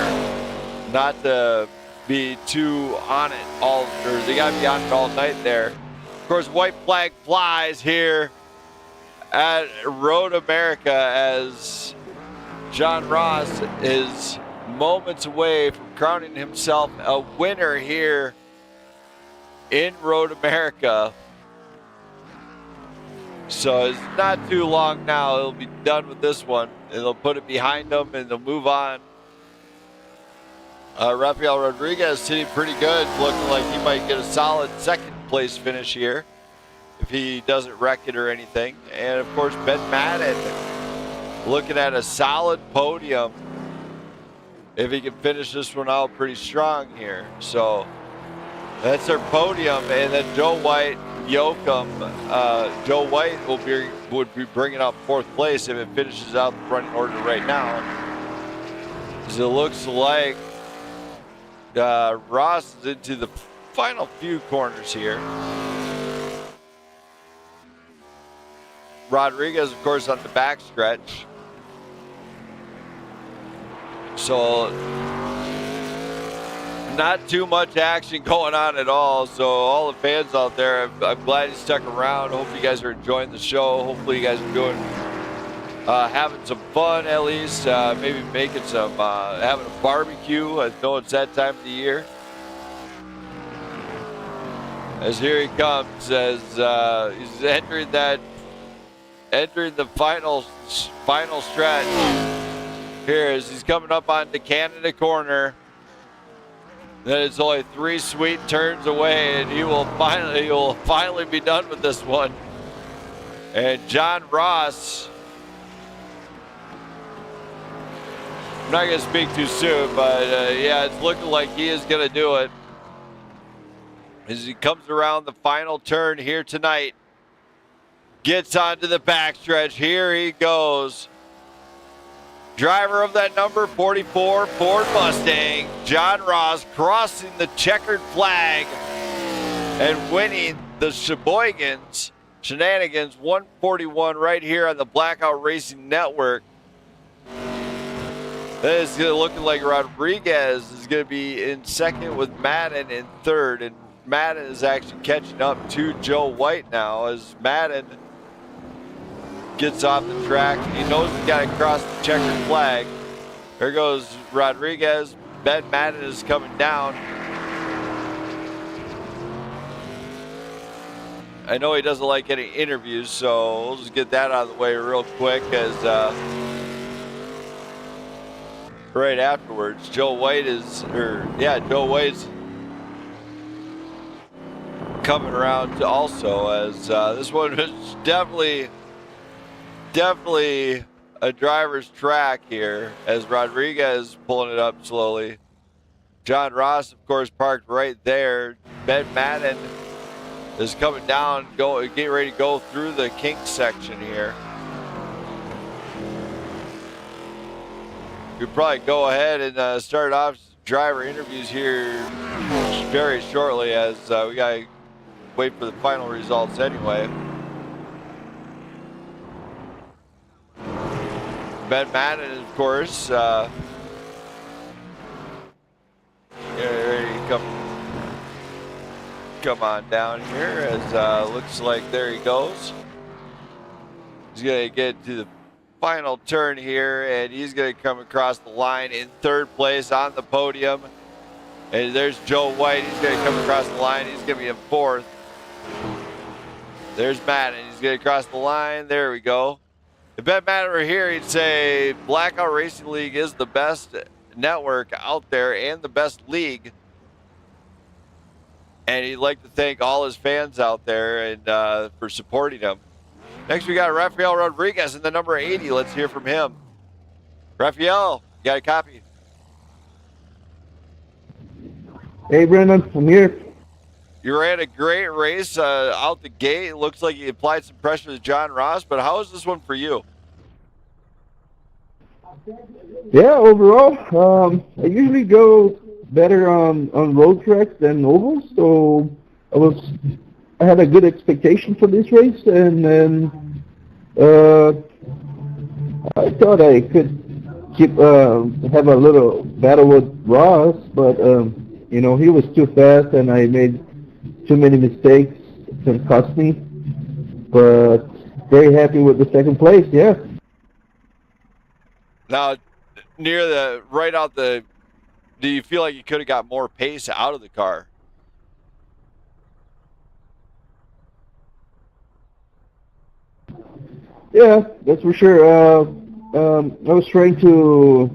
not to be too on it all, or they got to be on it all night there. Of course, white flag flies here at Road America as John Ross is moments away from crowning himself a winner here in Road America. So it's not too long now. He'll be done with this one, and they'll put it behind them, and they'll move on. Rafael Rodriguez sitting pretty good, looking like he might get a solid second place finish here if he doesn't wreck it or anything. And of course, Ben Madden looking at a solid podium if he can finish this one out pretty strong here. So that's their podium. And then Joe White, Yocom, Joe White would be bringing up 4th place if it finishes out the running order right now. As it looks like Ross is into the final few corners here. Rodriguez, of course, on the back stretch. So not too much action going on at all. So all the fans out there, I'm glad you stuck around. Hope you guys are enjoying the show. Hopefully you guys are doing, having some fun at least. Maybe making some, having a barbecue. I know it's that time of the year. As here he comes, as he's entering the final stretch. Here as he's coming up onto Canada Corner. Then it's only 3 sweet turns away, and he will finally be done with this one. And John Ross, I'm not going to speak too soon, but yeah, it's looking like he is going to do it. As he comes around the final turn here tonight, gets onto the backstretch. Here he goes. Driver of that number 44 Ford Mustang, John Ross, crossing the checkered flag and winning the Sheboygan's Shenanigans 141 right here on the Blackout Racing Network. This is looking like Rodriguez is going to be in second with Madden in third, and Madden is actually catching up to Joe White now, as Madden gets off the track. He knows he's got to cross the checkered flag. There goes Rodriguez. Ben Madden is coming down. I know he doesn't like getting interviews, so we'll just get that out of the way real quick as right afterwards, Joe White's coming around also as this one is definitely a driver's track here as Rodriguez pulling it up slowly. John Ross, of course, parked right there. Ben Madden is coming down, getting ready to go through the kink section here. We'll probably go ahead and start off driver interviews here very shortly as we got to wait for the final results anyway. Ben Madden, of course, ready to come on down here as looks like there he goes. He's going to get to the final turn here and he's going to come across the line in third place on the podium. And there's Joe White. He's going to come across the line. He's going to be in fourth. There's Madden. He's going to cross the line. There we go. If Ben Madden were here, he'd say Blackout Racing League is the best network out there and the best league. And he'd like to thank all his fans out there and for supporting him. Next, we got Rafael Rodriguez in the number 80. Let's hear from him. Rafael, you got a copy? Hey, Brendan, I'm here. You ran a great race out the gate. It looks like you applied some pressure to John Ross, but how is this one for you? Yeah, overall, I usually go better on road tracks than ovals, so I had a good expectation for this race, and then I thought I could have a little battle with Ross, but he was too fast, and I made too many mistakes that cost me. But very happy with the second place, yeah. Now, do you feel like you could have got more pace out of the car? Yeah, that's for sure. I was trying to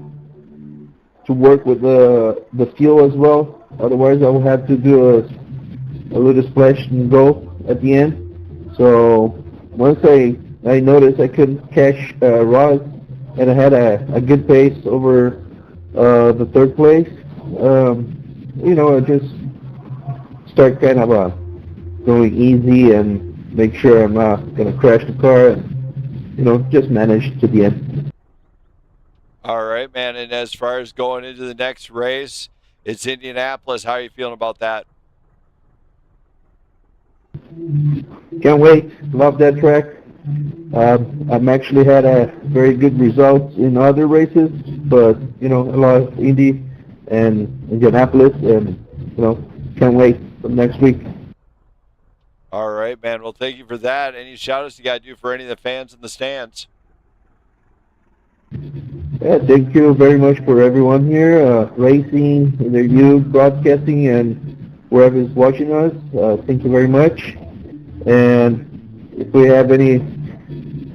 work with the fuel as well. Otherwise, I would have to do a little splash and go at the end. So once I noticed I couldn't catch Ross, and I had a good pace over the third place, I just start kind of going easy and make sure I'm not going to crash the car and, just manage to the end. All right, man. And as far as going into the next race, it's Indianapolis. How are you feeling about that? Can't wait. Love that track. I've actually had a very good results in other races, but, a lot of Indy and Indianapolis, and, can't wait for next week. All right, man. Well, thank you for that. Any shout-outs you got to do for any of the fans in the stands? Yeah, thank you very much for everyone here, racing, either you, broadcasting, and whoever is watching us. Thank you very much. And if we have any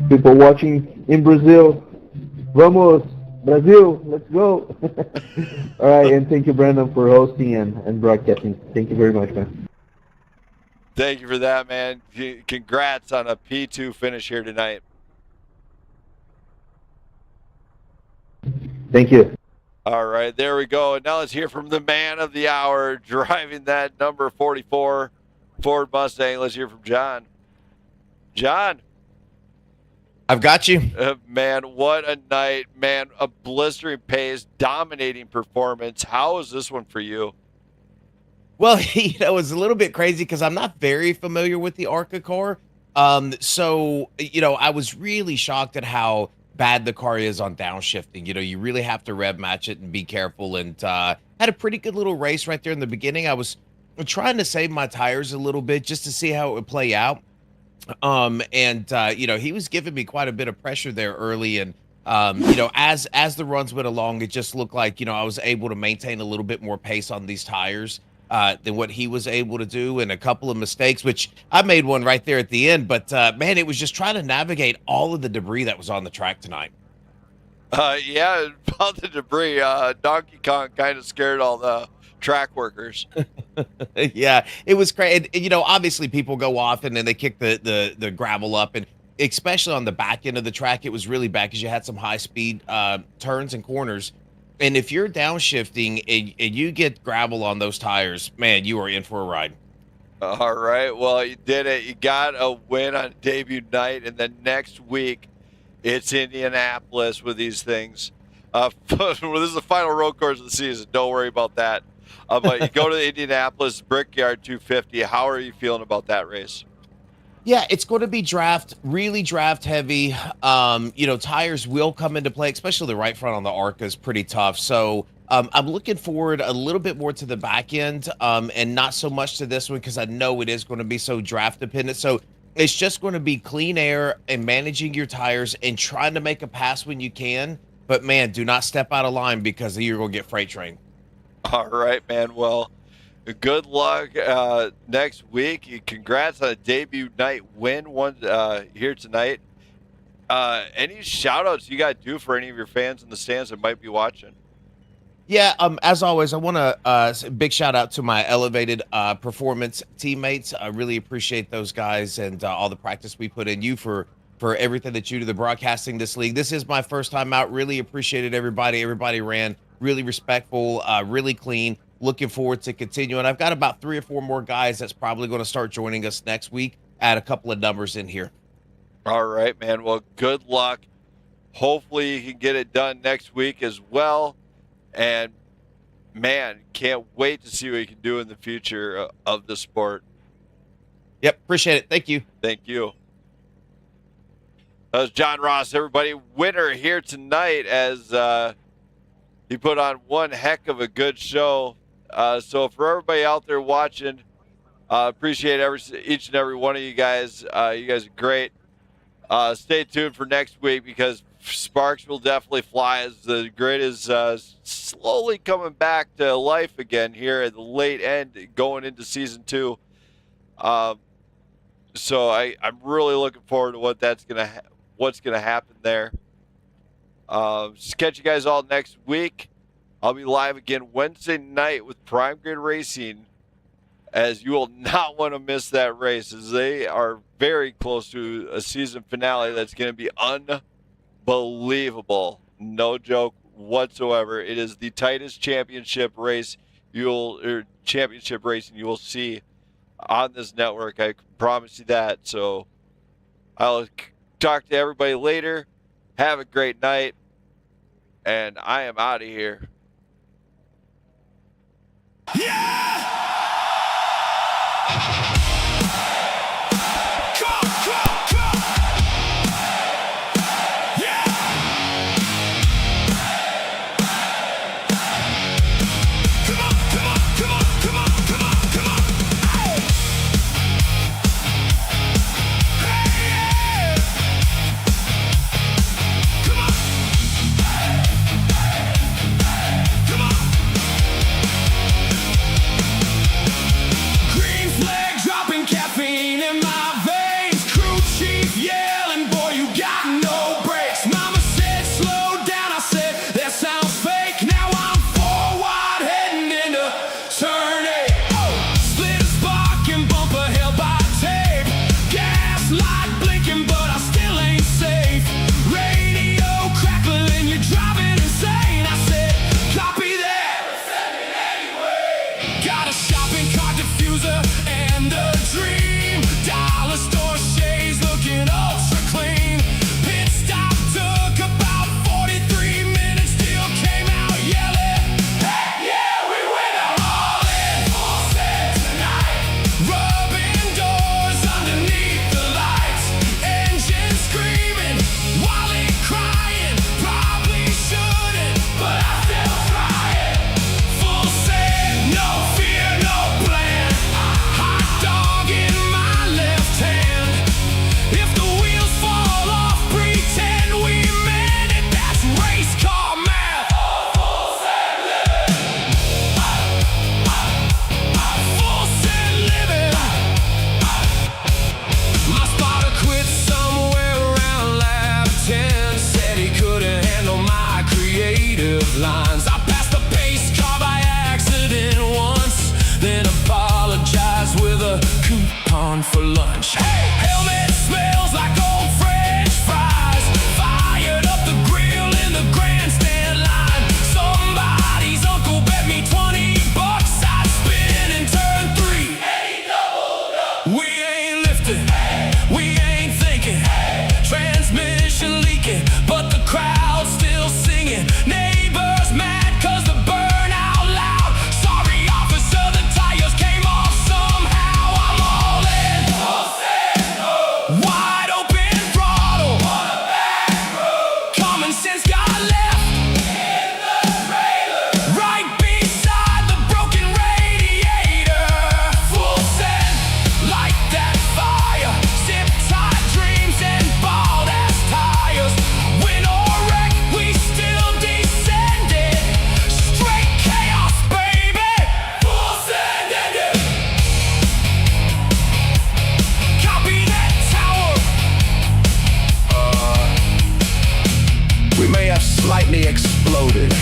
people watching in Brazil, vamos, Brazil, let's go. All right, and thank you, Brandon, for hosting and broadcasting. Thank you very much, man. Thank you for that, man. Congrats on a P2 finish here tonight. Thank you. All right, there we go. And now let's hear from the man of the hour driving that number 44 Ford Mustang. Let's hear from John. John. I've got you. Man, what a night. Man, a blistering pace, dominating performance. How is this one for you? Well, it was a little bit crazy because I'm not very familiar with the ARCA car. So, I was really shocked at how bad the car is on downshifting. You really have to rev match it and be careful. And had a pretty good little race right there in the beginning. I was trying to save my tires a little bit just to see how it would play out. And he was giving me quite a bit of pressure there early, and as the runs went along, it just looked like I was able to maintain a little bit more pace on these tires than what he was able to do, and a couple of mistakes, which I made one right there at the end. But man, it was just trying to navigate all of the debris that was on the track tonight. Yeah, about the debris. Donkey Kong kind of scared all the track workers. Yeah, it was crazy. Obviously people go off and then they kick the gravel up, and especially on the back end of the track, it was really bad because you had some high speed turns and corners. And if you're downshifting and you get gravel on those tires, man, you are in for a ride. All right, well, you did it. You got a win on debut night, and then next week it's Indianapolis with these things. Well, this is the final road course of the season. Don't worry about that. But you go to the Indianapolis Brickyard 250. How are you feeling about that race? Yeah, it's going to be really draft heavy. Tires will come into play, especially the right front on the ARCA is pretty tough. So I'm looking forward a little bit more to the back end and not so much to this one because I know it is going to be so draft dependent. So it's just going to be clean air and managing your tires and trying to make a pass when you can. But, man, do not step out of line because you're going to get freight trained. All right, man. Well, good luck next week. Congrats on a debut night win here tonight. Any shout-outs you got to do for any of your fans in the stands that might be watching? Yeah, as always, I want to big shout out to my Elevated Performance teammates. I really appreciate those guys and all the practice we put in. You for everything that you do, the broadcasting this league. This is my first time out. Really appreciated everybody. Everybody ran really respectful, really clean. Looking forward to continuing. I've got about 3 or 4 more guys that's probably going to start joining us next week. Add a couple of numbers in here. All right, man. Well, good luck. Hopefully you can get it done next week as well. And, man, can't wait to see what you can do in the future of the sport. Yep, appreciate it. Thank you. Thank you. That was John Ross, everybody. Winner here tonight as he put on one heck of a good show. So for everybody out there watching, appreciate each and every one of you guys. You guys are great. Stay tuned for next week because sparks will definitely fly as the grid is slowly coming back to life again here at the late end going into season 2. So I'm really looking forward to what's gonna happen there. Just catch you guys all next week. I'll be live again Wednesday night with Prime Grid Racing, as you will not want to miss that race, as they are very close to a season finale that's going to be unbelievable. No joke whatsoever. It is the tightest championship racing you will see on this network. I can promise you that. So I'll talk to everybody later. Have a great night, and I am out of here. 10 said he couldn't handle my creative lines. I passed the pace car by accident once, then apologized with a coupon for lunch. Hey, helmet smells like old French fries. Fired up the grill in the grandstand line. Somebody's uncle bet me $20 I'd spin and turn 3. Hey, doubled up. We ain't lifting, we ain't thinking. Transmission leaking, but the crowd's still singing. Neighbors mad cause the burn out loud. Sorry officer, the tires came off somehow. I'm all in. Wide open throttle. Common sense got left in the trailer, right beside the broken radiator. Full send, light that fire. Zip tie dreams and bald ass tires. Win or wreck, we still descended. Straight chaos, baby. Full send ended. Copy that tower. We may have slightly exploded.